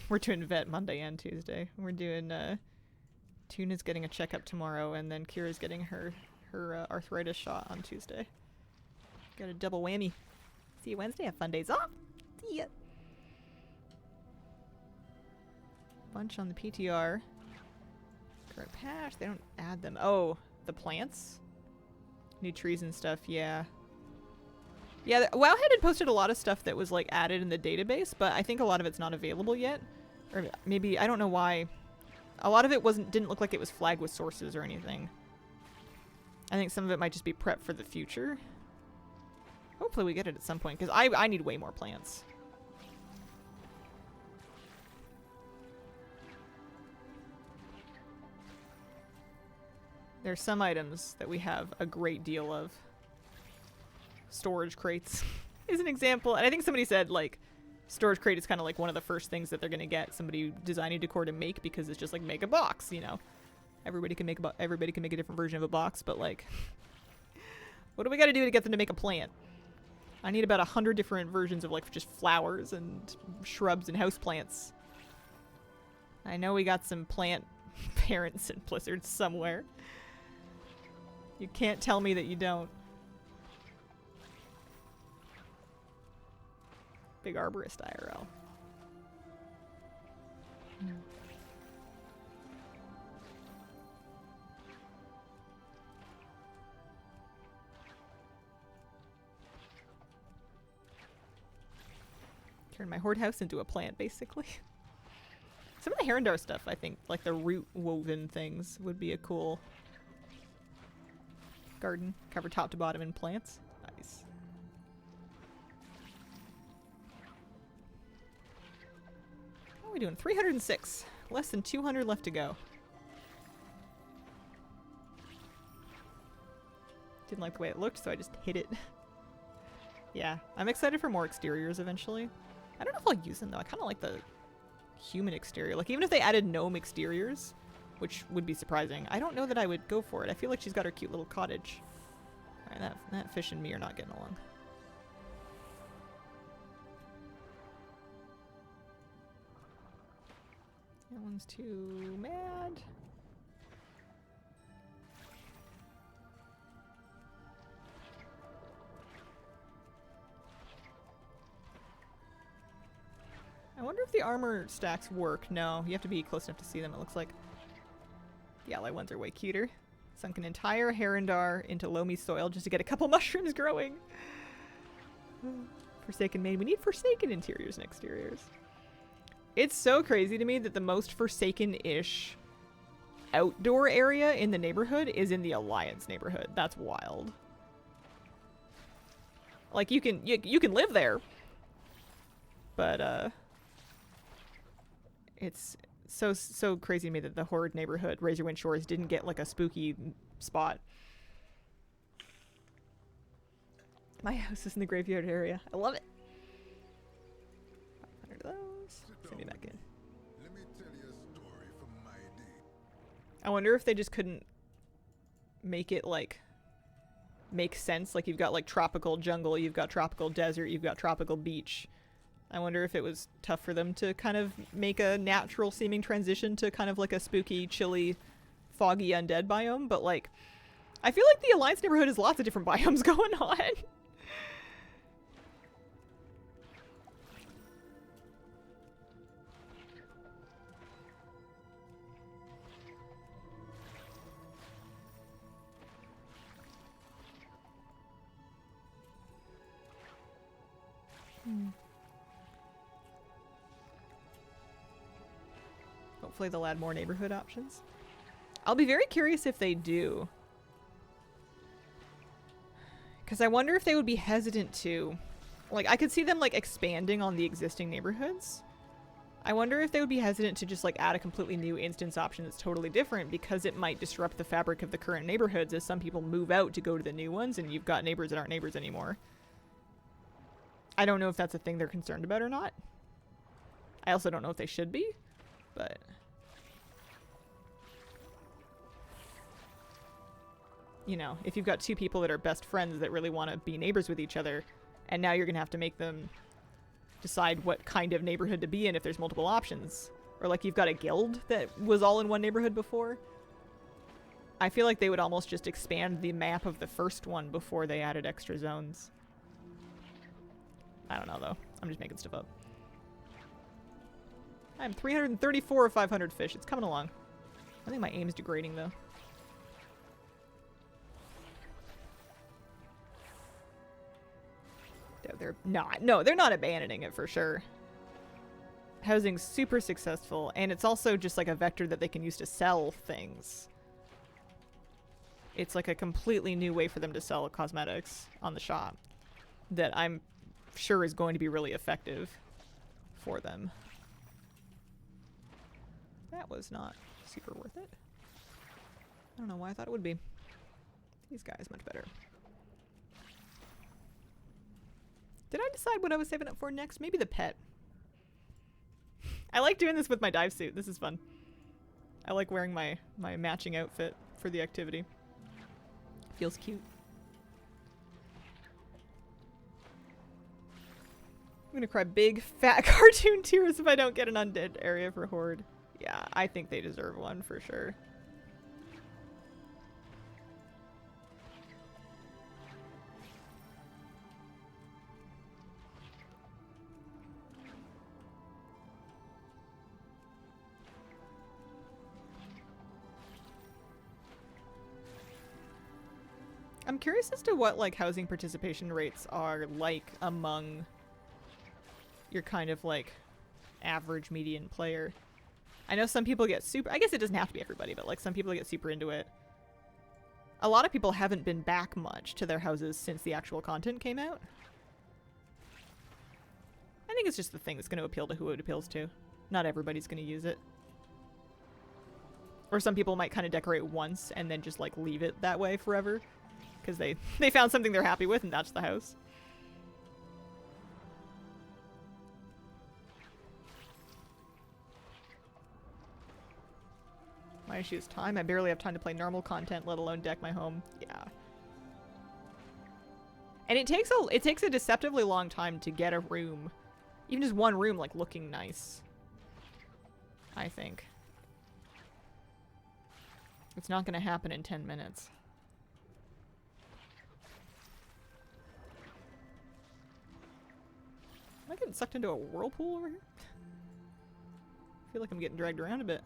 We're doing vet Monday and Tuesday. We're doing, Tuna's getting a checkup tomorrow, and then Kira's getting her arthritis shot on Tuesday. Got a double whammy. See you Wednesday. Have fun days off. See ya. Bunch on the PTR. Current patch. They don't add them. Oh, the plants? New trees and stuff. Yeah. Yeah, Wowhead had posted a lot of stuff that was like added in the database, but I think a lot of it's not available yet. Or maybe, I don't know why. A lot of it didn't look like it was flagged with sources or anything. I think some of it might just be prep for the future. Hopefully we get it at some point, because I need way more plants. There's some items that we have a great deal of. Storage crates is an example. And I think somebody said, like, storage crate is kind of like one of the first things that they're going to get somebody designing decor to make, because it's just like, make a box, you know. Everybody can make a different version of a box, but like, what do we got to do to get them to make a plant? I need about 100 different versions of like just flowers and shrubs and houseplants. I know we got some plant parents in Blizzard somewhere. You can't tell me that you don't. Big arborist IRL. Turn my horde house into a plant, basically. Some of the Herondar stuff, I think, like the root woven things, would be a cool garden. Cover top to bottom in plants. Nice. How are we doing? 306. Less than 200 left to go. Didn't like the way it looked, so I just hit it. Yeah, I'm excited for more exteriors eventually. I don't know if I'll use them though. I kind of like the human exterior. Like, even if they added gnome exteriors, which would be surprising, I don't know that I would go for it. I feel like she's got her cute little cottage. Alright, that fish and me are not getting along. That one's too mad. I wonder if the armor stacks work. No, you have to be close enough to see them, it looks like. The ally ones are way cuter. Sunk an entire Herondar into loamy soil just to get a couple mushrooms growing. Forsaken Maid. We need Forsaken interiors and exteriors. It's so crazy to me that the most Forsaken-ish outdoor area in the neighborhood is in the Alliance neighborhood. That's wild. Like, you can live there. But, it's so crazy to me that the Horde neighborhood, Razorwind Shores, didn't get, like, a spooky spot. My house is in the graveyard area. I love it. 500 of those. Send me back in. Let me tell you a story from my day. I wonder if they just couldn't make it, like, make sense. Like, you've got, like, tropical jungle, you've got tropical desert, you've got tropical beach. I wonder if it was tough for them to kind of make a natural seeming transition to kind of like a spooky, chilly, foggy undead biome. But, like, I feel like the Alliance neighborhood has lots of different biomes going on. Hopefully they'll add more neighborhood options. I'll be very curious if they do. Because I wonder if they would be hesitant to... Like, I could see them, like, expanding on the existing neighborhoods. I wonder if they would be hesitant to just, like, add a completely new instance option that's totally different, because it might disrupt the fabric of the current neighborhoods as some people move out to go to the new ones and you've got neighbors that aren't neighbors anymore. I don't know if that's a thing they're concerned about or not. I also don't know if they should be, but... You know, if you've got two people that are best friends that really want to be neighbors with each other, and now you're going to have to make them decide what kind of neighborhood to be in if there's multiple options. Or like you've got a guild that was all in one neighborhood before. I feel like they would almost just expand the map of the first one before they added extra zones. I don't know though. I'm just making stuff up. I'm 334 of 500 fish. It's coming along. I think my aim is degrading though. They're not. No, they're not abandoning it for sure. Housing's super successful, and it's also just like a vector that they can use to sell things. It's like a completely new way for them to sell cosmetics on the shop that I'm sure is going to be really effective for them. That was not super worth it. I don't know why I thought it would be. These guys much better. Did I decide what I was saving up for next? Maybe the pet. I like doing this with my dive suit. This is fun. I like wearing my matching outfit for the activity. Feels cute. I'm gonna cry big fat cartoon tears if I don't get an undead area for Horde. Yeah, I think they deserve one for sure. I'm curious as to what, like, housing participation rates are like among your kind of, like, average median player. I know some people get super... I guess it doesn't have to be everybody, but, like, some people get super into it. A lot of people haven't been back much to their houses since the actual content came out. I think it's just the thing that's going to appeal to who it appeals to. Not everybody's going to use it. Or some people might kind of decorate once and then just, like, leave it that way forever. Because they found something they're happy with, and that's the house. My issue is time. I barely have time to play normal content, let alone deck my home. Yeah. And it takes a deceptively long time to get a room. Even just one room, like, looking nice. I think. It's not going to happen in 10 minutes. Am I getting sucked into a whirlpool over here? I feel like I'm getting dragged around a bit.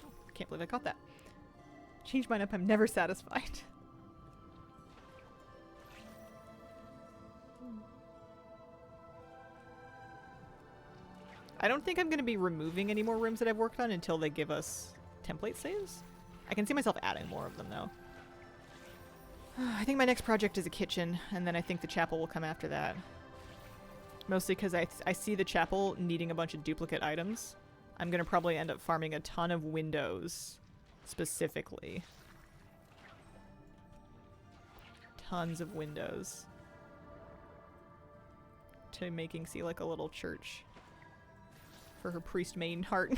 Oh, I can't believe I caught that. Change mine up, I'm never satisfied. I don't think I'm going to be removing any more rooms that I've worked on until they give us template saves. I can see myself adding more of them, though. I think my next project is a kitchen, and then I think the chapel will come after that. Mostly because I see the chapel needing a bunch of duplicate items. I'm going to probably end up farming a ton of windows, specifically. Tons of windows. To making see like a little church. For her priest maiden heart.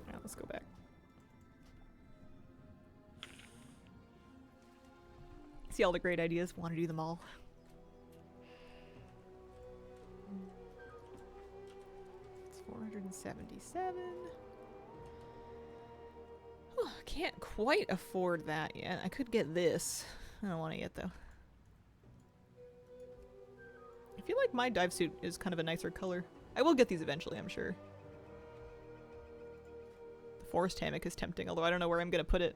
Alright, let's go back. See all the great ideas, want to do them all. It's 477. Oh, can't quite afford that yet. I could get this. I don't want it yet, though. I feel like my dive suit is kind of a nicer color. I will get these eventually, I'm sure. The forest hammock is tempting, although I don't know where I'm going to put it.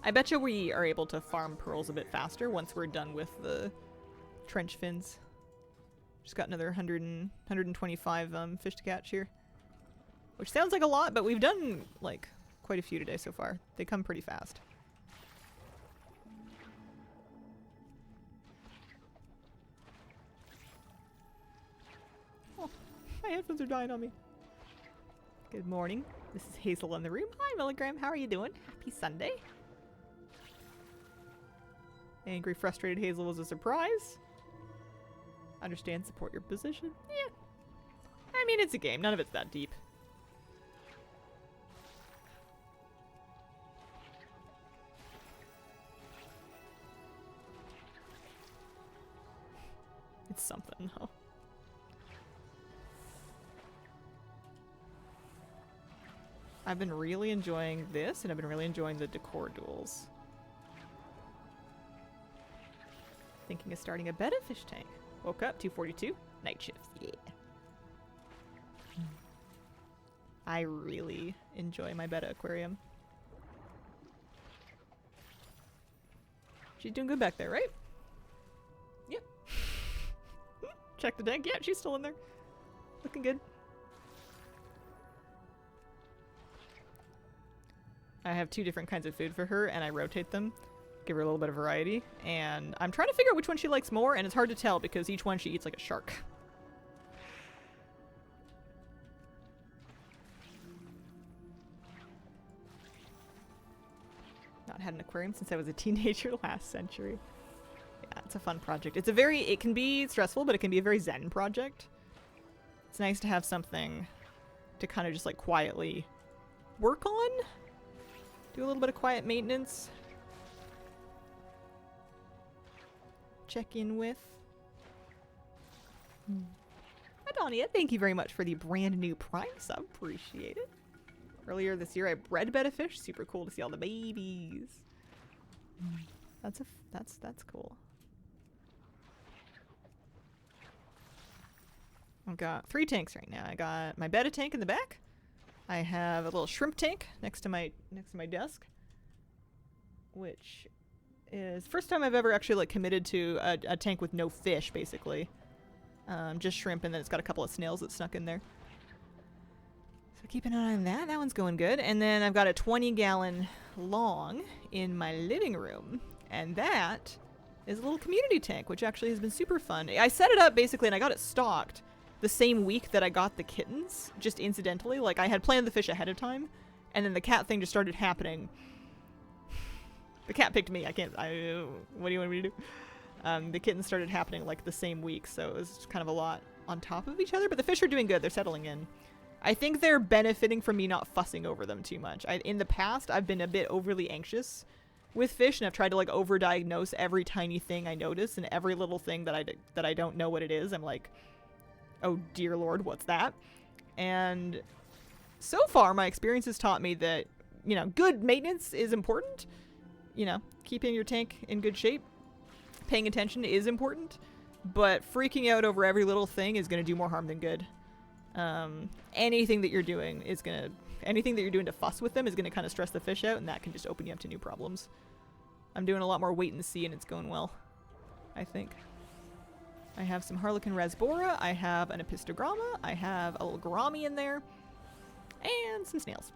I bet you we are able to farm pearls a bit faster once we're done with the trench fins. Just got another 125 fish to catch here. Which sounds like a lot, but we've done, like, quite a few today so far. They come pretty fast. Oh, my headphones are dying on me. Good morning. This is Hazel in the room. Hi, Milligram. How are you doing? Happy Sunday. Angry, frustrated Hazel was a surprise. Understand, support your position. Yeah. I mean, it's a game. None of it's that deep. It's something, though. I've been really enjoying this, and I've been really enjoying the decor duels. Thinking of starting a betta fish tank. Woke up, 2:42. Night shifts, yeah. I really enjoy my betta aquarium. She's doing good back there, right? Yep. Check the tank. Yeah, she's still in there. Looking good. I have 2 different kinds of food for her, and I rotate them. Give her a little bit of variety. And I'm trying to figure out which one she likes more, and it's hard to tell because each one she eats like a shark. Not had an aquarium since I was a teenager last century. Yeah, it's a fun project. It can be stressful, but it can be a very zen project. It's nice to have something to kind of just like quietly work on. Do a little bit of quiet maintenance. Check in with. Adonia, thank you very much for the brand new Prime sub. Appreciate it. Earlier this year I bred betta fish. Super cool to see all the babies. That's cool. I've got 3 tanks right now. I got my betta tank in the back. I have a little shrimp tank next to my desk, which is first time I've ever actually like committed to a tank with no fish, basically. Just shrimp, and then it's got a couple of snails that snuck in there. So keep an eye on that. That one's going good. And then I've got a 20-gallon long in my living room, and that is a little community tank, which actually has been super fun. I set it up basically, and I got it stocked the same week that I got the kittens, just incidentally. Like, I had planned the fish ahead of time, and then the cat thing just started happening. The cat picked me. What do you want me to do? The kittens started happening like the same week, so it was kind of a lot on top of each other. But the fish are doing good. They're settling in. I think they're benefiting from me not fussing over them too much. In the past, I've been a bit overly anxious with fish, and I've tried to like overdiagnose every tiny thing I notice, and every little thing that I don't know what it is. I'm like, oh dear Lord, what's that? And so far, my experience has taught me that, you know, good maintenance is important. You know, keeping your tank in good shape, paying attention is important, but freaking out over every little thing is going to do more harm than good. Anything that you're doing is going to Anything that you're doing to fuss with them is going to kind of stress the fish out, and that can just open you up to new problems. I'm doing a lot more wait and see, and it's going well, I think. I have some Harlequin Rasbora, I have an Epistogramma, I have a little Gourami in there, and some snails.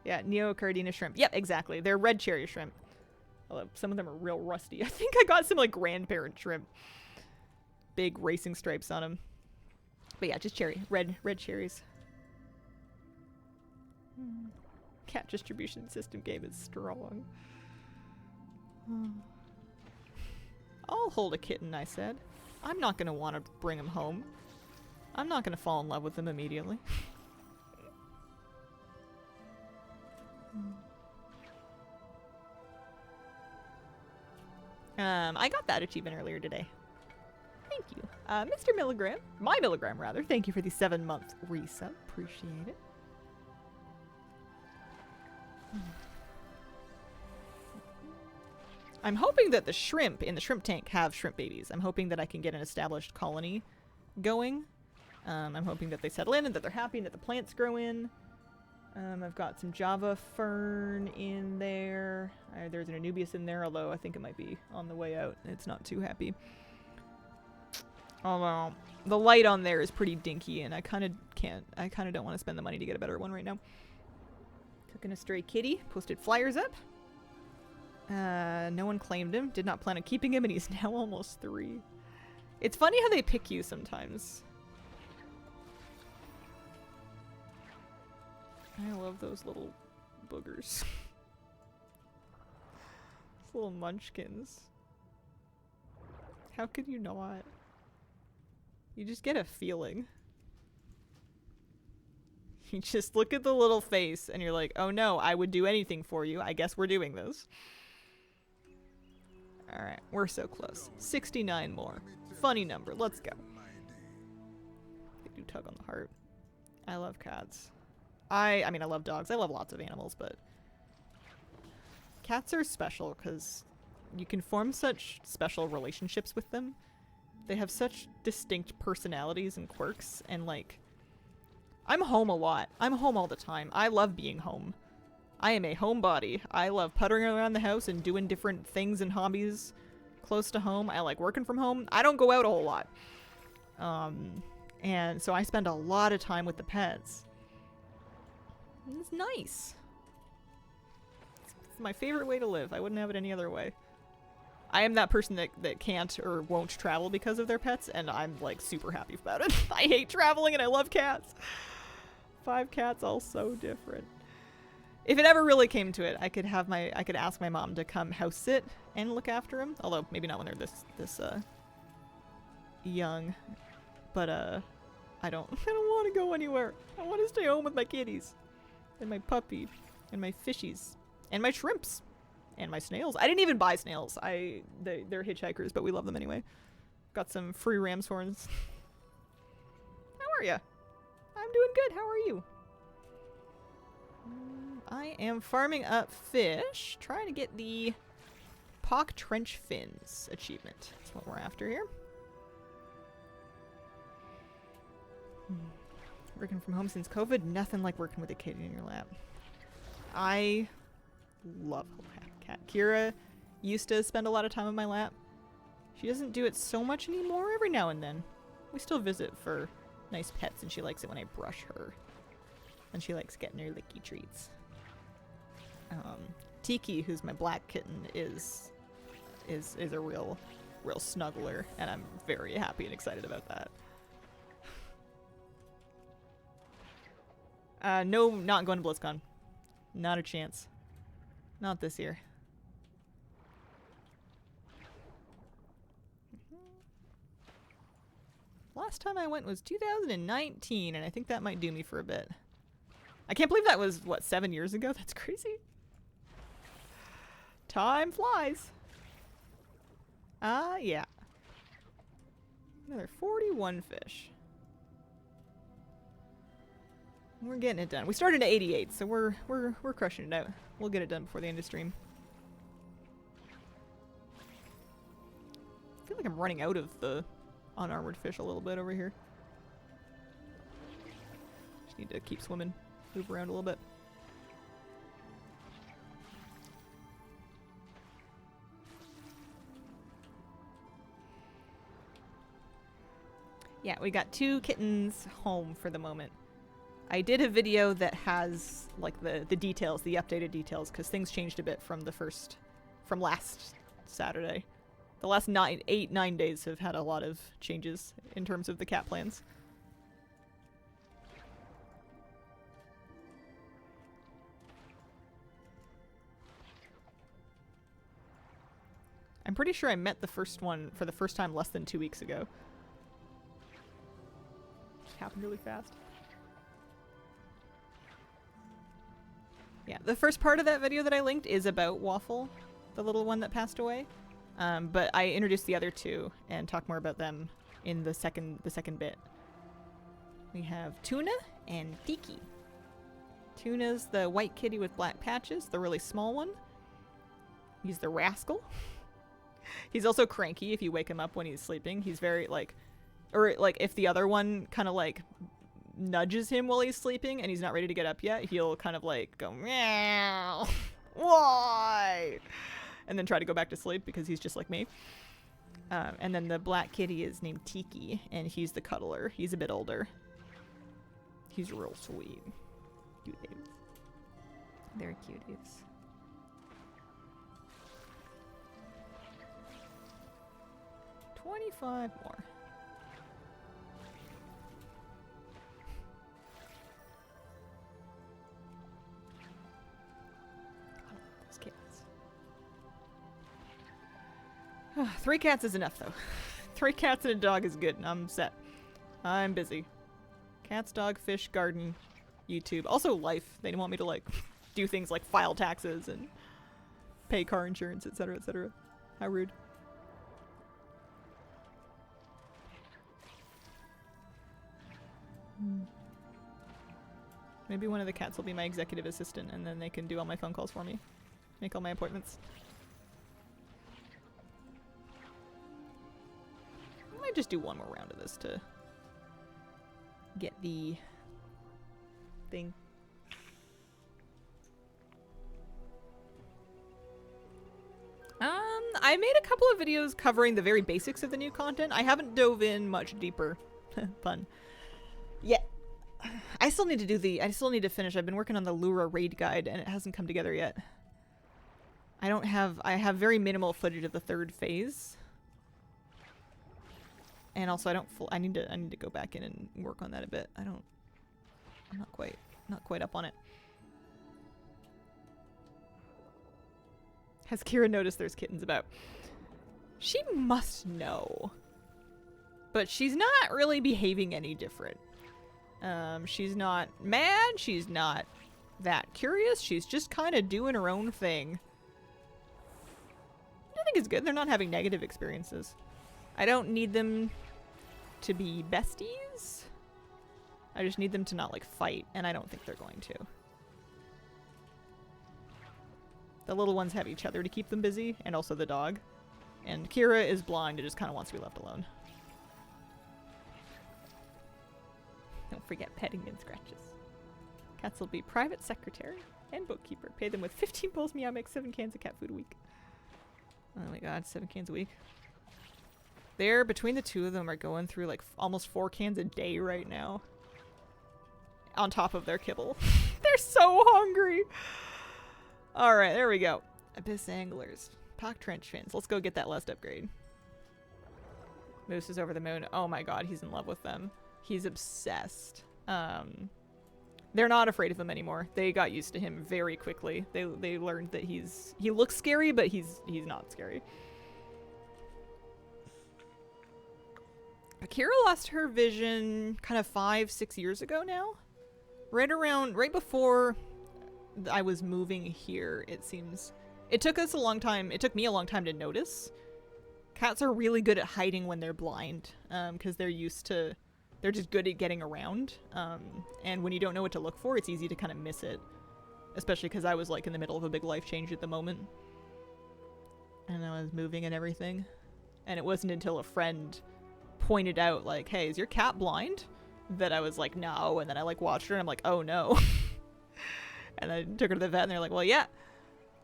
Yeah, Neocardina shrimp. Yep, exactly. They're red cherry shrimp. Although some of them are real rusty. I think I got some like grandparent shrimp. Big racing stripes on them. But yeah, just cherry. Red cherries. Cat distribution system game is strong. I'll hold a kitten, I said. I'm not going to want to bring him home. I'm not going to fall in love with him immediately. I got that achievement earlier today. Thank you. Mr. Milligram, my Milligram rather, thank you for the 7-month resub. Appreciate it. I'm hoping that the shrimp in the shrimp tank have shrimp babies. I'm hoping that I can get an established colony going. I'm hoping that they settle in and that they're happy and that the plants grow in. I've got some Java fern in there. There's an Anubias in there, although I think it might be on the way out. It's not too happy. Although the light on there is pretty dinky, and I kind of don't want to spend the money to get a better one right now. Took in a stray kitty, posted flyers up. No one claimed him. Did not plan on keeping him, and he's now almost 3. It's funny how they pick you sometimes. I love those little boogers. Those little munchkins. How could you not? You just get a feeling. You just look at the little face and you're like, oh no, I would do anything for you. I guess we're doing this. Alright, we're so close. 69 more. Funny number. Let's go. They do tug on the heart. I love cats. I mean, I love dogs. I love lots of animals, but cats are special because you can form such special relationships with them. They have such distinct personalities and quirks, and like, I'm home a lot. I'm home all the time. I love being home. I am a homebody. I love puttering around the house and doing different things and hobbies close to home. I like working from home. I don't go out a whole lot. And so I spend a lot of time with the pets. It's nice. It's my favorite way to live. I wouldn't have it any other way. I am that person that can't or won't travel because of their pets, and I'm like super happy about it. I hate traveling and I love cats. 5 cats, all so different. If it ever really came to it, I could ask my mom to come house sit and look after them. Although maybe not when they're this young. But I don't want to go anywhere. I want to stay home with my kitties. And my puppy, and my fishies, and my shrimps, and my snails. I didn't even buy snails. They're hitchhikers, but we love them anyway. Got some free ram's horns. How are ya? I'm doing good. How are you? I am farming up fish, trying to get the Pock Trench Fins achievement. That's what we're after here. Working from home since COVID, nothing like working with a kitty in your lap. I love a cat. Kira used to spend a lot of time on my lap. She doesn't do it so much anymore. Every now and then. We still visit for nice pets, and she likes it when I brush her. And she likes getting her licky treats. Tiki, who's my black kitten, is a real snuggler, and I'm very happy and excited about that. No, not going to BlizzCon. Not a chance. Not this year. Last time I went was 2019, and I think that might do me for a bit. I can't believe that was, what, 7 years ago? That's crazy. Time flies. Yeah. Another 41 fish. We're getting it done. We started at 88, so we're crushing it out. We'll get it done before the end of stream. I feel like I'm running out of the unarmored fish a little bit over here. Just need to keep swimming, move around a little bit. Yeah, we got 2 kittens home for the moment. I did a video that has like the details, the updated details, because things changed a bit from last Saturday. The last 9 days have had a lot of changes in terms of the cat plans. I'm pretty sure I met the first one for the first time less than 2 weeks ago. Just happened really fast. Yeah, the first part of that video that I linked is about Waffle, the little one that passed away. But I introduced the other 2 and talk more about them in the second bit. We have Tuna and Tiki. Tuna's the white kitty with black patches, the really small one. He's the rascal. He's also cranky if you wake him up when he's sleeping. He's very if the other one kind of like nudges him while he's sleeping and he's not ready to get up yet, he'll kind of like go meow. Why? And then try to go back to sleep because he's just like me. And then the black kitty is named Tiki, and he's the cuddler. He's a bit older. He's real sweet. Cuties. They're cuties. $25 more. Those cats. 3 cats is enough, though. 3 cats and a dog is good. I'm set. I'm busy. Cats, dog, fish, garden, YouTube. Also life. They want me to, like, do things like file taxes and pay car insurance, etc., etc. How rude. Maybe one of the cats will be my executive assistant, and then they can do all my phone calls for me. Make all my appointments. I might just do one more round of this to get the thing. I made a couple of videos covering the very basics of the new content. I haven't dove in much deeper. Fun. Yeah. I still need to finish. I've been working on the Lura raid guide and it hasn't come together yet. I have very minimal footage of the 3rd phase. And also I need to go back in and work on that a bit. I'm not quite up on it. Has Kira noticed there's kittens about? She must know. But she's not really behaving any different. She's not mad. She's not that curious. She's just kind of doing her own thing. I think it's good. They're not having negative experiences. I don't need them to be besties. I just need them to not, like, fight, and I don't think they're going to. The little ones have each other to keep them busy, and also the dog. And Kira is blind and just kind of wants to be left alone. Don't forget petting and scratches. Cats will be private secretary and bookkeeper. Pay them with 15 bowls Meow Mix, 7 cans of cat food a week. Oh my god, 7 cans a week. They're, between the 2 of them, are going through like almost 4 cans a day right now. On top of their kibble. They're so hungry! Alright, there we go. Abyss Anglers. Pack Trench Fins. Let's go get that last upgrade. Moose is over the moon. Oh my god, he's in love with them. He's obsessed. They're not afraid of him anymore. They got used to him very quickly. They learned that he looks scary, but he's not scary. Akira lost her vision kind of 5-6 years ago now. Right before I was moving here, it seems. It took us a long time. It took me a long time to notice. Cats are really good at hiding when they're blind, because they're just good at getting around. And when you don't know what to look for, it's easy to kind of miss it. Especially because I was like in the middle of a big life change at the moment. And I was moving and everything. And it wasn't until a friend pointed out, like, hey, is your cat blind? that I was like, no, and then I like watched her and I'm like, oh no. And I took her to the vet and they're like, well, yeah,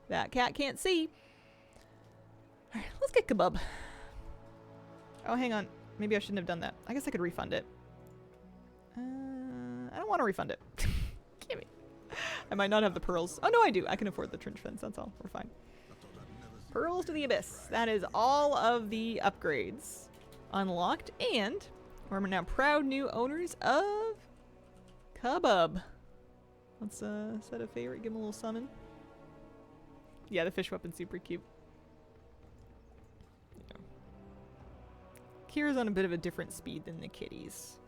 that cat can't see. All right, let's get Kebab. Oh, hang on. Maybe I shouldn't have done that. I guess I could refund it. I don't want to refund it. Give me. I might not have the pearls. Oh, no, I do. I can afford the trench fence. That's all. We're fine. Pearls to the Abyss. That is all of the upgrades unlocked. And we're now proud new owners of Kebab. Let's set a favorite. Give him a little summon. Yeah, the fish weapon's super cute. Yeah. Kira's on a bit of a different speed than the kitties.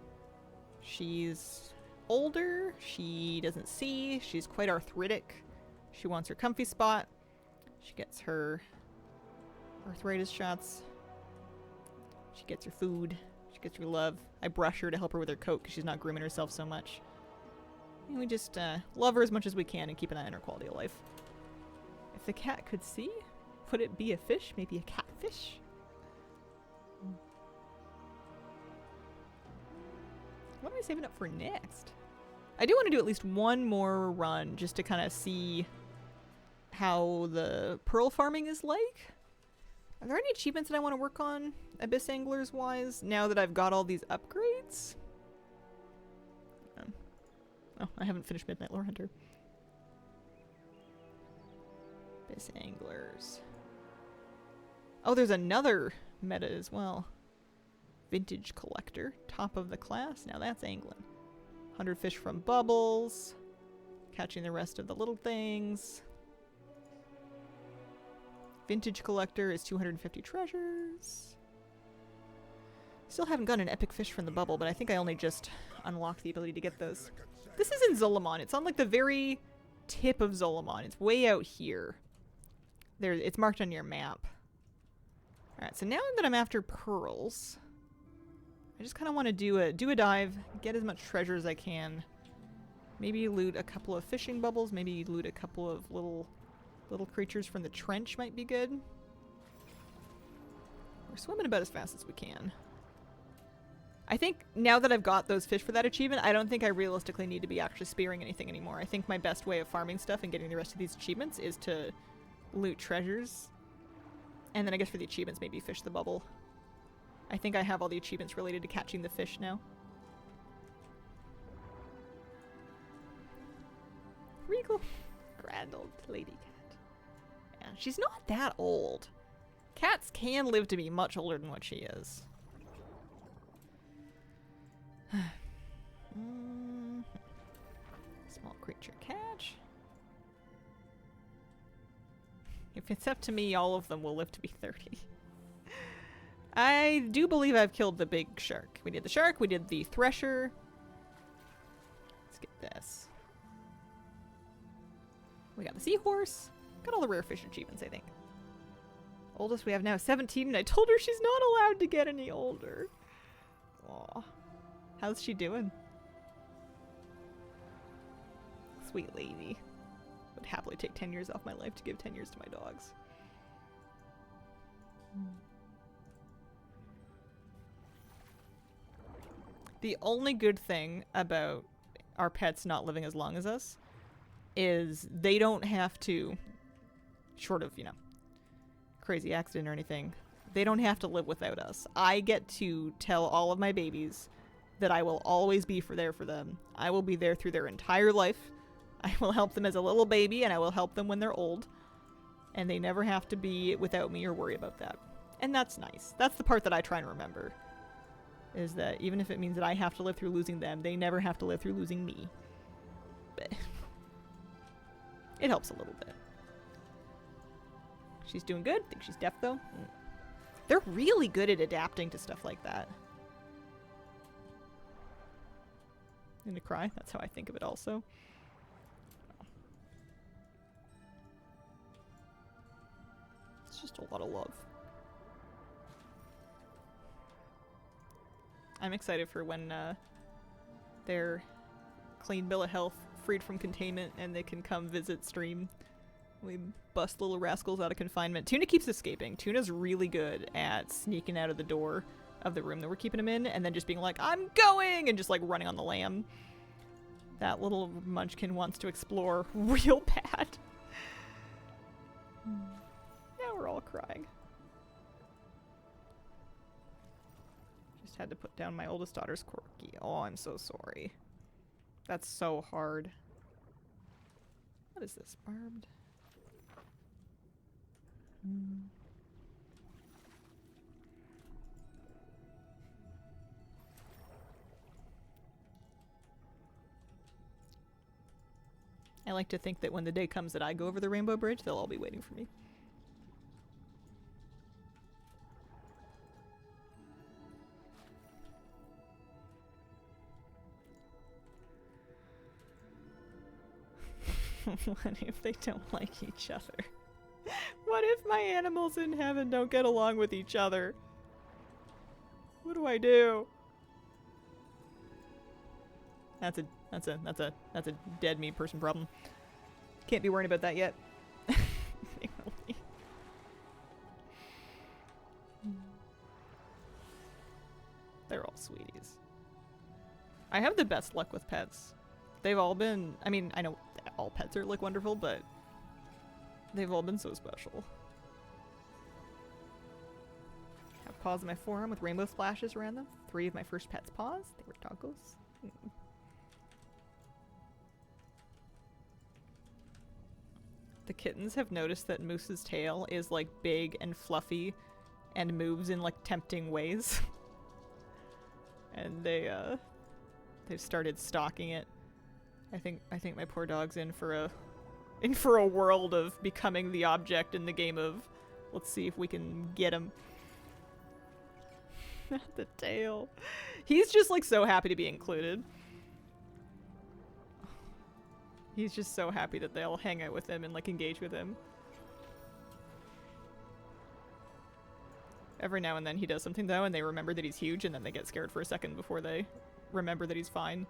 She's older, she doesn't see, she's quite arthritic. She wants her comfy spot. She gets her arthritis shots. She gets her food. She gets her love. I brush her to help her with her coat because she's not grooming herself so much. And we just love her as much as we can and keep an eye on her quality of life. If the cat could see, would it be a fish? Maybe a catfish? What am I saving up for next? I do want to do at least one more run just to kind of see how the pearl farming is like. Are there any achievements that I want to work on Abyss Anglers wise now that I've got all these upgrades? Oh, I haven't finished Midnight Lore Hunter. Abyss Anglers. Oh, there's another meta as well. Vintage Collector, top of the class. Now that's angling. 100 fish from bubbles. Catching the rest of the little things. Vintage Collector is 250 treasures. Still haven't gotten an epic fish from the bubble, but I think I only just unlocked the ability to get those. This is in Zolamon. It's on like the very tip of Zolamon. It's way out here. It's marked on your map. Alright, so now that I'm after pearls, I just kind of want to do a dive, get as much treasure as I can. Maybe loot a couple of fishing bubbles, maybe loot a couple of little creatures from the trench might be good. We're swimming about as fast as we can. I think now that I've got those fish for that achievement, I don't think I realistically need to be actually spearing anything anymore. I think my best way of farming stuff and getting the rest of these achievements is to loot treasures. And then I guess for the achievements, maybe fish the bubble. I think I have all the achievements related to catching the fish now. Regal. Grand old lady cat. Yeah, she's not that old. Cats can live to be much older than what she is. Small creature catch. If it's up to me, all of them will live to be 30. I do believe I've killed the big shark. We did the shark, we did the thresher. Let's get this. We got the seahorse. Got all the rare fish achievements, I think. Oldest we have now is 17, and I told her she's not allowed to get any older. Aw. How's she doing? Sweet lady. Would happily take 10 years off my life to give 10 years to my dogs. The only good thing about our pets not living as long as us is they don't have to, short of, you know, crazy accident or anything, they don't have to live without us. I get to tell all of my babies that I will always be there for them. I will be there through their entire life. I will help them as a little baby, and I will help them when they're old. And they never have to be without me or worry about that. And that's nice. That's the part that I try and remember. Is that even if it means that I have to live through losing them, they never have to live through losing me. But it helps a little bit. She's doing good. Think she's deaf, though. They're really good at adapting to stuff like that. And to cry. That's how I think of it also. It's just a lot of love. I'm excited for when they're clean bill of health, freed from containment, and they can come visit stream. We bust little rascals out of confinement. Tuna keeps escaping. Tuna's really good at sneaking out of the door of the room that we're keeping him in, and then just being like, I'm going, and just like running on the lam. That little munchkin wants to explore real bad. Now we're all crying. Just had to put down my oldest daughter's corgi. Oh, I'm so sorry. That's so hard. What is this? Barbed? I like to think that when the day comes that I go over the Rainbow Bridge, they'll all be waiting for me. What if they don't like each other? What if my animals in heaven don't get along with each other? What do I do? That's a dead me person problem. Can't be worrying about that yet. They're all sweeties. I have the best luck with pets. They've all been, I mean, I know all pets are like wonderful, but they've all been so special. Have paws on my forearm with rainbow splashes around them. 3 of my first pet's paws. They were doggos. The kittens have noticed that Moose's tail is like big and fluffy and moves in like tempting ways. And they've started stalking it. I think my poor dog's in for a world of becoming the object in the game of let's see if we can get him. The tail. He's just like so happy to be included. He's just so happy that they'll hang out with him and like engage with him. Every now and then he does something though and they remember that he's huge and then they get scared for a second before they remember that he's fine.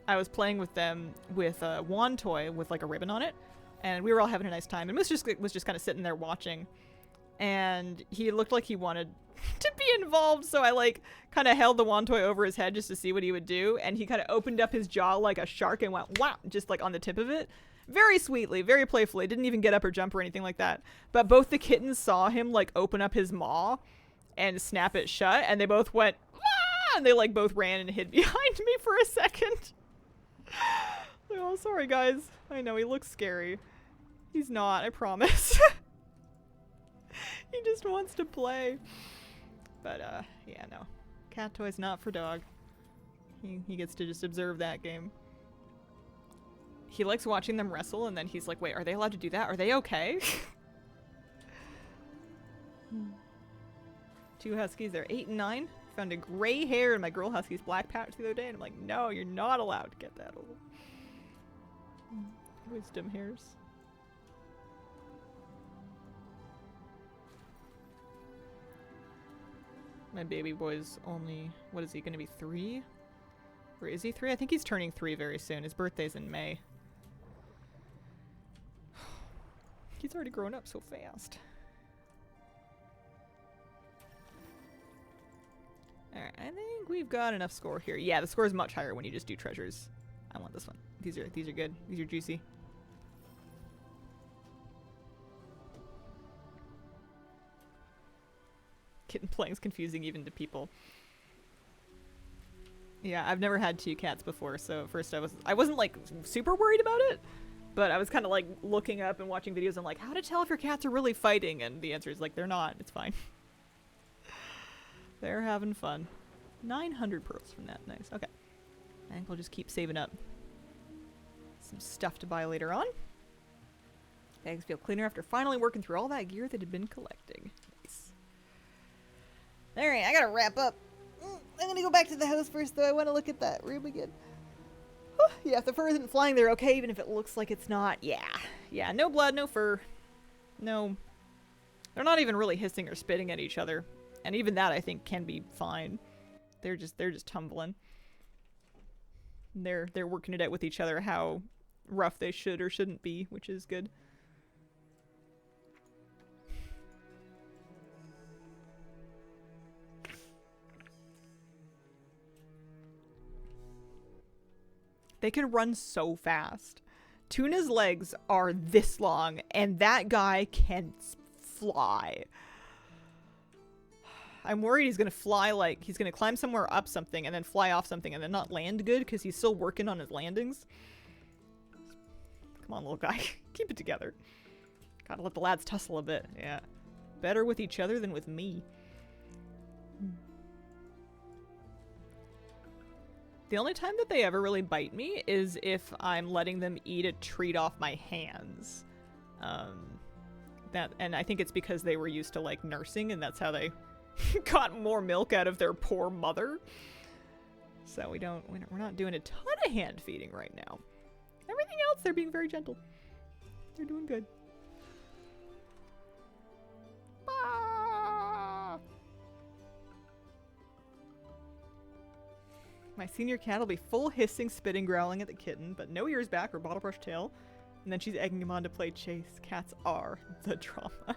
I was playing with them with a wand toy with like a ribbon on it, and we were all having a nice time. And Moose was just kind of sitting there watching, and he looked like he wanted to be involved. So I like kind of held the wand toy over his head just to see what he would do, and he kind of opened up his jaw like a shark and went wow, just like on the tip of it, very sweetly, very playfully. Didn't even get up or jump or anything like that. But both the kittens saw him like open up his maw and snap it shut, and they both went ah! And they like both ran and hid behind me for a second. Oh, sorry guys. I know he looks scary. He's not, I promise. He just wants to play. But yeah, no. Cat toy's not for dog. He gets to just observe that game. He likes watching them wrestle and then he's like, wait, are they allowed to do that? Are they okay? 2 huskies, they're 8 and 9. Found a gray hair in my girl husky's black patch the other day, and I'm like, no, you're not allowed to get that old. Wisdom hairs. My baby boy's only, what is he gonna be, 3? Or is he 3? I think he's turning 3 very soon. His birthday's in May. He's already grown up so fast. Alright, I think we've got enough score here. Yeah, the score is much higher when you just do treasures. I want this one. These are good. These are juicy. Kitten playing's confusing even to people. Yeah, I've never had 2 cats before, so at first I wasn't like super worried about it, but I was kind of like looking up and watching videos and like, how to tell if your cats are really fighting, and the answer is like, they're not. It's fine. They're having fun. 900 pearls from that. Nice. Okay. I think we'll just keep saving up some stuff to buy later on. Bags feel cleaner after finally working through all that gear that had been collecting. Nice. Alright, I gotta wrap up. I'm gonna go back to the house first, though. I want to look at that room again. Yeah, if the fur isn't flying, they're okay, even if it looks like it's not. Yeah. Yeah, no blood, no fur. No. They're not even really hissing or spitting at each other. And even that, I think, can be fine. They're just tumbling. They're working it out with each other how rough they should or shouldn't be, which is good. They can run so fast. Tuna's legs are this long, and that guy can fly. I'm worried he's gonna fly, like, he's gonna climb somewhere up something and then fly off something and then not land good because he's still working on his landings. Come on, little guy. Keep it together. Gotta let the lads tussle a bit. Yeah. Better with each other than with me. The only time that they ever really bite me is if I'm letting them eat a treat off my hands. And I think it's because they were used to, like, nursing, and that's how they got more milk out of their poor mother. So we're not doing a ton of hand feeding right now. Everything else, they're being very gentle. They're doing good. Ah! My senior cat will be full hissing, spitting, growling at the kitten, but no ears back or bottle brush tail. And then she's egging him on to play chase. Cats are the drama.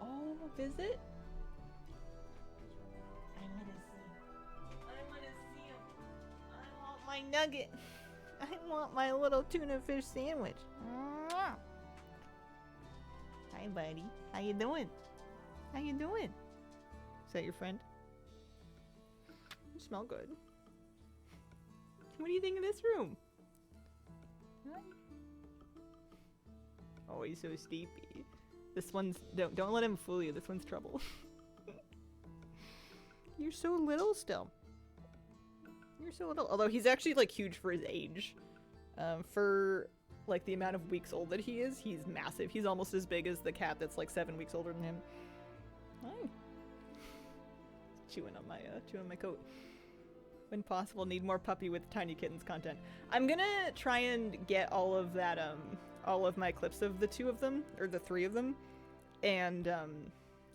Oh, visit? I want to see him. I want my nugget. I want my little tuna fish sandwich. Hi, buddy. How you doing? How you doing? Is that your friend? You smell good. What do you think of this room? Huh? Oh, he's so steepy. This one's... Don't let him fool you. This one's trouble. You're so little still. You're so little. Although he's actually, like, huge for his age. For, like, the amount of weeks old that he is, he's massive. He's almost as big as the cat that's, like, 7 weeks older than him. Hi. Chewing on my coat. When possible, need more puppy with tiny kittens content. I'm gonna try and get all of that, all of my clips of the 2 of them, or the 3 of them, and,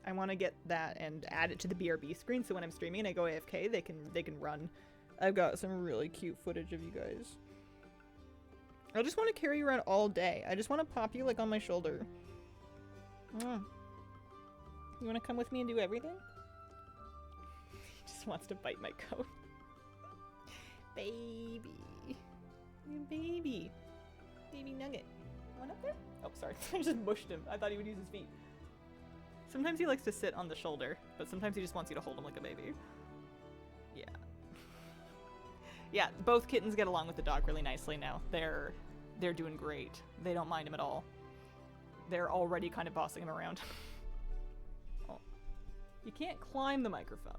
I want to get that and add it to the BRB screen, so when I'm streaming and I go AFK, they can run. I've got some really cute footage of you guys. I just want to carry you around all day. I just want to pop you, like, on my shoulder. You want to come with me and do everything? He just wants to bite my coat. Baby. You baby. Baby nugget. One up there? Oh, sorry. I just mushed him. I thought he would use his feet. Sometimes he likes to sit on the shoulder, but sometimes he just wants you to hold him like a baby. Yeah. Yeah, both kittens get along with the dog really nicely now. They're doing great. They don't mind him at all. They're already kind of bossing him around. Oh. You can't climb the microphone.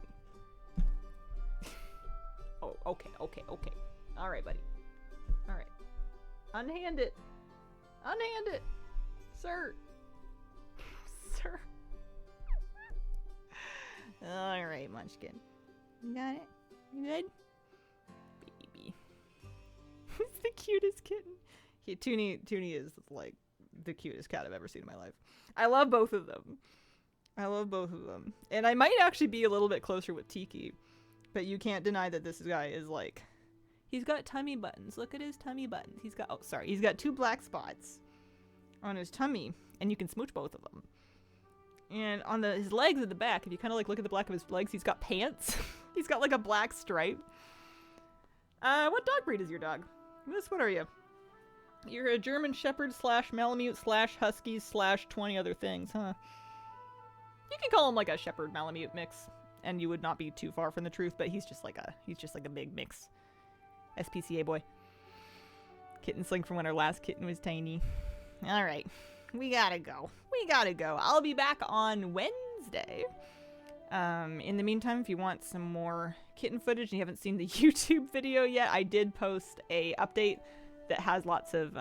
Oh, okay. Alright, buddy. Alright. Unhand it. Unhand it. Sir. Sir. Alright, Munchkin. You got it? You good? Baby. He's the cutest kitten. Toonie is, like, the cutest cat I've ever seen in my life. I love both of them. And I might actually be a little bit closer with Tiki. But you can't deny that this guy is, like... He's got tummy buttons. Look at his tummy buttons. He's got... Oh, sorry. He's got 2 black spots on his tummy. And you can smooch both of them. And on his legs at the back, if you kind of, like, look at the back of his legs, he's got pants. He's got, like, a black stripe. What dog breed is your dog? What are you? You're a German Shepherd / Malamute / Husky / 20 other things, huh? You can call him, like, a Shepherd Malamute mix. And you would not be too far from the truth, but he's just like a big mix. SPCA boy. Kitten sling from when our last kitten was tiny. Alright. We gotta go. I'll be back on Wednesday. In the meantime, if you want some more kitten footage and you haven't seen the YouTube video yet, I did post a update that has lots of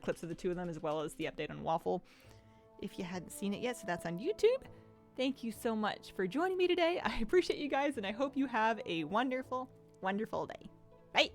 clips of the 2 of them, as well as the update on Waffle. If you hadn't seen it yet, so that's on YouTube. Thank you so much for joining me today. I appreciate you guys, and I hope you have a wonderful, wonderful day. Bye!